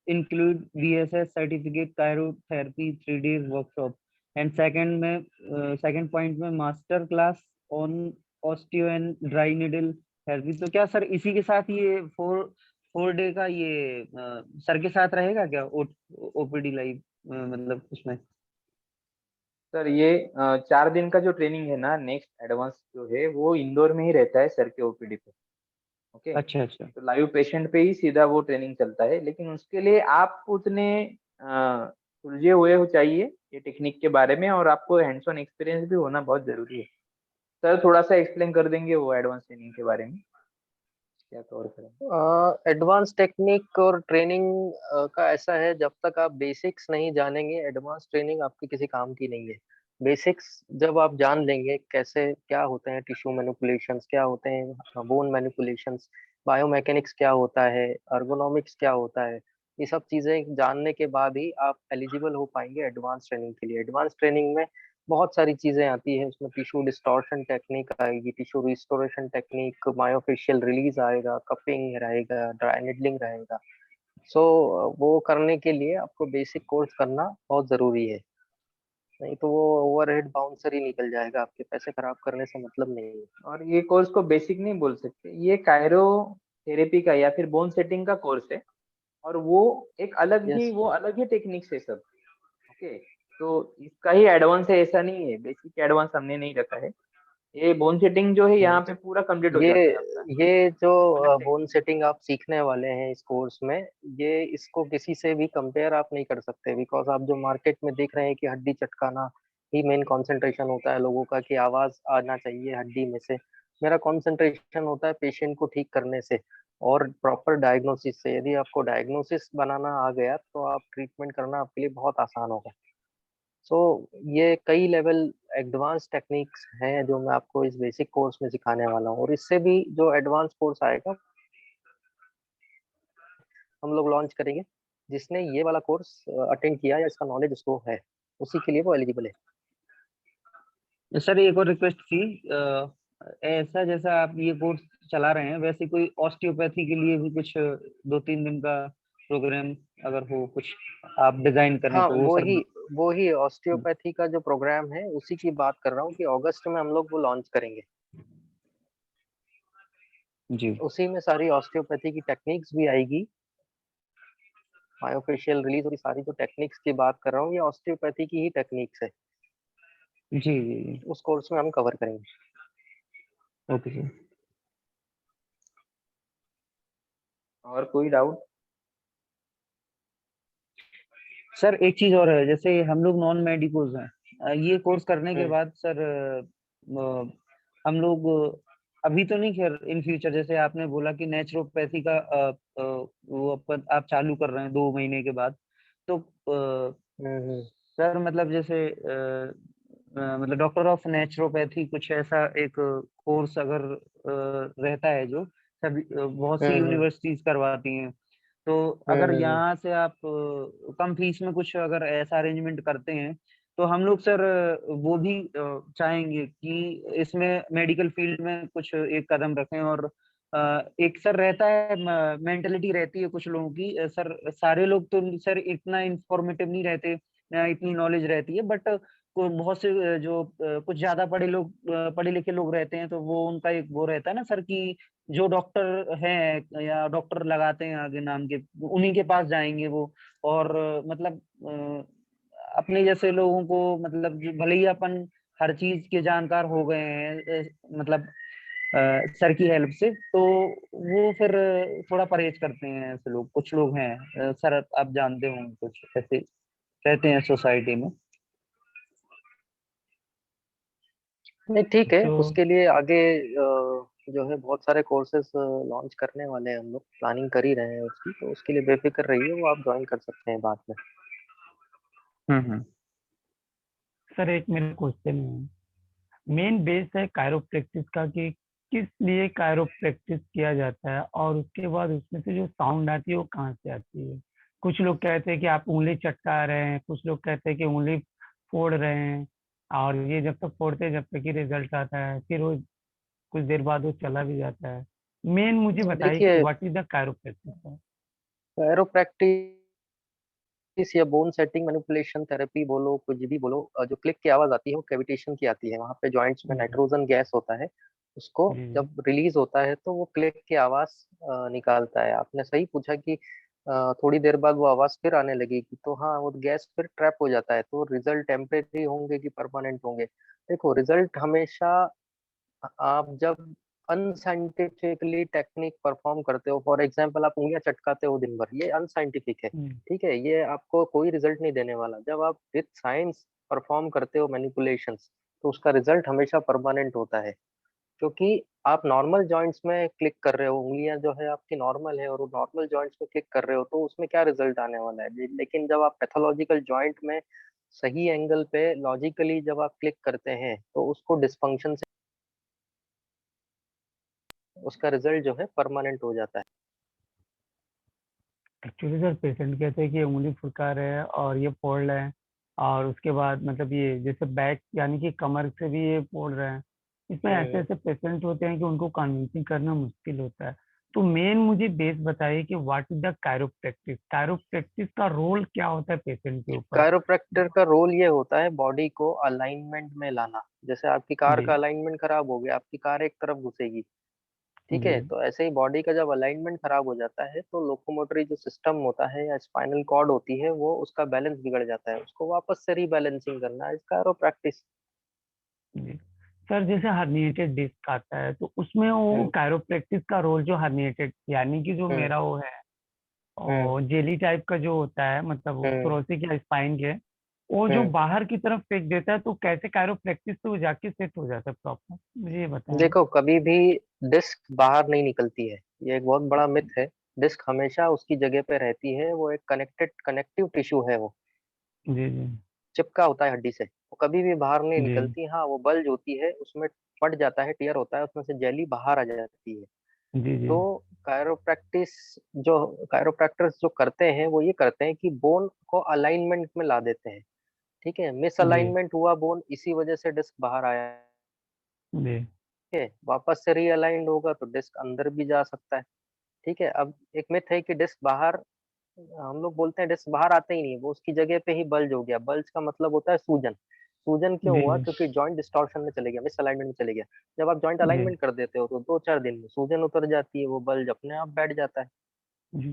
include BSS certificate chirotherapy 3 days workshop, and second में सेकंड पॉइंट में master class on osteo and dry needle therapy. तो क्या सर इसी के साथ ये 4 डे का ये सर के साथ रहेगा क्या ओपीडी लाइव, मतलब उसमें? सर ये 4 दिन का जो ट्रेनिंग है ना, नेक्स्ट एडवांस जो है वो इंदौर में ही रहता है सर के ओपीडी पे। ओके, अच्छा अच्छा। तो लाइव पेशेंट पे ही सीधा वो ट्रेनिंग चलता है, लेकिन उसके लिए आप उतने सुलझे हुए हो चाहिए ये टेक्निक के बारे में, और आपको हैंड्स ऑन एक्सपीरियंस भी होना बहुत जरूरी है। सर थोड़ा सा एक्सप्लेन कर देंगे वो एडवांस ट्रेनिंग के बारे में, क्या कवर करेंगे? एडवांस टेक्निक और ट्रेनिंग का ऐसा है, जब तक आप बेसिक्स नहीं जानेंगे एडवांस ट्रेनिंग आपकी किसी काम की नहीं है। बेसिक्स जब आप जान लेंगे कैसे क्या होते हैं टिश्यू मैनिपुलेशंस, क्या होते हैं बोन मैनिपुलेशंस, बायोमैकेनिक्स क्या होता है, अर्गोनॉमिक्स क्या होता है, ये सब चीजें जानने के बाद ही आप एलिजिबल हो पाएंगे एडवांस ट्रेनिंग के लिए। एडवांस ट्रेनिंग में बहुत सारी चीजें आती है, उसमें टिश्यू डिस्टॉर्शन टेक्निक आएगी, tissue restoration technique, myofascial release आएगा, कपिंग रहेगा, ड्राई निडलिंग रहेगा। सो वो करने के लिए आपको बेसिक कोर्स करना बहुत जरूरी है, नहीं तो वो ओवरहेड बाउंसर ही निकल जाएगा, आपके पैसे खराब करने से मतलब नहीं है। और ये कोर्स को बेसिक नहीं बोल सकते, ये कायरो थेरेपी का या फिर बोन सेटिंग का कोर्स है, और वो एक अलग ही, यस। वो अलग ही टेक्निक्स है सब। ओके, तो इसका ही एडवांस है ऐसा नहीं है, बेसिक एडवांस हमने नहीं रखा है। ये बोन सेटिंग जो है यहाँ पे पूरा कंप्लीट हो ये जाता है आपका, ये जो अलग बोन टेक्निक। सेटिंग आप सीखने वाले हैं इस कोर्स में, ये इसको किसी से भी कंपेयर आप नहीं कर सकते, बिकॉज आप जो मार्केट में देख रहे हैं कि हड्डी चटकाना ही मेन कंसंट्रेशन होता है लोगों का, कि आवाज आना चाहिए हड्डी में से। मेरा कंसंट्रेशन होता है पेशेंट को ठीक करने से और प्रॉपर डायग्नोसिस से। यदि आपको डायग्नोसिस बनाना आ गया तो आप ट्रीटमेंट करना आपके लिए बहुत आसान होगा। सो ये कई लेवल एडवांस टेक्निक्स हैं जो मैं आपको इस बेसिक कोर्स में सिखाने वाला हूँ, और इससे भी जो एडवांस कोर्स आएगा हम लोग लॉन्च करेंगे। जिसने ये वाला कोर्स अटेंड किया या इसका नॉलेज उसको है, उसी के लिए वो एलिजिबल है। सर एक और रिक्वेस्ट थी, ऐसा जैसा आप ये कोर्स चला रहे हैं वैसे कोई ऑस्टियोपैथी के लिए भी कुछ 2-3 दिन का प्रोग्राम अगर हो, कुछ आप डिजाइन करें हाँ, तो वो सर। वो ही ऑस्टियोपैथी का जो प्रोग्राम है उसी की बात कर रहा हूँ कि अगस्त में हम लोग वो लॉन्च करेंगे। जी उसी में सारी ऑस्टियोपैथी की टेक्निक्स भी आएगी, मायोफेशियल रिलीज और ये सारी जो टेक्निक्स की बात कर रहा हूँ ये ऑस्टियोपैथी की ही टेक्निक्स है। जी जी। उस कोर्स में हम कवर करेंगे। Okay sir. और कोई डाउट? सर एक चीज और है, जैसे हम लोग नॉन मेडिकोज हैं, ये कोर्स करने के हम्म। बाद सर हम लोग अभी तो नहीं, खैर इन फ्यूचर जैसे आपने बोला कि नेचुरोपैथी का वो आप चालू कर रहे हैं 2 महीने के बाद, तो हम्म। सर मतलब जैसे मतलब डॉक्टर ऑफ नेचुरोपैथी कुछ ऐसा एक कोर्स अगर रहता है जो सभी बहुत सी हम्म। यूनिवर्सिटीज करवाती हैं, तो अगर हम्म। यहाँ से आप कम फीस में कुछ अगर ऐसा अरेंजमेंट करते हैं तो हम लोग सर वो भी चाहेंगे कि इसमें मेडिकल फील्ड में कुछ एक कदम रखें। और एक सर रहता है, मेंटेलिटी रहती है कुछ लोगों की, सर सारे लोग तो सर इतना इंफॉर्मेटिव नहीं रहते, इतनी नॉलेज रहती है, बट बहुत से जो कुछ ज्यादा पढ़े लिखे लोग रहते हैं, तो वो उनका एक वो रहता है ना सर कि जो डॉक्टर हैं या डॉक्टर लगाते हैं आगे नाम के, उन्हीं के पास जाएंगे वो। और मतलब अपने जैसे लोगों को, मतलब भले ही अपन हर चीज के जानकार हो गए हैं, मतलब सर की हेल्प से, तो वो फिर थोड़ा परहेज करते हैं ऐसे लोग, कुछ लोग हैं। सर आप जानते होंगे कुछ ऐसे रहते हैं सोसाइटी में। नहीं ठीक है, तो उसके लिए आगे जो है बहुत सारे कोर्सेज लॉन्च करने वाले हैं, हम लोग प्लानिंग कर ही रहे हैं उसकी, तो उसके लिए बेफिक्र रहिए, वो आप ज्वाइन कर सकते हैं बाद में। हम्म। सर एक मेरा क्वेश्चन है, मेन बेस है कायरोप्रैक्टिस का कि किस लिए कायरोप्रैक्टिस किया जाता है, और उसके बाद उसमें से जो साउंड आती है वो कहाँ से आती है। कुछ लोग कहते हैं कि आप उंगली चटका रहे हैं, कुछ लोग कहते हैं कि उंगली फोड़ रहे हैं, और ये जब तक फोड़ते हैं जब तक कि रिजल्ट आता है, फिर वो कुछ देर बाद वो चला भी जाता है। मेन मुझे बताइए कि देखिए, what is the chiropractic sir. Chiropractic या बोन सेटिंग मैनिपुलेशन थेरेपी बोलो, कुछ भी बोलो, जो क्लिक की आवाज आती है वो कैविटेशन की आती है। वहां पे जॉइंट्स में जी नाइट्रोजन गैस होता है, उसको जी जी जब रिलीज होता है तो वो क्लिक की आवाज निकालता है। आपने सही पूछा कि थोड़ी देर बाद वो आवाज फिर आने लगेगी, तो हाँ, वो गैस फिर ट्रैप हो जाता है। तो रिजल्ट टेम्परेरी होंगे कि परमानेंट होंगे? देखो, रिजल्ट हमेशा, आप जब अनसाइंटिफिकली टेक्निक परफॉर्म करते हो, फॉर एग्जांपल आप उंगलियां चटकाते हो दिन भर, ये अनसाइंटिफिक है। जी ठीक है, ये आपको कोई रिजल्ट नहीं देने वाला। जब आप विथ साइंस परफॉर्म करते हो मैनिपुलेशंस, तो उसका रिजल्ट हमेशा परमानेंट होता है। क्योंकि आप नॉर्मल जॉइंट्स में क्लिक कर रहे हो, उंगलियां जो है आपकी नॉर्मल है और वो नॉर्मल जॉइंट्स में क्लिक कर रहे हो, तो उसमें क्या रिजल्ट आने वाला है? लेकिन जब आप पैथोलॉजिकल जॉइंट में सही एंगल पे लॉजिकली जब आप क्लिक करते हैं, तो उसको डिस्फंक्शन से उसका रिजल्ट जो है परमानेंट हो जाता है। एक्चुअली सर पेशेंट कहते हैं कि उंगली फुड़का रहे हैं और ये फोड़ रहे हैं, और उसके बाद मतलब ये जैसे बैक यानी कि कमर से भी ये फोड़ रहे हैं। इसमें ऐसे हम्म। ऐसे पेशेंट होते हैं कि उनको कन्विंसिंग करना मुश्किल होता है। तो मेन मुझे बेस बताइए कि what is the chiropractic, chiropractic का रोल क्या होता है पेशेंट के ऊपर। कायरोप्रैक्टर का रोल ये होता है बॉडी को अलाइनमेंट में लाना। जैसे आपकी कार जी का अलाइनमेंट खराब हो गया, आपकी कार एक तरफ घुसेगी, ठीक जी है? तो ऐसे ही बॉडी का जब अलाइनमेंट खराब हो जाता है, तो लोकोमोटरी जो सिस्टम होता है या स्पाइनल कॉर्ड होती है, वो उसका बैलेंस बिगड़ जाता है। उसको वापस से रीबैलेंसिंग करना है कायरोप्रैक्टिस। जी। सर जैसे हर्निएटेड डिस्क आता है तो उसमें वो हम्म। कायरोप्रैक्टिस का रोल, जो हर्निएटेड यानी कि जो हम्म। मेरा वो है हम्म। और जेली टाइप का जो होता है, मतलब हम्म। थोरोसिक या स्पाइन के, वो जो हम्म। बाहर की तरफ फेंक देता है, तो कैसे कायरोप्रैक्टिस से वो जाके सेट हो जाता है प्रॉपर, मुझे ये बताएं। देखो, कभी भी डिस्क बाहर नहीं निकलती है, ये एक बहुत बड़ा मिथ है। डिस्क हमेशा उसकी जगह पे रहती है, वो एक कनेक्टिव टिश्यू है, वो जी जी चिपका होता है हड्डी से, वो कभी भी बाहर नहीं जी निकलती। हाँ, वो बल्ज होती है, उसमें फट जाता है, टीयर होता है, उसमें से जेली बाहर आ जाती है। जी जी तो कायरोप्रैक्टिस जो कायरोप्रैक्टर्स जो करते हैं, वो ये करते हैं कि बोन को अलाइनमेंट में ला देते हैं। ठीक है, मिस जी अलाइनमेंट हुआ बोन, इसी वजह से डिस्क बाहर आया है। जी ठीक है, वापस से रीअलाइंड होगा तो डिस्क अंदर भी जा सकता है। ठीक है, अब एक मिथ है कि डिस्क बाहर, हम लोग बोलते हैं डिस्क बाहर आते ही नहीं, वो उसकी जगह पे ही बल्ज हो गया। बल्ज का मतलब होता है सूजन। सूजन क्यों जी हुआ? जी क्योंकि जॉइंट डिस्टॉर्शन में चले गया, मिस अलाइनमेंट में चले गया। जब आप जॉइंट जी अलाइनमेंट कर देते हो, तो 2-4 दिन में सूजन उतर जाती है, वो बल्ज अपने आप बैठ जाता है। जी।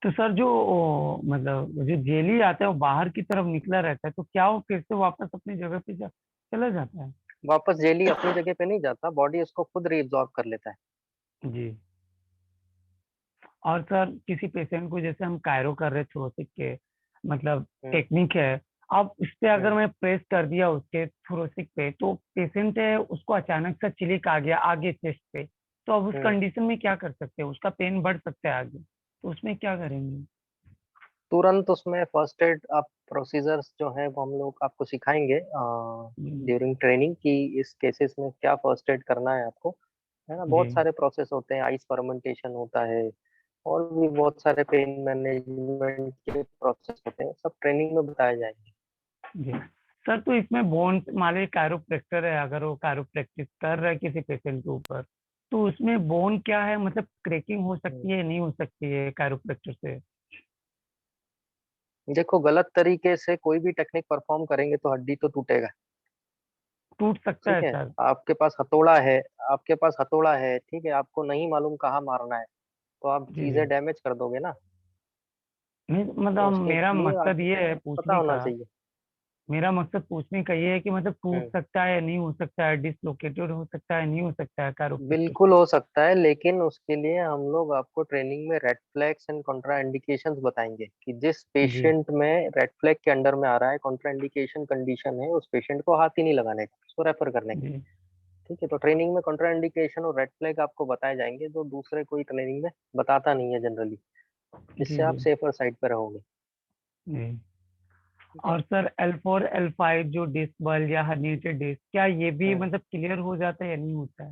तो सर जो मतलब जो जेली आता है वो बाहर की तरफ निकला रहता है, तो क्या वो फिर से वापस अपनी जगह पे चला जाता है। वापस जेली अपनी जगह पे नहीं जाता, बॉडी उसको खुद रीअब्सॉर्ब कर लेता है। जी। और सर किसी पेशेंट को जैसे हम कायरो कर रहे थोरोसिक के, मतलब हम्म। टेक्निक है, अब इस पे अगर हम्म। मैं प्रेस कर दिया उसके थोरोसिक पे, तो पेशेंट है उसको अचानक से चिलिक आ गया आगे चेस्ट पे, तो अब उस हम्म। कंडीशन में क्या कर सकते हैं, उसका पेन बढ़ सकता है आगे, तो उसमें क्या करेंगे। तुरंत उसमें फर्स्ट एड आप प्रोसीजर्स जो है वो हम लोग आपको सिखाएंगे जी ड्यूरिंग ट्रेनिंग, कि इस केसेस में क्या फर्स्ट एड करना है आपको। है ना, जी बहुत सारे प्रोसेस होते हैं, आइस फर्मेंटेशन होता है, और भी बहुत सारे पेन मैनेजमेंट के प्रोसेस होते हैं, सब ट्रेनिंग में बताए जाएंगे। जी सर, तो इसमें बोन मान लीजिए कायरोप्रैक्टर है, अगर वो कायरोप्रैक्टिस कर रहा है किसी पेशेंट के ऊपर, तो उसमें बोन क्या है, मतलब क्रैकिंग हो सकती है नहीं हो सकती है कायरोप्रैक्टर से? देखो, गलत तरीके से कोई भी टेक्निक परफॉर्म करेंगे तो हड्डी तो टूटेगा। टूट सकता ठीक है है, सर? आपके पास हथौड़ा है, आपके पास हथौड़ा है, ठीक है, आपको नहीं मालूम कहाँ मारना है, तो आप जी जी। चीजें डैमेज कर दोगे ना। नहीं तो मतलब उसके मेरा लिए मकसद ये आपको है पता पूछने होना का, चाहिए। मेरा मकसद पूछने का ये है कि मतलब टूट हम्म सकता है नहीं हो सकता है, डिसलोकेटेड हो सकता है नहीं हो सकता है कायरोप्रैक्टर बिल्कुल से? हो सकता है, लेकिन उसके लिए हम लोग आपको ट्रेनिंग में red flags and Contra indications बताएंगे कि जिस जी पेशेंट में रेड फ्लैग के अंडर में आ रहा है, कॉन्ट्रा इंडिकेशन कंडीशन है, उस पेशेंट को हाथ ही नहीं लगाने का, उसको रेफर करने का। जी ठीक है, तो ट्रेनिंग में कॉन्ट्रा इंडिकेशन और रेड फ्लैग आपको बताए जाएंगे, जो दूसरे कोई ट्रेनिंग में बताता नहीं है जनरली, जी जिससे आप जी सेफर साइड पे रहोगे। जी। ठीक है। और सर L4 L5 जो डिस्क बल या हर्निएटेड डिस्क, क्या ये भी हम्म मतलब क्लियर हो जाता है या नहीं होता है?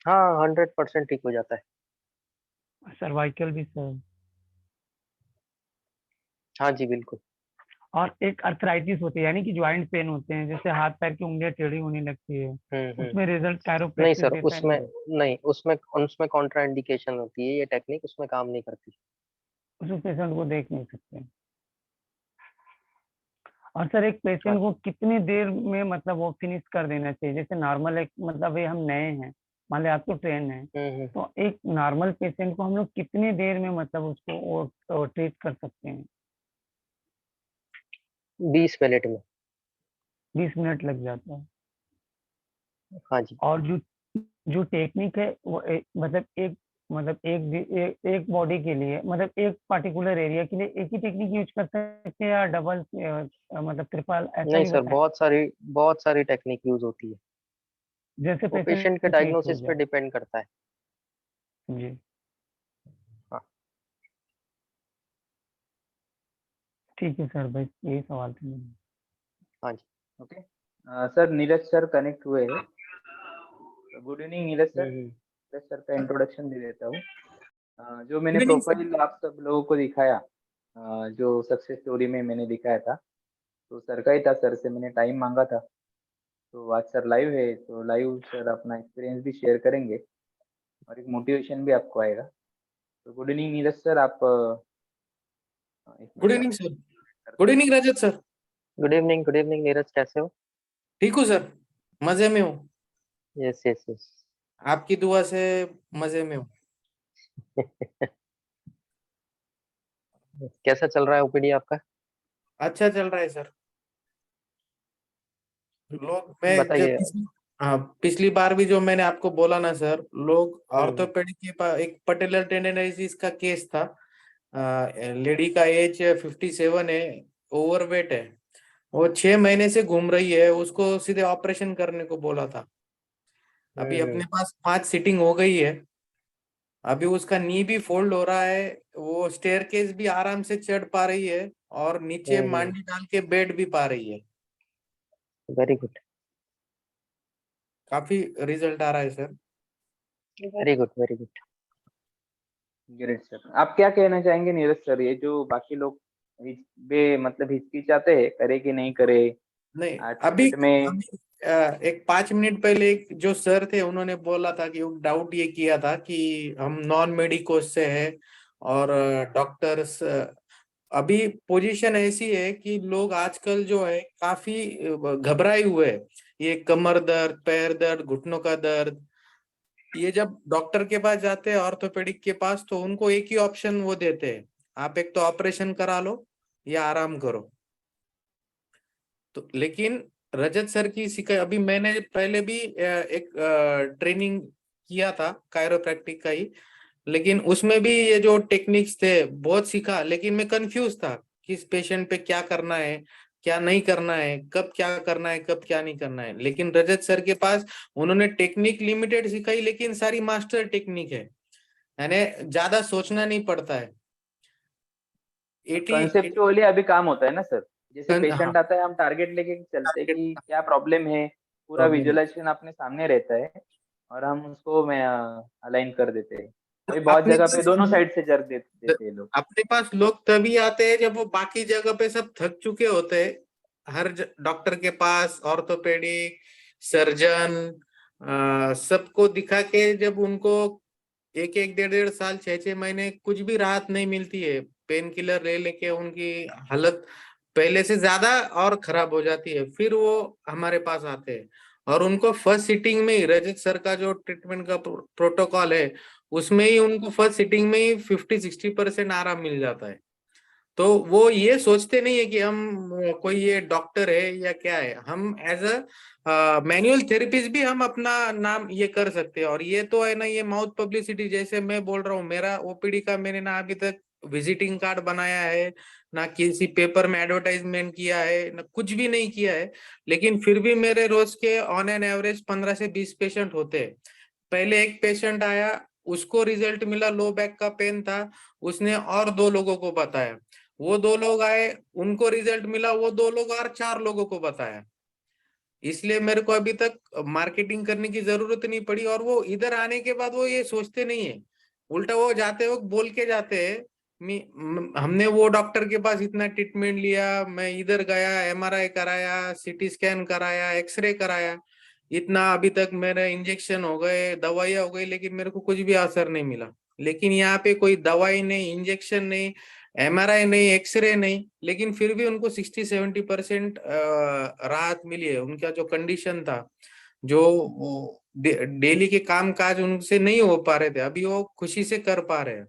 हाँ, 100% ठीक हो जाता है। सर्वाइकल भी सर? हाँ जी, बिल्कुल। और एक अर्थराइटिस होती है, यानी कि ज्वाइंट पेन होते हैं, जैसे हाथ पैर की उंगलियां टेढ़ी होने लगती है, उसमें हम्म। रिजल्ट नहीं कायरोप्रैक्टिस सर, देता है उसमें नहीं? नहीं, उसमें उसमें कॉन्ट्रा इंडिकेशन होती है, ये टेक्निक उसमें काम नहीं करती। उस पेशेंट को देख नहीं सकते? और सर एक हाँ पेशेंट जी। को कितनी देर में मतलब वो फिनिश कर देना चाहिए? जैसे नॉर्मल एक मतलब ये हम नए हैं, मान लिया आप तो ट्रेन है, हम्म। तो एक नॉर्मल पेशेंट को हम लोग कितनी देर में मतलब उसको वो ट्रीट कर सकते हैं? 20 मिनट में। 20 मिनट लग जाता है? हाँ जी। और जो जो टेक्निक है वो एक बॉडी के लिए, मतलब एक पर्टिकुलर एरिया के लिए एक ही टेक्निक यूज कर सकते हैं, या डबल मतलब ट्रिपल ऐसा नहीं भी सर, बताएं? बहुत सारी टेक्निक यूज होती है, जैसे वो पेशेंट के पेशेंट ठीक हो डायग्नोसिस पे जाए। डिपेंड करता है। जी हाँ। ठीक है सर, बस यही सवाल थे मेरे। हाँ जी। Okay. Sir Neeraj sir connect हुए हैं। Good evening Neeraj sir. हम्म। नीरज सर का इंट्रोडक्शन दे देता हूँ। जो मैंने गुड इवनिंग सर। प्रोफाइल आप सब लोगों को दिखाया, जो सक्सेस स्टोरी में मैंने दिखाया था, तो सर का ही था। सर से मैंने टाइम मांगा था, तो आज सर लाइव है, तो लाइव सर अपना एक्सपीरियंस भी शेयर करेंगे और एक मोटिवेशन भी आपको आएगा। तो गुड इवनिंग नीरज सर, आप एक गुड मिनट आप इवनिंग सर। गुड करते हैं। इवनिंग रजत सर। गुड इवनिंग नीरज, कैसे हो? ठीक हूँ सर, मजे में हूँ। Yes yes yes. आपकी दुआ से मजे में हूँ। कैसा चल रहा है ओपीडी आपका? अच्छा चल रहा है सर। लोग मैं जब बताइए। पिछली बार भी जो मैंने आपको बोला ना सर, लोग हम्म ऑर्थोपेडिक के पास एक पटेलर टेंडेनाइटिस का केस था। लेडी का एज 57 है, ओवरवेट है, वो 6 महीने से घूम रही है, उसको सीधे ऑपरेशन करने को बोला था। अभी हम्म। अपने पास 5 सीटिंग हो गई है। अभी उसका नी भी फोल्ड हो रहा है, वो स्टेयरकेस भी आराम से चढ़ पा रही है, और नीचे हम्म। मांडी डाल के बैठ भी पा रही है। Very good. काफी रिजल्ट आ रहा है sir. Very good very good. Great sir. आप क्या कहना चाहेंगे नीरज सर, ये जो बाकी लोग मतलब हिचकिचाते हैं, करे कि नहीं करे नहीं, आज के अभी डेट में? अभी एक 5 मिनट पहले एक जो सर थे उन्होंने बोला था कि डाउट ये किया था कि हम नॉन मेडिकोस से है, और डॉक्टर्स अभी पोजीशन ऐसी है कि लोग आजकल जो है काफी घबराए हुए हैं। ये कमर दर्द, पैर दर्द, घुटनों का दर्द, ये जब डॉक्टर के पास जाते हैं ऑर्थोपेडिक के पास, तो उनको एक ही ऑप्शन वो देते हैं, आप एक तो ऑपरेशन करा लो या आराम करो। तो लेकिन रजत सर की सिखा, अभी मैंने पहले भी एक ट्रेनिंग किया था कायरोप्रैक्टिक का ही, लेकिन उसमें भी ये जो टेक्निक्स थे बहुत सीखा, लेकिन मैं कंफ्यूज था किस पेशेंट पे क्या करना है, क्या नहीं करना है, कब क्या करना है, कब क्या नहीं करना है। लेकिन रजत सर के पास उन्होंने टेक्निक लिमिटेड सिखाई, लेकिन सारी मास्टर टेक्निक है, यानी ज्यादा सोचना नहीं पड़ता है। 80 कंसेप्चुअली अभी काम होता है ना सर? जैसे हाँ, पेशेंट आता है, हम टारगेट लेके चलते हैं कि क्या प्रॉब्लम है, पूरा प्रॉब्लम। विजुअलाइजेशन अपने सामने रहता है और हम उसको मैं अलाइन कर देते हैं। वही बहुत अपने जगह पे पास दोनों साइड से जर देते हैं लोग। अपने पास लोग तभी आते हैं जब वो बाकी जगह पे सब थक चुके होते हैं। हर डॉक्टर के पास ऑर्थोपेडिक सर्जन सबको दिखा के जब उनको एक एक डेढ़ डेढ़ साल 6 6 महीने कुछ भी राहत नहीं मिलती है, पेन किलर ले लेके उनकी हालत पहले से ज्यादा और खराब हो जाती है, फिर वो हमारे पास आते हैं। और उनको फर्स्ट सिटिंग में ही रजत सर का जो ट्रीटमेंट का प्रोटोकॉल है उसमें ही उनको फर्स्ट सिटिंग में ही 50 60% आराम मिल जाता है। तो वो ये सोचते नहीं है कि हम कोई ये डॉक्टर है या क्या है, हम एज अ मैनुअल थेरेपिस्ट भी हम अपना नाम ये कर सकते हैं। और ये तो है ना, ये माउथ पब्लिसिटी, जैसे मैं बोल रहा हूँ, मेरा ओपीडी का मैंने ना अभी तक विजिटिंग कार्ड बनाया है, ना किसी पेपर में एडवर्टाइजमेंट किया है, ना कुछ भी नहीं किया है, लेकिन फिर भी मेरे रोज के ऑन एन एवरेज 15 से 20 पेशेंट होते हैं। पहले एक पेशेंट आया, उसको रिजल्ट मिला, लो बैक का पेन था, उसने और 2 लोगों को बताया, वो 2 लोग आए, उनको रिजल्ट मिला, वो 2 लोग और 4 लोगों को बताया। इसलिए मेरे को अभी तक मार्केटिंग करने की जरूरत नहीं पड़ी। और वो इधर आने के बाद वो ये सोचते नहीं है, उल्टा वो जाते वक्त बोल के जाते हैं, हमने वो डॉक्टर के पास इतना ट्रीटमेंट लिया, मैं इधर गया, एमआरआई कराया, सीटी स्कैन कराया, एक्सरे कराया, इतना अभी तक मेरे इंजेक्शन हो गए, दवाइयां हो गई, लेकिन मेरे को कुछ भी असर नहीं मिला। लेकिन यहाँ पे कोई दवाई नहीं, इंजेक्शन नहीं, एमआरआई नहीं, एक्सरे नहीं, लेकिन फिर भी उनको 60 70% राहत मिली है। उनका जो कंडीशन था, जो डेली के काम काज उनसे नहीं हो पा रहे थे, अभी वो खुशी से कर पा रहे हैं।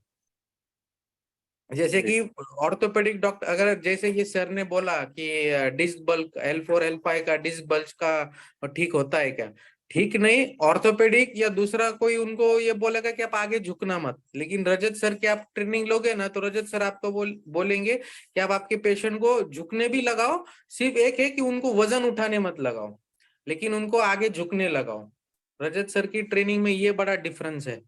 जैसे कि ऑर्थोपेडिक डॉक्टर, अगर जैसे ये सर ने बोला कि डिस्क बल्क L4 L5 का डिस्क बल्ज का ठीक होता है क्या? ठीक नहीं, ऑर्थोपेडिक या दूसरा कोई उनको ये बोलेगा कि आप आगे झुकना मत, लेकिन रजत सर की आप ट्रेनिंग लोगे ना, तो रजत सर आपको बोलेंगे कि आप आपके पेशेंट को झुकने भी लगाओ, सिर्फ एक है कि उनको वजन उठाने मत लगाओ, लेकिन उनको आगे झुकने लगाओ। रजत सर की ट्रेनिंग में ये बड़ा डिफरेंस है,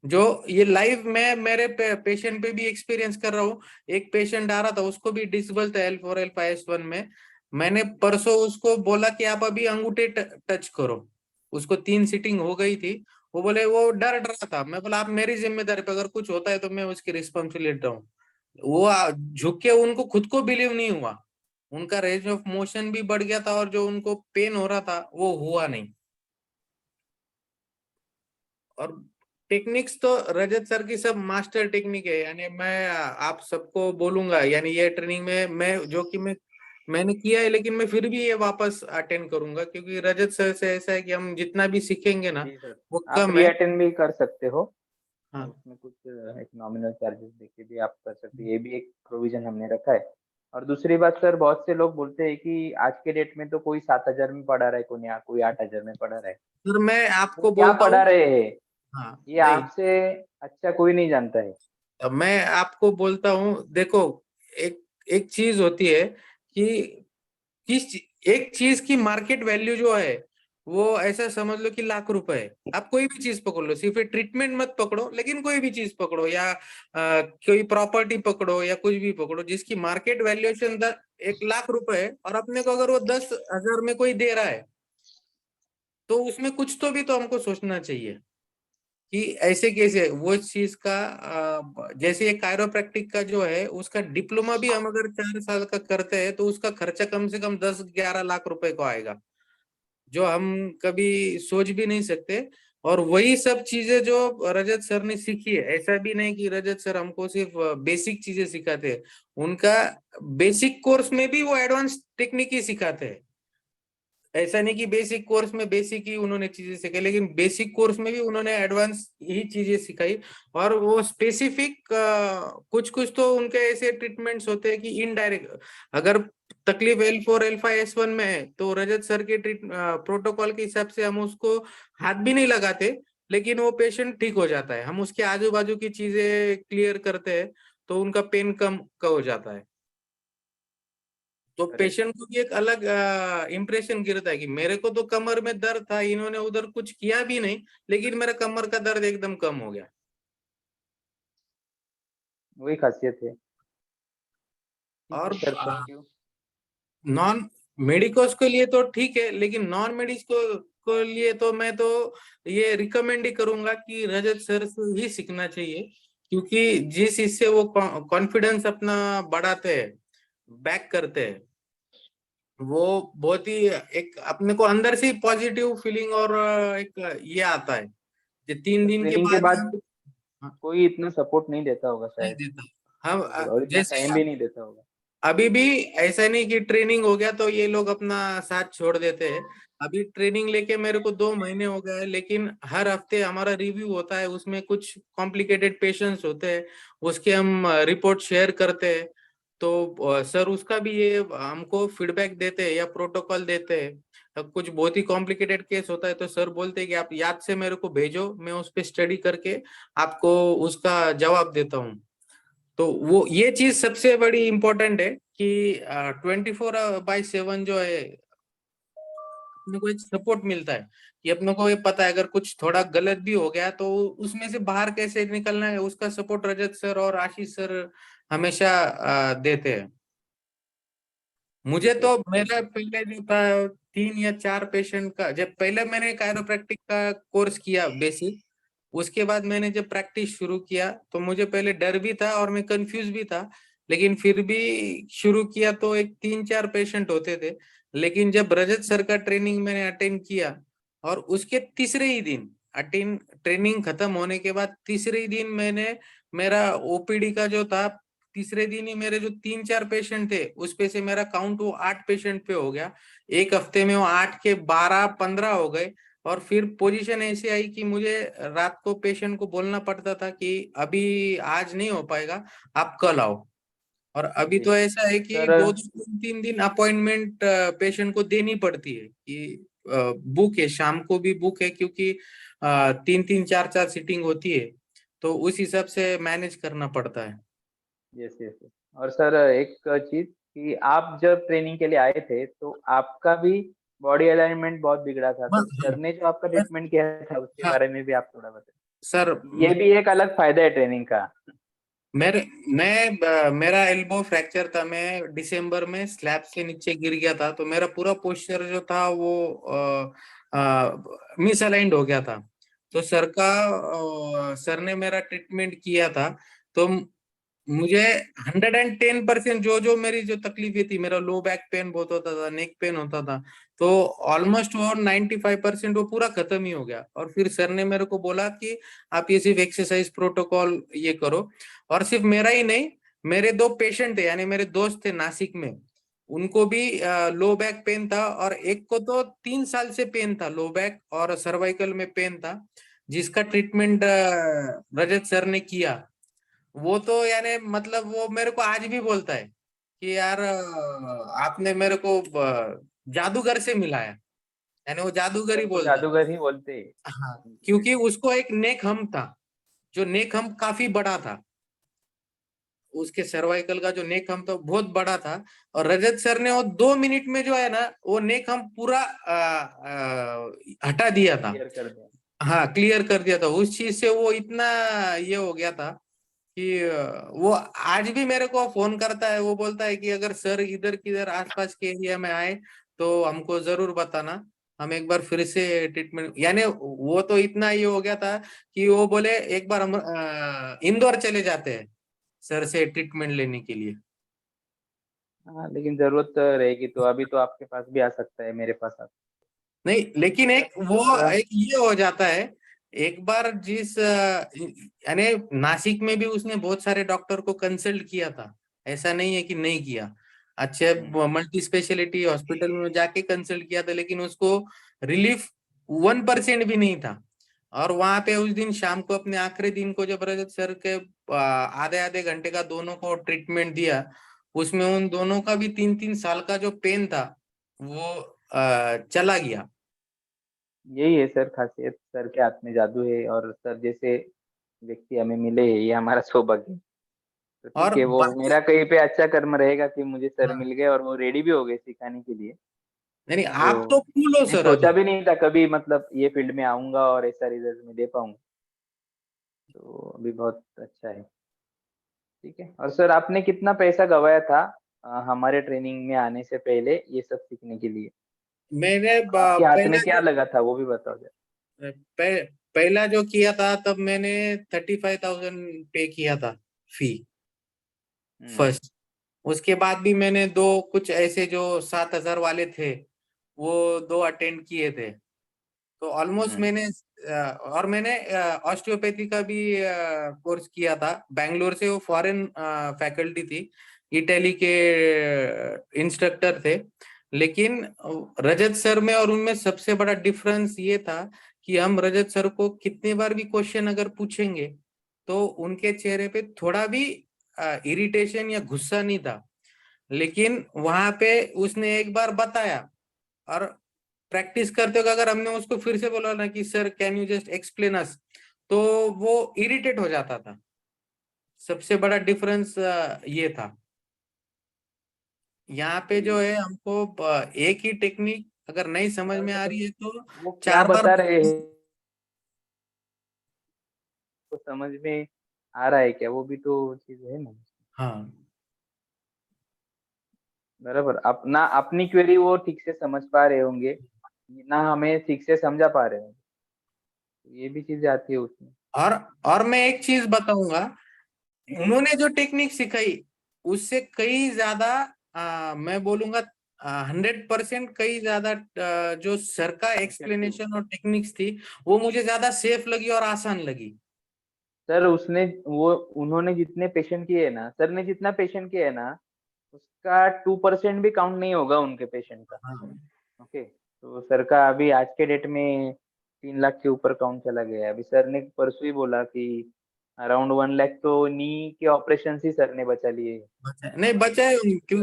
जो ये लाइव मैं मेरे पेशेंट पे भी एक्सपीरियंस कर रहा हूँ। एक पेशेंट आ रहा था, उसको भी डिस्क बल्ज था L4 L5 S1 में। मैंने परसों उसको बोला कि आप अभी अंगूठे टच करो, उसको 3 सीटिंग हो गई थी, वो बोले, वो डर रहा था। मैं बोला आप मेरी जिम्मेदारी पे, अगर कुछ होता है तो मैं उसकी रिस्पॉन्सिबिलिटी हूँ। वो झुक के, उनको खुद को बिलीव नहीं हुआ, उनका रेंज ऑफ मोशन भी बढ़ गया था और जो उनको पेन हो रहा था वो हुआ नहीं। और टेक्निक्स तो रजत सर की सब मास्टर टेक्निक है, यानी मैं आप सबको बोलूंगा, यानी ये ट्रेनिंग में मैं जो कि मैंने किया है, लेकिन मैं फिर भी ये वापस अटेंड करूंगा, क्योंकि रजत सर से ऐसा है कि हम जितना भी सीखेंगे ना जी सर, वो आप कम री है। अटेंड भी कर सकते हो। हाँ, उसमें कुछ एक नॉमिनल चार्जेस देके भी आप कर सकते हैं, ये भी एक प्रोविजन हमने रखा है। और दूसरी बात सर, बहुत से लोग बोलते हैं कि आज के डेट में तो कोई 7,000 में पढ़ा रहा है, कोई 8,000 में पढ़ा रहा है। फिर मैं वो आपको क्या बोलता पढ़ा हूँ। रहे हैं हाँ, ये नहीं, आपसे अच्छा कोई नहीं जानता है। अब मैं आपको बोलता हूँ, देखो, एक एक चीज होती है कि एक चीज की मार्केट वैल्यू जो है, वो ऐसा समझ लो कि ₹1,00,000 है। आप कोई भी चीज पकड़ लो, सिर्फ ट्रीटमेंट मत पकड़ो, लेकिन कोई भी चीज पकड़ो, या कोई प्रॉपर्टी पकड़ो, या कुछ भी पकड़ो जिसकी मार्केट वैल्यूएशन ₹1,00,000 है, और अपने को अगर वो 10,000 में कोई दे रहा है, तो उसमें कुछ तो भी तो हमको सोचना चाहिए कि ऐसे कैसे वो चीज का जैसे ये कायरोप्रैक्टिक का जो है, उसका डिप्लोमा भी हम अगर 4 साल का करते हैं तो उसका खर्चा कम से कम 10 11 लाख रुपए को आएगा, जो हम कभी सोच भी नहीं सकते। और वही सब चीजें जो रजत सर ने सीखी है, ऐसा भी नहीं कि रजत सर हमको सिर्फ बेसिक चीजें सिखाते हैं, उनका बेसिक कोर्स में भी वो एडवांस टेक्निक ही सिखाते हैं। ऐसा नहीं कि बेसिक कोर्स में बेसिक ही उन्होंने चीजें सिखाई, लेकिन बेसिक कोर्स में भी उन्होंने एडवांस ही चीजें सिखाई। और वो स्पेसिफिक कुछ कुछ तो उनके ऐसे ट्रीटमेंट्स होते हैं कि इनडायरेक्ट, अगर तकलीफ L4 L5 S1 में है तो रजत सर के प्रोटोकॉल के हिसाब से हम उसको हाथ भी नहीं लगाते, लेकिन वो पेशेंट ठीक हो जाता है। हम उसके आजू बाजू की चीजें क्लियर करते हैं तो उनका पेन कम हो जाता है। तो पेशेंट को भी एक अलग इम्प्रेशन गिरता है कि मेरे को तो कमर में दर्द था, इन्होंने उधर कुछ किया भी नहीं, लेकिन मेरा कमर का दर्द एकदम कम हो गया। वही खासियत है। ठीक है और sir, thank you. Non medicos के लिए तो ठीक है, लेकिन नॉन मेडिको को लिए तो मैं तो ये रिकमेंड ही करूंगा कि रजत सर से ही सीखना चाहिए, क्योंकि जिस इससे वो कॉन्फिडेंस अपना बढ़ाते हैं, बैक करते हैं, वो बहुत ही एक अपने को अंदर से पॉजिटिव फीलिंग और एक ये आता है। ये 3 दिन के ट्रेनिंग के बाद बाद कोई इतना सपोर्ट नहीं देता होगा नहीं शायद, देता। हम और इतना जैसे टाइम भी नहीं देता होगा। अभी भी ऐसा नहीं कि ट्रेनिंग हो गया तो ये लोग अपना साथ छोड़ देते हैं। अभी ट्रेनिंग लेके मेरे को 2 महीने हो गए, लेकिन हर हफ्ते हमारा रिव्यू होता है, उसमें कुछ कॉम्प्लिकेटेड पेशेंट्स होते हैं, उसके हम रिपोर्ट शेयर करते हैं। तो सर उसका भी ये हमको फीडबैक देते हैं या प्रोटोकॉल देते हैं। अब कुछ बहुत ही कॉम्प्लिकेटेड केस होता है तो सर बोलते हैं कि आप याद से मेरे को भेजो, मैं उस पर स्टडी करके आपको उसका जवाब देता हूँ। तो वो ये चीज सबसे बड़ी इम्पोर्टेंट है कि 24/7 जो है अपने को एक सपोर्ट मिलता है, कि अपने को ये पता है अगर कुछ थोड़ा गलत भी हो गया तो उसमें से बाहर कैसे निकलना है, उसका सपोर्ट रजत सर और आशीष सर हमेशा देते हैं। मुझे तो मेरा पहले जो था 3 या 4 पेशेंट का, जब पहले मैंने कायरोप्रैक्टिक का कोर्स किया बेसिक, उसके बाद मैंने जब प्रैक्टिस शुरू किया तो मुझे पहले डर भी था और मैं कंफ्यूज भी था, लेकिन फिर भी शुरू किया तो एक 3-4 पेशेंट होते थे। लेकिन जब रजत सर का ट्रेनिंग मैंने अटेंड किया और उसके तीसरे ही दिन अटेंड, ट्रेनिंग खत्म होने के बाद तीसरे ही दिन मैंने मेरा ओपीडी का जो था, तीसरे दिन ही मेरे जो 3-4 पेशेंट थे उस पे से मेरा काउंट वो 8 पेशेंट पे हो गया। एक हफ्ते में वो 8 के 12-15 हो गए। और फिर पोजीशन ऐसी आई कि मुझे रात को पेशेंट को बोलना पड़ता था कि अभी आज नहीं हो पाएगा, आप कल आओ। और अभी जी तो ऐसा है कि सर। 2-3 दिन अपॉइंटमेंट पेशेंट को देनी पड़ती है कि बुक है, शाम को भी बुक है, क्योंकि 3-3 4-4 सीटिंग होती है, तो उस हिसाब से मैनेज करना पड़ता है। Yes yes. और सर एक चीज कि आप जब ट्रेनिंग के लिए आए थे तो आपका भी बॉडी अलाइनमेंट बहुत बिगड़ा था, तो सर ने जो आपका ट्रीटमेंट किया था उसके हाँ बारे में भी आप थोड़ा बताएं। सर, ये भी एक अलग फायदा है ट्रेनिंग का। मेरा एल्बो फ्रैक्चर था, मैं दिसंबर में स्लैब से नीचे गिर गया था, तो मेरा पूरा पोस्चर जो था वो मिसअलाइंड हो गया था। तो सर ने मेरा ट्रीटमेंट किया था। तो मुझे 110% जो जो मेरी जो तकलीफें थी, मेरा लो बैक पेन बहुत होता था, नेक पेन होता था, तो ऑलमोस्ट वो 95% वो पूरा खत्म ही हो गया। और फिर सर ने मेरे को बोला कि आप ये सिर्फ एक्सरसाइज प्रोटोकॉल ये करो। और सिर्फ मेरा ही नहीं, मेरे 2 पेशेंट थे, यानी मेरे दोस्त थे नासिक में, उनको भी लो बैक पेन था, और एक को तो 3 साल से पेन था, लो बैक और सर्वाइकल में पेन था, जिसका ट्रीटमेंट रजत सर ने किया। वो तो यानी मतलब वो मेरे को आज भी बोलता है कि यार आपने मेरे को जादूगर से मिलाया, यानी वो जादूगर ही सर को बोलता है। जादूगर ही बोलते हैं। हाँ, क्योंकि उसको एक नेक हम था, जो नेक हम काफी बड़ा था, उसके सर्वाइकल का जो नेक हम था बहुत बड़ा था। और रजत सर ने वो 2 मिनट में जो है ना वो नेक हम पूरा हटा दिया था। क्लियर कर दिया। हाँ, क्लियर कर दिया था। उस चीज से वो इतना ये हो गया था कि वो आज भी मेरे को फोन करता है, वो बोलता है कि अगर सर इधर किधर आसपास के एरिया में आए तो हमको जरूर बताना, हम एक बार फिर से ट्रीटमेंट, यानी वो तो इतना ये हो गया था कि वो बोले एक बार हम इंदौर चले जाते हैं सर से ट्रीटमेंट लेने के लिए। हाँ लेकिन जरूरत रहेगी तो अभी तो आपके पास भी आ सकता है, मेरे पास आ। नहीं, लेकिन एक वो और एक ये हो जाता है, एक बार जिस यानी नासिक में भी उसने बहुत सारे डॉक्टर को कंसल्ट किया था, ऐसा नहीं है कि नहीं किया, अच्छे मल्टी स्पेशलिटी हॉस्पिटल में जाके कंसल्ट किया था, लेकिन उसको रिलीफ 1% भी नहीं था। और वहां पे उस दिन शाम को अपने आखिरी दिन को जब रजत सर के आधे आधे घंटे का दोनों को ट्रीटमेंट दिया, उसमें उन दोनों का भी 3-3 साल का जो पेन था वो चला गया। यही है सर खासियत, सर के हाथ में जादू है, और सर जैसे व्यक्ति हमें मिले हैं, ये हमारा सौभाग्य है। तो ठीक और है, वो बाकी मेरा कहीं पे अच्छा कर्म रहेगा कि मुझे सर हाँ, मिल गए और वो रेडी भी हो गए सिखाने के लिए। नहीं नहीं, आप तो तो कूल हो मैंने सर सोचा अभी। भी नहीं था कभी मतलब ये फील्ड में आऊंगा और ऐसा रिजल्ट में दे पाऊंगा, तो अभी बहुत अच्छा है। ठीक है। और सर आपने कितना पैसा गवाया था हमारे ट्रेनिंग में आने से पहले ये सब सीखने के लिए? मैंने आपके हाथ में पहला क्या लगा था वो भी बताओ जरा। पहला जो किया था तब मैंने 35,000 पे किया था फी फर्स्ट। उसके बाद भी मैंने दो कुछ ऐसे जो 7,000 वाले थे वो दो अटेंड किए थे। तो ऑलमोस्ट मैंने और मैंने ऑस्टियोपैथी का भी कोर्स किया था बैंगलोर से। वो फॉरेन फैकल्टी थी, इटली के इंस्ट्रक्टर थे। लेकिन रजत सर में और उनमें सबसे बड़ा डिफरेंस ये था कि हम रजत सर को कितने बार भी क्वेश्चन अगर पूछेंगे तो उनके चेहरे पे थोड़ा भी इरिटेशन या गुस्सा नहीं था। लेकिन वहां पे उसने एक बार बताया और प्रैक्टिस करते हो अगर हमने उसको फिर से बोला ना कि sir can you just explain us, तो वो इरिटेट हो जाता था। सबसे बड़ा डिफरेंस ये था। यहाँ पे जो है हमको एक ही टेक्निक अगर नहीं समझ में आ रही है तो वो क्या 4 बार बता रहे हैं तो समझ में आ रहा है क्या, वो भी तो चीज है ना। हाँ बराबर, अपना अपनी क्वेरी वो ठीक से समझ पा रहे होंगे ना, हमें ठीक से समझा पा रहे होंगे, तो ये भी चीजें आती है उसमें। और और मैं एक चीज बताऊंगा, उन्होंने जो टेक्निक सिखाई उससे कई ज्यादा मैं बोलूंगा 100% कई ज्यादा जो सर का एक्सप्लेनेशन और टेक्निक्स थी वो मुझे ज्यादा सेफ लगी और आसान लगी। सर उसने वो उन्होंने जितने पेशेंट किए ना, सर ने जितना पेशेंट किया है ना, उसका 2% भी काउंट नहीं होगा उनके पेशेंट का। हाँ ओके, तो सर का अभी आज के डेट में 3 लाख के ऊपर काउंट चला गया है। अभी सर ने परसों ही बोला कि अराउंड 1 लाख तो नी के ऑपरेशन ही सर ने बचा लिए। नहीं बचाए, क्योंकि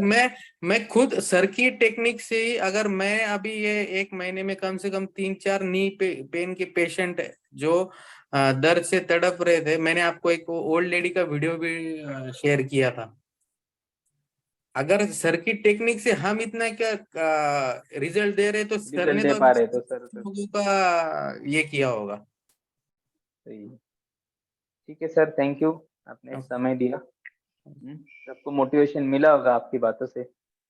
मैं खुद सर की टेक्निक से ही अगर मैं अभी ये 1 महीने में कम से कम 3-4 नी पेन के पेशेंट जो दर्द से तड़प रहे थे, मैंने आपको एक ओल्ड लेडी का वीडियो भी शेयर किया था। अगर सर की टेक्निक से हम इतना क्या रिजल्ट दे रहे तो सर रिजल्ट ने दे तो पा अभी रहे तो सर तो लोगों का ये किया होगा। सही है। ठीक है सर, थैंक यू, आपने समय दिया। सबको मोटिवेशन मिला होगा आपकी बातों से,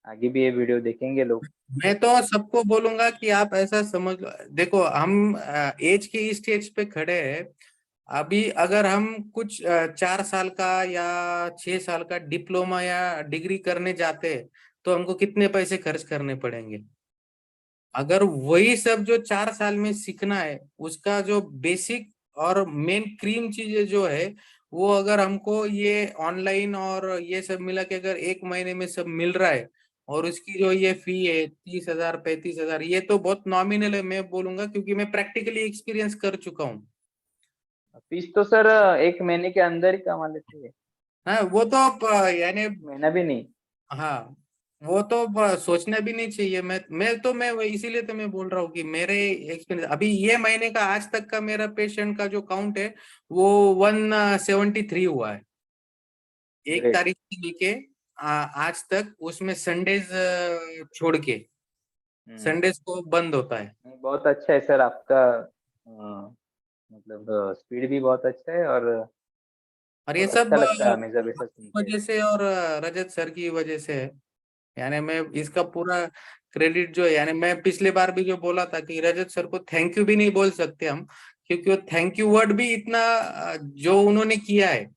आगे भी ये वीडियो देखेंगे लोग। मैं तो सबको बोलूंगा कि आप ऐसा समझ लो, देखो हम एज के इस स्टेज पे खड़े हैं। अभी अगर हम कुछ 4 साल का या 6 साल का डिप्लोमा या डिग्री करने जाते हैं तो हमको कितने पैसे खर्च करने पड़ेंगे। अगर वही सब जो 4 साल में सीखना है उसका जो बेसिक और मेन क्रीम चीजें जो है वो अगर हमको ये ऑनलाइन और ये सब मिला के अगर 1 महीने में सब मिल रहा है और उसकी जो ये फी है 30,000 35,000, ये तो बहुत नॉमिनल है मैं बोलूंगा, क्योंकि मैं प्रैक्टिकली एक्सपीरियंस कर चुका हूँ। फीस तो सर 1 महीने के अंदर ही कमा लेते हैं, हाँ वो तो आप यानी महीना भी नहीं। हाँ वो तो सोचना भी नहीं चाहिए। मैं इसीलिए तो मैं बोल रहा हूँ कि मेरे एक्सपीरियंस अभी ये महीने का आज तक का मेरा पेशेंट का जो काउंट है वो 173 हुआ है। 1 तारीख से लेके आज तक, उसमें संडेज छोड़ के, हम्म, संडेज को बंद होता है। नहीं, बहुत अच्छा है सर आपका, मतलब स्पीड भी बहुत अच्छा है, और और ये बहुत अच्छा सब लगता है हमें जब ऐसा सुनते हैं। वजह से और रजत सर की वजह से है। यानी मैं इसका पूरा क्रेडिट जो है, यानी मैं पिछले बार भी जो बोला था कि रजत सर को थैंक यू भी नहीं बोल सकते हम, क्योंकि वो थैंक यू वर्ड भी इतना जो उन्होंने किया है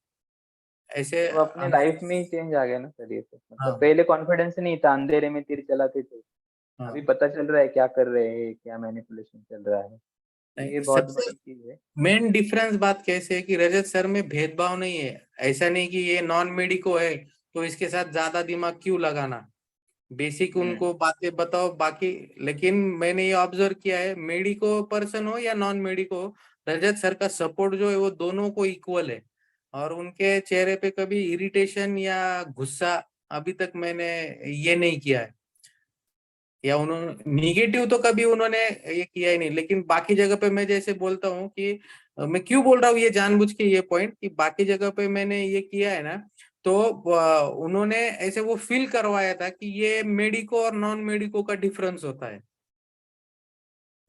ऐसे वो अपने लाइफ में ही चेंज आ गया ना सर, ये तो मतलब हाँ पहले कॉन्फिडेंस नहीं था, अंधेरे में तीर चलाते थे, अभी हाँ। पता चल रहा है क्या कर रहे हैं, क्या मैनिपुलेशन चल रहा है, नहीं, ये बहुत सबसे बड़ी चीज है। मेन डिफरेंस बात कैसे है कि रजत सर में भेदभाव नहीं है। ऐसा नहीं कि ये नॉन मेडिको है तो इसके साथ ज्यादा दिमाग क्यों लगाना, बेसिक हम्म उनको बातें बताओ बाकी। लेकिन मैंने ये ऑब्जर्व किया है, मेडिको पर्सन हो या नॉन मेडिको हो, रजत सर का सपोर्ट जो है वो दोनों को इक्वल है। और उनके चेहरे पे कभी इरिटेशन या गुस्सा अभी तक मैंने ये नहीं किया है, या उन्होंने निगेटिव तो कभी उन्होंने ये किया ही नहीं। लेकिन बाकी जगह पे मैं जैसे बोलता हूँ कि मैं क्यों बोल रहा हूँ ये जानबूझ के ये पॉइंट, कि बाकी जगह पे मैंने ये किया है ना, तो उन्होंने ऐसे वो फील करवाया था कि ये मेडिको और नॉन मेडिको का डिफरेंस होता है।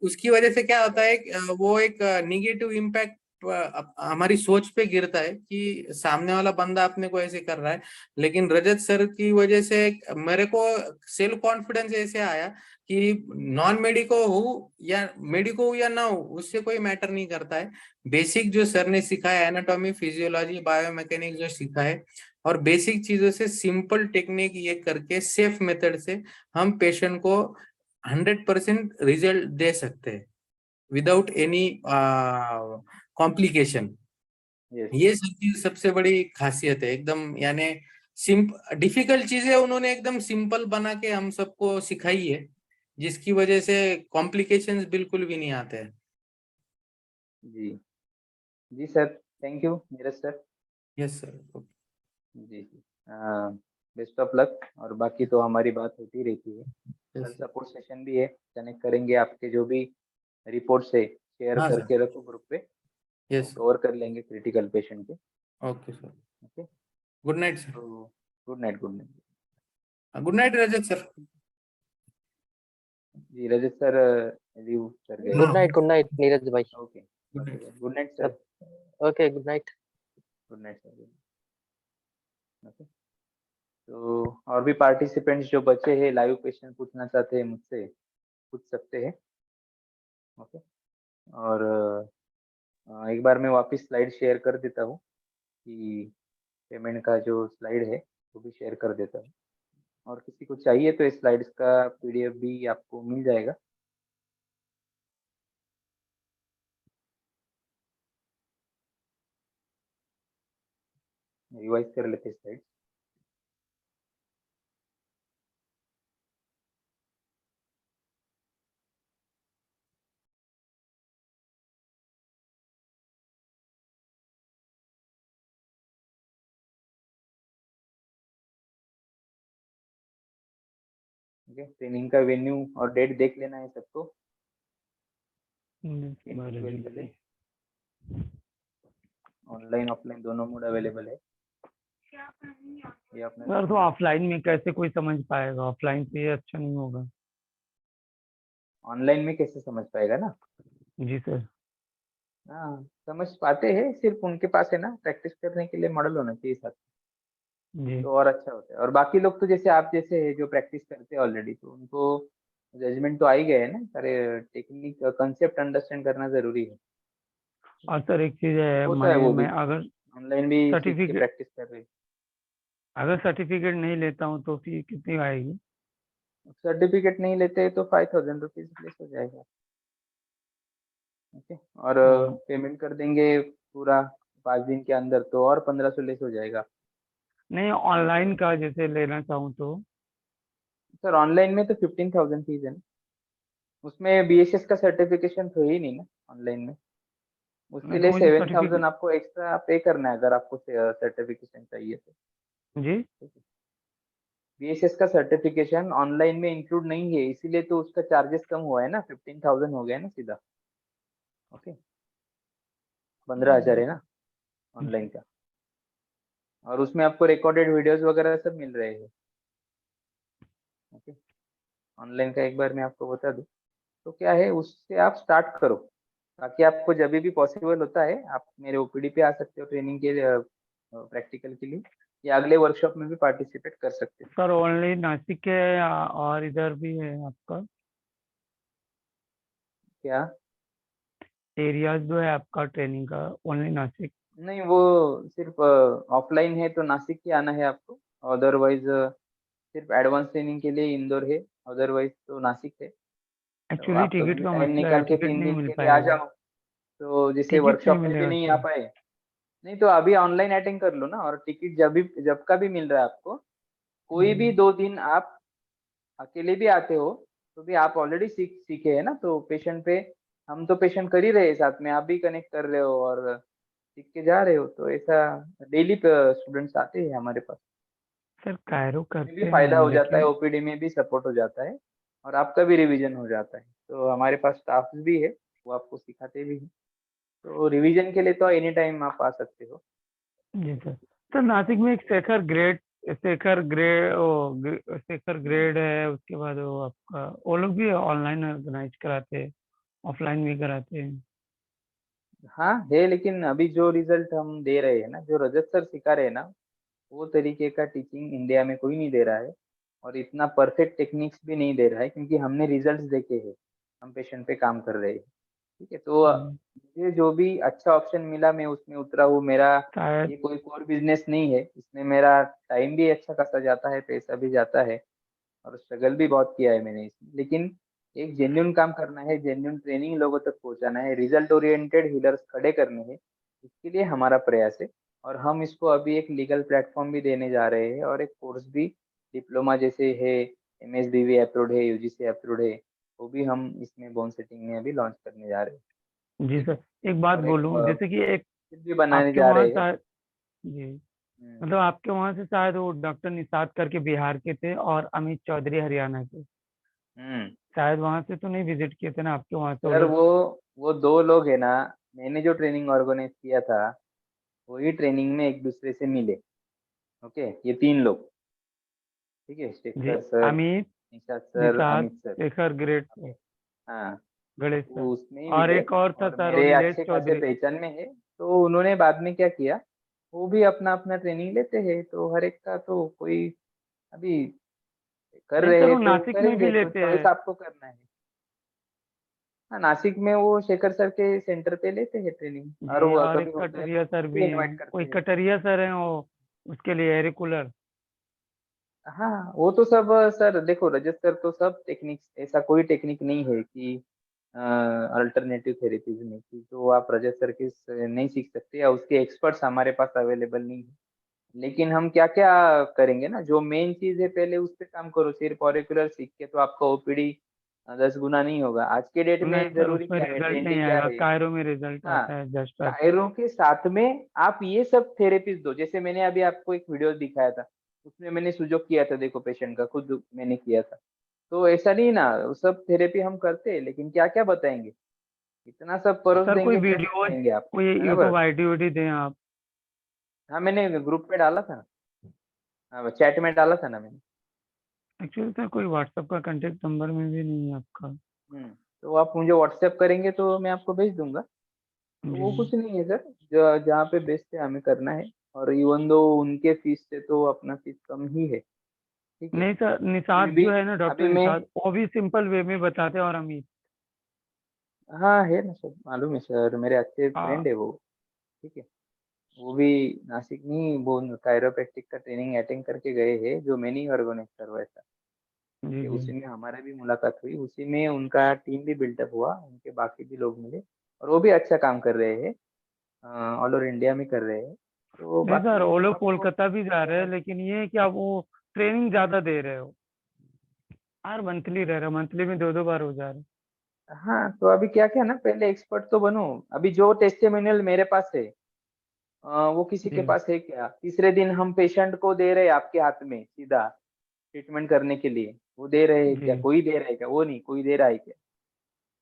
उसकी वजह से क्या होता है वो एक निगेटिव इम्पैक्ट हमारी सोच पे गिरता है कि सामने वाला बंदा अपने को ऐसे कर रहा है। लेकिन रजत सर की वजह से मेरे को सेल्फ कॉन्फिडेंस ऐसे आया कि नॉन मेडिको हो या ना हो, उससे कोई मैटर नहीं करता है। बेसिक जो सर ने सिखाया, एनाटॉमी, फिजियोलॉजी, बायोमैकेनिक्स जो सिखा है, और बेसिक चीजों से सिंपल टेक्निक ये करके सेफ मेथड से हम पेशेंट को 100% रिजल्ट दे सकते हैं विदाउट एनी कॉम्प्लिकेशन। यस ये सबसे बड़ी खासियत है एकदम, यानी डिफिकल्ट चीजें उन्होंने एकदम सिंपल बना के हम सबको सिखाई है, जिसकी वजह से कॉम्प्लिकेशंस बिल्कुल भी नहीं आते हैं। जी जी sir, thank you Neeraj sir. Yes sir. जी जी, बेस्ट ऑफ लक। और बाकी तो हमारी बात होती रहती है। कल सपोर्ट सेशन भी है, कनेक्ट करेंगे, आपके जो भी रिपोर्ट्स है शेयर हाँ सर। करके रखो ग्रुप पे, यस कवर कर लेंगे क्रिटिकल पेशेंट के। Okay sir. Okay, good night sir. तो good night. Good night. Good night Rajat sir. जी रजत सर लीव कर गए। गुड नाइट नीरज भाई। Okay okay, good night sir. Okay, good night. Good night sir. Okay, तो और भी पार्टिसिपेंट्स जो बचे हैं लाइव क्वेश्चन पूछना चाहते हैं मुझसे, पूछ सकते हैं। ओके, और एक बार मैं वापस स्लाइड शेयर कर देता हूँ कि पेमेंट का जो स्लाइड है वो भी शेयर कर देता हूँ, और किसी को चाहिए तो इस स्लाइड्स का पीडीएफ भी आपको मिल जाएगा। रिवाइज कर लेते स्लाइड। ओके, ट्रेनिंग का वेन्यू और डेट देख लेना है सबको। अवेलेबल है, ऑनलाइन ऑफलाइन दोनों मोड अवेलेबल है। ये अपना सर तो ऑफलाइन में कैसे कोई समझ पाएगा? ऑफलाइन से ये अच्छा नहीं होगा। ऑनलाइन में कैसे समझ पाएगा ना? जी सर। हाँ, समझ पाते हैं, सिर्फ उनके पास है ना प्रैक्टिस करने के लिए मॉडल होना चाहिए साथ, जी तो और अच्छा होता है। और बाकी लोग तो जैसे आप जैसे है जो प्रैक्टिस करते हैं ऑलरेडी, तो उनको जजमेंट तो आ ही गए है ना, सारे टेक्निक कंसेप्ट अंडरस्टैंड करना जरूरी है। और सर एक चीज है, होता है माने वो भी, मैं अगर ऑनलाइन भी सीख के सर्टिफिकेट प्रैक्टिस कर रहे हैं। अगर सर्टिफिकेट नहीं लेता हूँ तो फी कितनी आएगी? सर्टिफिकेट नहीं लेते तो 5000 रुपीज लेस हो जाएगा। ओके, और हाँ, पेमेंट कर देंगे पूरा 5 दिन के अंदर तो और 1500 लेस हो जाएगा। नहीं नहीं तो ऑनलाइन का जैसे लेना चाहूँ तो? सर ऑनलाइन में तो 15,000 फीस है ना, उसमें बीएसएस का सर्टिफिकेशन तो ही नहीं ना ऑनलाइन में, उसके नहीं लिए तो मुझे 7,000 सर्टिफिकेट। आपको एक्स्ट्रा पे करना है अगर आपको सर्टिफिकेशन चाहिए तो। जी बीएसएस का सर्टिफिकेशन ऑनलाइन में इंक्लूड नहीं है, इसीलिए तो उसका चार्जेस कम हुआ है ना, 15,000 हो गया ना सीधा। ओके, 15,000 है ना ऑनलाइन का, और उसमें आपको रिकॉर्डेड वीडियोस वगैरह सब मिल रहे हैं। ओके, ऑनलाइन का एक बार मैं आपको बता दूं तो क्या है, उससे आप स्टार्ट करो, ताकि आपको जब भी पॉसिबल होता है आप मेरे ओपीडी पे आ सकते हो ट्रेनिंग के प्रैक्टिकल के लिए, या अगले वर्कशॉप में भी पार्टिसिपेट कर सकते हो। सर, ओनली नासिक के है और इधर भी है आपका क्या? एरियाज जो है आपका ट्रेनिंग का? ओनली नासिक? नहीं, वो सिर्फ ऑफलाइन है तो नासिक ही आना है आपको, अदरवाइज सिर्फ एडवांस ट्रेनिंग के लिए इंदौर है, अदरवाइज तो नासिक है। तो एक्चुअली आप कभी टिकट भी का टाइम मसला है, निकाल के टिकट 3 नहीं दिन मिल के लिए आ पाएगा। जाओ, तो जैसे टिकट नहीं वर्कशॉप में भी मिलेगा नहीं आ सर। पाए, नहीं तो अभी ऑनलाइन अटेंड कर लो ना, और टिकट जब का भी मिल रहा है आपको, कोई भी 2 दिन आप अकेले भी आते हो तो भी आप ऑलरेडी सीखे है ना, तो पेशेंट पे हम तो पेशेंट कर ही रहे हैं साथ में, आप भी कनेक्ट कर रहे हो और सीख के जा रहे हो, तो ऐसा डेली स्टूडेंट्स आते हैं हमारे पास। सर कायरो उसमें भी करते फायदा हैं हो जाता है, लेकिन ओपीडी में भी सपोर्ट हो जाता है, और आपका भी रिवीजन हो जाता है। तो हमारे पास स्टाफ भी है, वो आपको सिखाते भी हैं, तो रिवीजन के लिए तो एनी टाइम आप आ सकते हो। जी सर। सर नासिक में एक शेखर ग्रेड है, उसके बाद वो आपका वो लोग भी ऑनलाइन ऑर्गेनाइज कराते हैं, ऑफलाइन भी कराते हैं। हाँ है, लेकिन अभी जो रिजल्ट हम दे रहे हैं ना, जो रजत सर सिखा रहे हैं ना, वो तरीके का टीचिंग इंडिया में कोई नहीं दे रहा है। और इतना परफेक्ट टेक्निक्स भी नहीं दे रहा है, क्योंकि हमने रिजल्ट्स देखे हैं, हम पेशेंट पे काम कर रहे हैं। ठीक है, तो मुझे जो भी अच्छा ऑप्शन मिला मैं उसमें उतरा हूँ। मेरा शायद ये कोई कोर बिजनेस नहीं है, इसमें मेरा टाइम भी अच्छा खासा जाता है, पैसा भी जाता है, और स्ट्रगल भी बहुत किया है मैंने इसमें। लेकिन एक जेन्युइन काम करना है, जेन्युइन ट्रेनिंग लोगों तक पहुंचाना है, रिजल्ट ओरिएंटेड हीलर्स खड़े करने हैं, इसके लिए हमारा प्रयास है। और हम इसको अभी एक लीगल प्लेटफॉर्म भी देने जा रहे हैं, और एक कोर्स भी, डिप्लोमा जैसे है, एमएसबीवी अप्रूव्ड है, यूजीसी अप्रूव्ड है, वो भी हम इसमें बोन सेटिंग में अभी लॉन्च करने जा रहे हैं। जी ठीक सर, है, एक बात और एक बोलूं, जैसे कि एक kit भी बनाने आपके जा वहाँ रहे हैं। शायद, जी, हम्म, मतलब आपके वहाँ से शायद वो डॉक्टर निषाद करके बिहार के थे और अमित चौधरी हरियाणा के, हम्म। शायद वहाँ से तो नहीं विजिट किए थे ना आपके वहाँ से वो सर लोग? वो दो लोग है ना, मैंने जो ट्रेनिंग ऑर्गेनाइज किया था, वही ट्रेनिंग में एक दूसरे से मिले। ओके, ये तीन लोग। ठीक है, जी, Shekhar sir, Amit, Nishad sir, Nishad, Amit sir. Shekhar, great okay, sir, हाँ, गणेश वो सर, उसमें ही और मिले। एक और था और सर, वो मेरे नीलेष अच्छे खासे चौधरी। पहचान में है, तो उन्होंने बाद में क्या किया, वो भी अपना अपना ट्रेनिंग लेते हैं, तो हर एक का तो कोई अभी कर नहीं रहे सर, हैं वो तो नासिक में भी करेंगे, तो लेते चॉइस हैं। आपको करना है। हाँ, नासिक में वो शेखर सर के सेंटर पे लेते हैं ट्रेनिंग, और जी, वो और कभी एक होता है कटरिया तो सर उसको भी भी इनवाइट हैं, करते कोई हैं। कटरिया सर हैं वो, उसके लिए रेगुलर। हाँ, वो तो सब सर देखो, रजत सर तो सब टेक्निक्स, ऐसा कोई टेक्निक नहीं है कि अल्टरनेटिव थेरेपीज में कि जो आप रजत सर के से नहीं सीख सकते, या उसके एक्सपर्ट्स हमारे पास अवेलेबल नहीं है। लेकिन हम क्या क्या करेंगे ना, जो मेन चीज है पहले उस पे काम करो। सिर्फ ऑरिकुलर सीख के तो आपका ओपीडी 10 गुना नहीं होगा। आज के डेट नहीं में सर, जरूरी उसमें क्या है, रिजल्ट नहीं ट्रेंडिंग क्या आएगा, है। कायरो में रिजल्ट हाँ, आता है जस्ट आता है। कायरो के साथ में आप ये सब थेरेपीज दो। जैसे मैंने अभी आपको एक वीडियो दिखाया था, उसमें मैंने सुजोग किया था, देखो पेशेंट का खुद मैंने किया था। तो ऐसा नहीं ना, वो सब थेरेपी हम करते हैं, लेकिन क्या क्या बताएंगे, इतना सब परोस सर कोई देंगे, क्या वीडियो, बताएंगे आप, कोई बराबर। यूट्यूब आईडी वाईडी दें आप। हाँ, मैंने ग्रुप में डाला था ना, हाँ, चैट में डाला था ना मैंने। एक्चुअली सर कोई व्हाट्सएप का कांटेक्ट नंबर में भी नहीं है आपका। हम्म, तो आप मुझे व्हाट्सएप करेंगे तो मैं आपको भेज दूंगा। तो जी, वो कुछ नहीं है सर, जहाँ पे बेस्ट है हमें करना है। और इवन दो उनके फीस से तो अपना फीस कम ही है। ठीक है, नहीं सर, अभी निषाद भी जो है ना, डॉक्टर अभी मैं, निषाद, वो भी सिंपल वे में बताते हैं, और अमित। हाँ है ना सर, मालूम है सर, मेरे अच्छे हाँ, फ्रेंड है वो। ठीक है, वो भी नासिक में ही वो कायरोप्रैक्टिक का ट्रेनिंग अटेंड करके गए हैं, जो मैंने ही ऑर्गेनाइज करवाया था। ठीक जी है, जी। उसी में हमारा भी मुलाकात हुई, उसी में उनका टीम भी बिल्टअप हुआ, उनके बाकी भी लोग मिले, और वो भी अच्छा काम कर रहे हैं, ऑल ओवर इंडिया में कर रहे हैं। तो नहीं सर, बाकी वो लोग आपको कोलकाता भी जा रहे हैं, अगर, लेकिन ये है कि आप वो ट्रेनिंग ज्यादा दे रहे हो, हर मंथली रह रहे हो, मंथली में 2-2 बार हो जा रहे हाँ, तो अभी क्या क्या ना, पहले एक्सपर्ट तो बनो। अभी जो टेस्टिमोनियल मेरे पास है, वो किसी हो। के जी पास है क्या? तीसरे दिन हम पेशेंट को दे रहे हैं आपके हाथ में सीधा ट्रीटमेंट करने के लिए, वो दे रहे हैं जी। क्या? कोई दे रहा है क्या? वो नहीं, कोई दे रहा है क्या?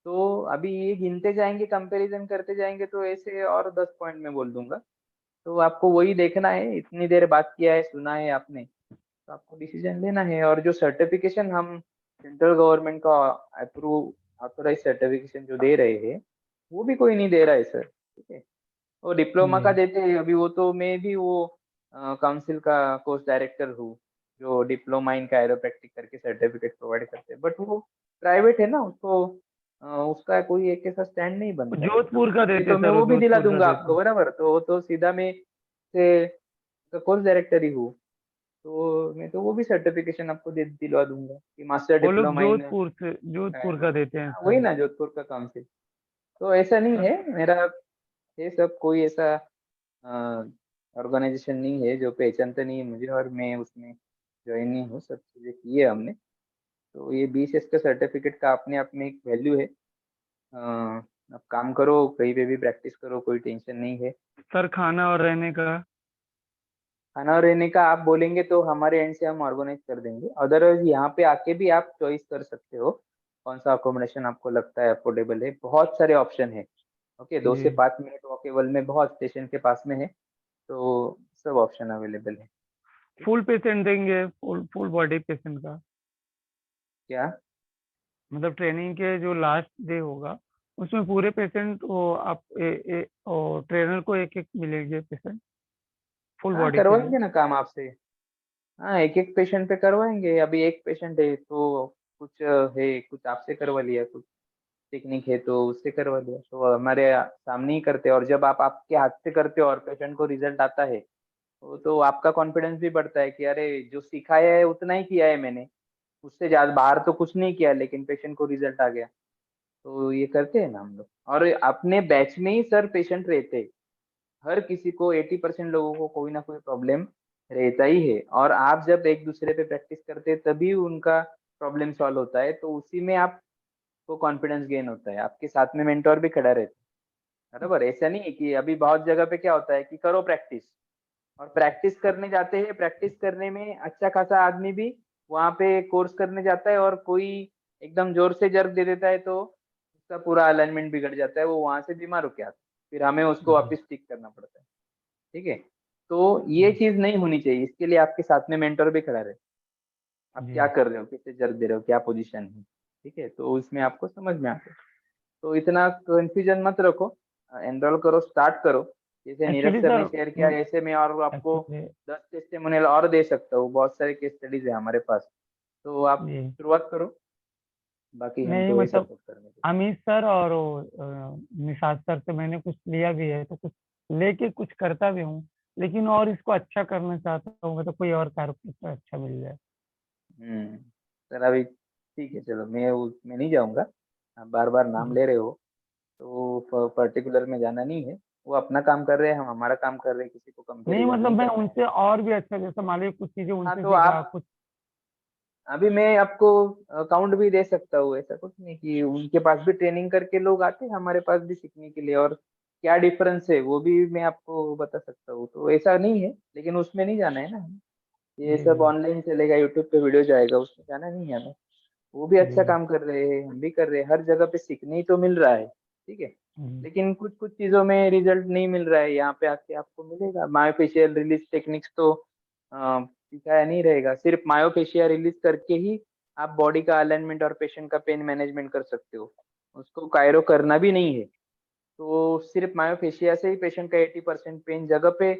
तो अभी ये गिनते जाएंगे, कंपैरिजन करते जाएंगे, तो ऐसे और 10 पॉइंट में बोल दूंगा। तो आपको वही देखना है, इतनी देर बात किया है, सुना है आपने, तो आपको डिसीजन लेना है। और जो सर्टिफिकेशन हम सेंट्रल गवर्नमेंट का अप्रूव ऑथोराइज सर्टिफिकेशन जो दे रहे हैं, वो भी कोई नहीं दे रहा है सर। ठीक है, वो डिप्लोमा जी का देते हैं अभी, वो तो मैं भी वो काउंसिल का कोर्स डायरेक्टर हूँ, जो डिप्लोमा इन कायरोप्रैक्टिक करके सर्टिफिकेट प्रोवाइड करते हैं। बट वो प्राइवेट है ना, उसको उसका कोई एक ऐसा स्टैंड नहीं बनता है। जोधपुर का अभी देते तो मैं सर, वो वो भी दिला जोधपुर का दूंगा देते। आपको, बराबर, तो वो तो सीधा मैं से कोर्स डायरेक्टर ही हूँ। तो मैं तो वो भी सर्टिफिकेशन आपको दिलवा दूंगा कि मास्टर वो लोग डिप्लोमा इन जोधपुर का देते हैं वही सर। ना, जोधपुर का काउंसिल। तो ऐसा नहीं सर है मेरा, ये सब कोई ऐसा ऑर्गेनाइजेशन नहीं है जो पहचानता नहीं है मुझे, और मैं उसमें ज्वाइन नहीं हूँ। सब चीज़ें की है हमने। तो ये BCS का सर्टिफिकेट का अपने आप में एक वैल्यू है। आप काम करो, कहीं पे भी प्रैक्टिस करो, कोई टेंशन नहीं है। सर, खाना और रहने का? खाना और रहने का आप बोलेंगे तो हमारे एंड से हम ऑर्गेनाइज कर देंगे। अदरवाइज यहाँ पे आके भी आप चॉइस कर सकते हो, कौन सा अकोमोडेशन आपको लगता है अफोर्डेबल है। बहुत सारे ऑप्शन है। ओके, 2 से 5 मिनट वॉकेबल में बहुत स्टेशन के पास में है, तो सब ऑप्शन अवेलेबल है। ठीक है, फुल पेशेंट देंगे, फुल फुल बॉडी पेशेंट का? क्या? मतलब ट्रेनिंग के जो लास्ट डे होगा, उसमें पूरे पेशेंट वो आप ट्रेनर को एक एक मिलेंगे पेशेंट फुल हाँ बॉडी के लिए? करवाएंगे ना काम आपसे। हाँ एक एक पेशेंट पे करवाएंगे। अभी एक पेशेंट है तो कुछ है, कुछ आपसे करवा लिया, कुछ टेक्निक है तो उससे करवा लिया, तो हमारे सामने ही करते हैं। और जब आप आपके हाथ से करते हो और पेशेंट को रिजल्ट आता है तो आपका कॉन्फिडेंस भी बढ़ता है कि अरे जो सिखाया है उतना ही किया है मैंने, उससे ज्यादा बाहर तो कुछ नहीं किया लेकिन पेशेंट को रिजल्ट आ गया। तो ये करते हैं ना हम लोग। और अपने बैच में ही सर पेशेंट रहते हैं, हर किसी को 80% लोगों को कोई ना कोई प्रॉब्लम रहता ही है। और आप जब एक दूसरे पे प्रैक्टिस करते हैं तभी उनका प्रॉब्लम सॉल्व होता है, तो उसी में आपको कॉन्फिडेंस गेन होता है। आपके साथ में मेंटोर भी खड़ा रहता है, बराबर। ऐसा नहीं है कि अभी बहुत जगह पे क्या होता है कि करो प्रैक्टिस, और प्रैक्टिस करने जाते हैं, प्रैक्टिस करने में अच्छा खासा आदमी भी वहां पे कोर्स करने जाता है और कोई एकदम जोर से जर्क दे देता है तो उसका पूरा अलाइनमेंट बिगड़ जाता है, वो वहां से बीमार होके आता है, फिर हमें उसको वापस ठीक करना पड़ता है। ठीक है, तो ये चीज नहीं होनी चाहिए। इसके लिए आपके साथ में मेंटर भी खड़ा रहे, आप जी क्या कर रहे हो, कैसे जर्क दे रहे हो, क्या पोजीशन है। ठीक है, तो उसमें आपको समझ में आता है। तो इतना कंफ्यूजन मत रखो, एनरोल करो, स्टार्ट करो। जैसे नीरज एक्चुअली सर सर ने शेयर किया ऐसे मैं और आपको एक्चुअली 10 टेस्टिमोनियल और दे सकता हूँ, बहुत सारे केस स्टडीज है हमारे पास। तो आप जी शुरुआत करो, बाकी हम नहीं तो वही मतलब सपोर्ट करेंगे। अमित सर और वो, निषाद सर से मैंने कुछ लिया भी है तो कुछ लेके कुछ करता भी हूँ, लेकिन और इसको अच्छा करना चाहता हूँ, मतलब कोई और कारपेंटर अच्छा मिल जाए। सर अभी ठीक है, चलो मैं उसमें नहीं जाऊंगा। आप बार बार नाम जी। ले रहे हो तो पर्टिकुलर में जाना नहीं है। वो अपना काम कर रहे हैं, हम हमारा काम कर रहे हैं, किसी को नहीं कंपैरिजन मतलब नहीं मैं करना है। उनसे और भी अच्छा, जैसे मान लीजिए कुछ चीजें हाँ उनसे तो सीखा आप, कुछ। अभी मैं आपको अकाउंट भी दे सकता हूँ, ऐसा कुछ नहीं कि उनके पास भी ट्रेनिंग करके लोग आते हैं हमारे पास भी सीखने के लिए, और क्या डिफरेंस है वो भी मैं आपको बता सकता हूँ। तो ऐसा नहीं है, लेकिन उसमें नहीं जाना है ना हमें। ये जी सब जी ऑनलाइन चलेगा, यूट्यूब पे वीडियो जाएगा, उसमें जाना नहीं है हमें। वो भी अच्छा जी काम कर रहे हैं, हम भी कर रहे हैं, हर जगह पे सीखने ही तो मिल रहा है। ठीक है, जी लेकिन कुछ कुछ चीजों में रिजल्ट नहीं मिल रहा है, यहाँ पे आके आपको मिलेगा। मायोफेशियल रिलीज टेक्निक्स तो सिखाया नहीं रहेगा, सिर्फ मायोफेशियल रिलीज करके ही आप बॉडी का अलाइनमेंट और पेशेंट का पेन मैनेजमेंट कर सकते हो, उसको कायरो करना भी नहीं है। तो सिर्फ मायोफेशिया से ही पेशेंट का 80% पेन जगह पे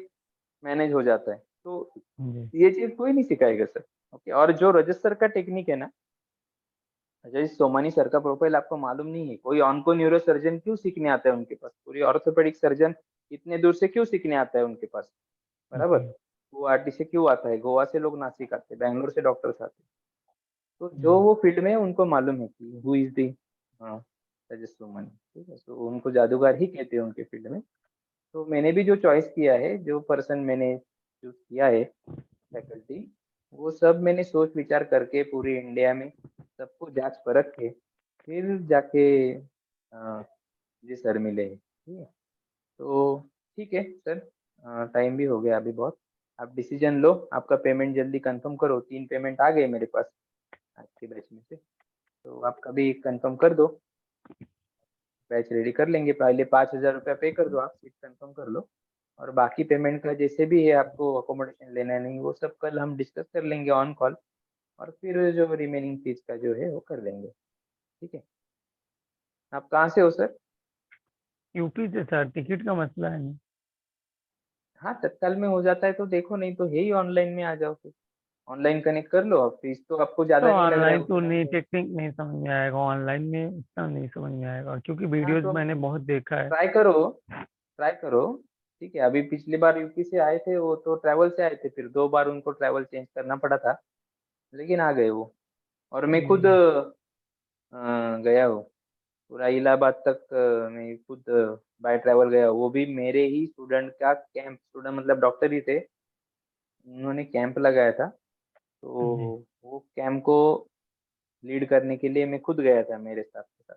मैनेज हो जाता है। तो जी ये चीज कोई नहीं सिखाएगा सर। ओके, और जो रजत सर का टेक्निक है ना, अजय सोमानी सर का प्रोफाइल आपको मालूम नहीं है। कोई ऑन्को न्यूरो सर्जन क्यों सीखने आता है उनके पास, पूरी ऑर्थोपेडिक सर्जन इतने दूर से क्यों सीखने आता है उनके पास, बराबर। जी वो आरटी से क्यों आता है, गोवा से लोग नासिक आते हैं, बैंगलोर से डॉक्टर्स आते हैं। तो जो जी वो फील्ड में है उनको मालूम है कि हु इज दी, हाँ, अजय सोमानी। ठीक है, तो उनको जादूगर ही कहते हैं उनके फील्ड में। तो मैंने भी जो चॉइस किया है, जो पर्सन मैंने चूज किया है, फैकल्टी, वो सब मैंने सोच विचार करके पूरी इंडिया में सबको जांच परख के फिर जाके जी सर मिले हैं। ठीक है, तो ठीक है सर, टाइम भी हो गया अभी बहुत। आप डिसीजन लो, आपका पेमेंट जल्दी कंफर्म करो। 3 पेमेंट आ गए मेरे पास आज के बैच में से, तो आप कभी कंफर्म कर दो, बैच रेडी कर लेंगे। पहले 5,000 रुपया पे कर दो, आप सीट कंफर्म कर लो। और बाकी पेमेंट का जैसे भी है, आपको अकोमोडेशन लेना है नहीं, वो सब कल हम डिस्कस कर लेंगे ऑन कॉल। और फिर जो रिमेनिंग फीस का जो है वो कर लेंगे। ठीक है, आप कहाँ से हो सर? यूपी से सर, टिकट का मसला है नहीं। हाँ तत्काल में हो जाता है तो देखो, नहीं तो है ही ऑनलाइन में आ जाओ फिर। ऑनलाइन कनेक्ट कर लो, अब फीस तो आपको तो ज्यादा नहीं लग रहा है ऑनलाइन तो उतना ही नहीं, है। टेक्निक नहीं समझ में आएगा ऑनलाइन में, उतना नहीं समझ में आएगा क्योंकि हाँ वीडियोज तो मैंने बहुत देखा है। ट्राई करो, ट्राई करो। ठीक है, अभी पिछली बार यूपी से आए थे वो तो ट्रैवल से आए थे, फिर 2 बार उनको ट्रैवल चेंज करना पड़ा था, लेकिन आ गए वो। और मैं खुद जी गया हूँ पूरा इलाहाबाद तक, मैं खुद बाय ट्रैवल गया हूँ। वो भी मेरे ही स्टूडेंट का कैंप, स्टूडेंट मतलब डॉक्टर ही थे, उन्होंने कैंप लगाया था। तो जी वो कैंप को लीड करने के लिए मैं खुद गया था मेरे साथ के साथ।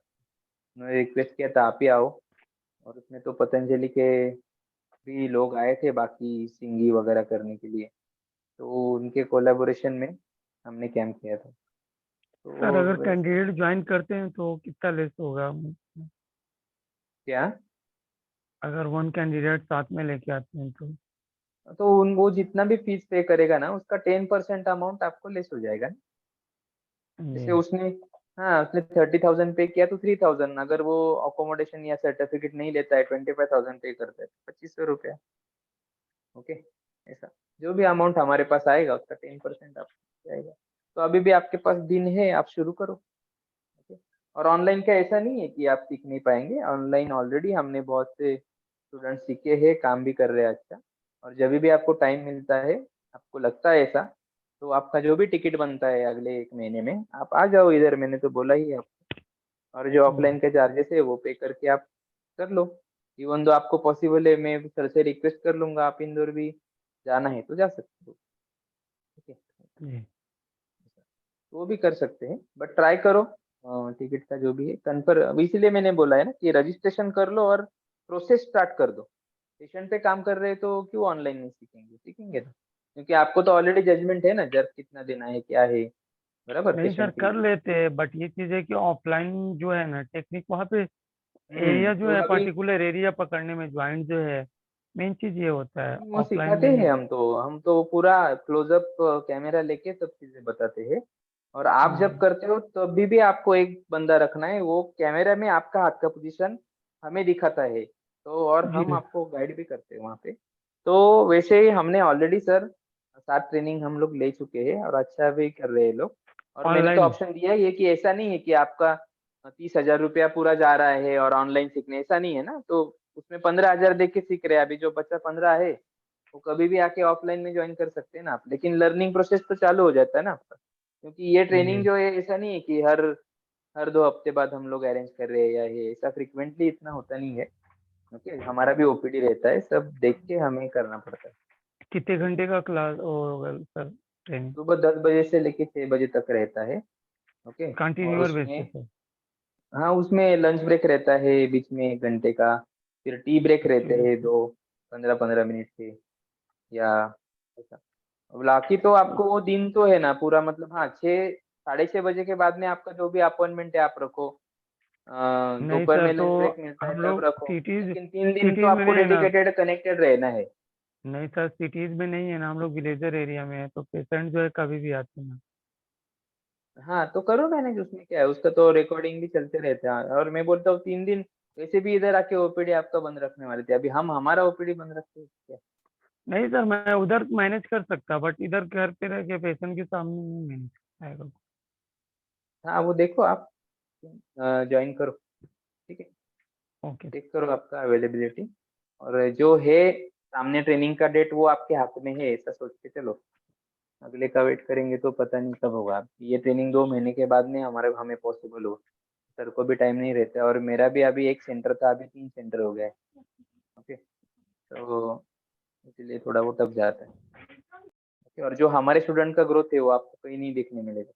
उन्होंने रिक्वेस्ट किया था आप ही आओ, और उसमें तो पतंजलि के भी लोग आए थे बाकी सिंगी वगैरह करने के लिए। तो उनके कोलैबोरेशन में हमने कैंप किया था। सर, तो अगर वैसे कैंडिडेट ज्वाइन करते हैं तो कितना लेस होगा? क्या, अगर वन कैंडिडेट साथ में लेके आते हैं तो? तो उन वो जितना भी फीस पे करेगा ना, उसका 10% अमाउंट आपको लेस हो जाएगा ना। जी जैसे उसने हाँ, उसने 30,000 पे किया तो 3,000, अगर वो अकोमोडेशन या सर्टिफिकेट नहीं लेता है 25,000 पे करता है तो 2500 रुपया। ओके, ऐसा जो भी अमाउंट हमारे पास आएगा उसका 10% आपको जाएगा। तो अभी भी आपके पास दिन है, आप शुरू करो। ओके, और ऑनलाइन का ऐसा नहीं है कि आप सीख नहीं पाएंगे, ऑनलाइन ऑलरेडी हमने बहुत से स्टूडेंट सीखे हैं, काम भी कर रहे हैं अच्छा। और जब भी आपको टाइम मिलता है, आपको लगता है ऐसा, तो आपका जो भी टिकट बनता है अगले 1 महीने में, आप आ जाओ इधर, मैंने तो बोला ही है आपको। और जो ऑफलाइन के चार्जेस है वो पे करके आप कर लो। इवन दो आपको पॉसिबल है, मैं सर से रिक्वेस्ट कर लूंगा, आप इंदौर भी जाना है तो जा सकते हो। ठीक है, जी वो भी कर सकते हैं, बट ट्राई करो टिकट का जो भी है कन्फर्म। इसीलिए मैंने बोला है ना कि रजिस्ट्रेशन कर लो और प्रोसेस स्टार्ट कर दो। पेशेंट पे काम कर रहे हैं तो क्यों ऑनलाइन नहीं सीखेंगे, सीखेंगे ना, क्योंकि आपको तो ऑलरेडी जजमेंट है ना, जर्क कितना देना है क्या है, बराबर, नहीं सर पेशेंट के कर लिए। लेते हैं, बट ये चीज है कि ऑफलाइन जो है ना टेक्निक वहाँ पे एरिया जो तो है अभी पर्टिकुलर एरिया पकड़ने में ज्वाइंट जो है मेन चीज ये होता है वो ऑफलाइन सिखाते में। हैं, हम तो पूरा क्लोजअप कैमरा लेके सब चीजें बताते हैं। और आप जब हम्म, करते हो तभी भी आपको एक बंदा रखना है, वो कैमरा में आपका हाथ का पोजीशन हमें दिखाता है, तो और जी हम आपको गाइड भी करते हैं वहाँ पे। तो वैसे ही हमने ऑलरेडी सर 7 ट्रेनिंग हम लोग ले चुके हैं और अच्छा भी कर रहे हैं लोग। और मैंने तो ऑनलाइन। ऑप्शन दिया ही है कि ऐसा नहीं है कि आपका 30,000 रुपया पूरा जा रहा है और ऑनलाइन सीखने, ऐसा नहीं है ना। तो उसमें 15,000 दे के सीख रहे हैं, अभी जो बच्चा 15 है वो कभी भी आके ऑफलाइन में ज्वाइन कर सकते हैं ना आप, लेकिन लर्निंग प्रोसेस तो चालू हो जाता है ना आपका। क्योंकि ये ट्रेनिंग जी जो है ऐसा नहीं है कि हर हर 2 हफ्ते बाद हम लोग अरेंज कर रहे हैं, या ये ऐसा फ्रिक्वेंटली इतना होता नहीं है। ओके, हमारा भी ओपीडी रहता है, सब देख के हमें करना पड़ता है। कितने घंटे का क्लास होगा सर ट्रेनिंग? सुबह 10 बजे से लेके 6 बजे तक रहता है। ओके, और कंटिन्यूअर बेसिस उसमें, है? हाँ उसमें लंच ब्रेक रहता है बीच में 1 घंटे का, फिर टी ब्रेक रहते जी हैं दो 15-15 मिनट के, या ऐसा। बाकी तो आपको वो दिन तो है ना पूरा, मतलब हाँ 6, 6:30 बजे के बाद में आपका जो भी अपॉइंटमेंट है आप रखो। नहीं दोपहर सर, में तो लंच ब्रेक मिलता है हम तब लोग रखो, सिटीज लेकिन 3 दिन तो सिटीज में आपको नहीं है ना? डेडिकेटेड कनेक्टेड रहना है। नहीं सर सिटीज में नहीं है ना, हम लोग विलेजर एरिया में है, तो पेशेंट जो है कभी भी आते हैं। हाँ तो करो मैनेज, उसमें क्या है, उसका तो रिकॉर्डिंग भी चलते रहता है। और मैं बोलता हूँ 3 दिन वैसे भी इधर आके ओपीडी आपका बंद रखने वाले थे, अभी हम हमारा ओपीडी बंद रखते हैं क्या। नहीं सर मैं उधर मैनेज कर सकता, बट इधर घर पे रह के पेशेंट के सामने नहीं मैनेज कर पाएगा। हाँ वो देखो आप ज्वाइन करो। ठीक है, ओके। चेक करो आपका अवेलेबिलिटी, और जो है सामने ट्रेनिंग का डेट वो आपके हाथ में है, ऐसा सोच के चलो। अगले का वेट करेंगे तो पता नहीं कब होगा। ये ट्रेनिंग 2 महीने के बाद में हमें पॉसिबल हो। सर को भी टाइम नहीं रहता है, और मेरा भी अभी एक सेंटर था, अभी 3 सेंटर हो गया है। ओके, तो इसलिए थोड़ा वो टफ जाता है। ओके, और जो हमारे स्टूडेंट का ग्रोथ है वो आपको कहीं नहीं देखने मिलेगा।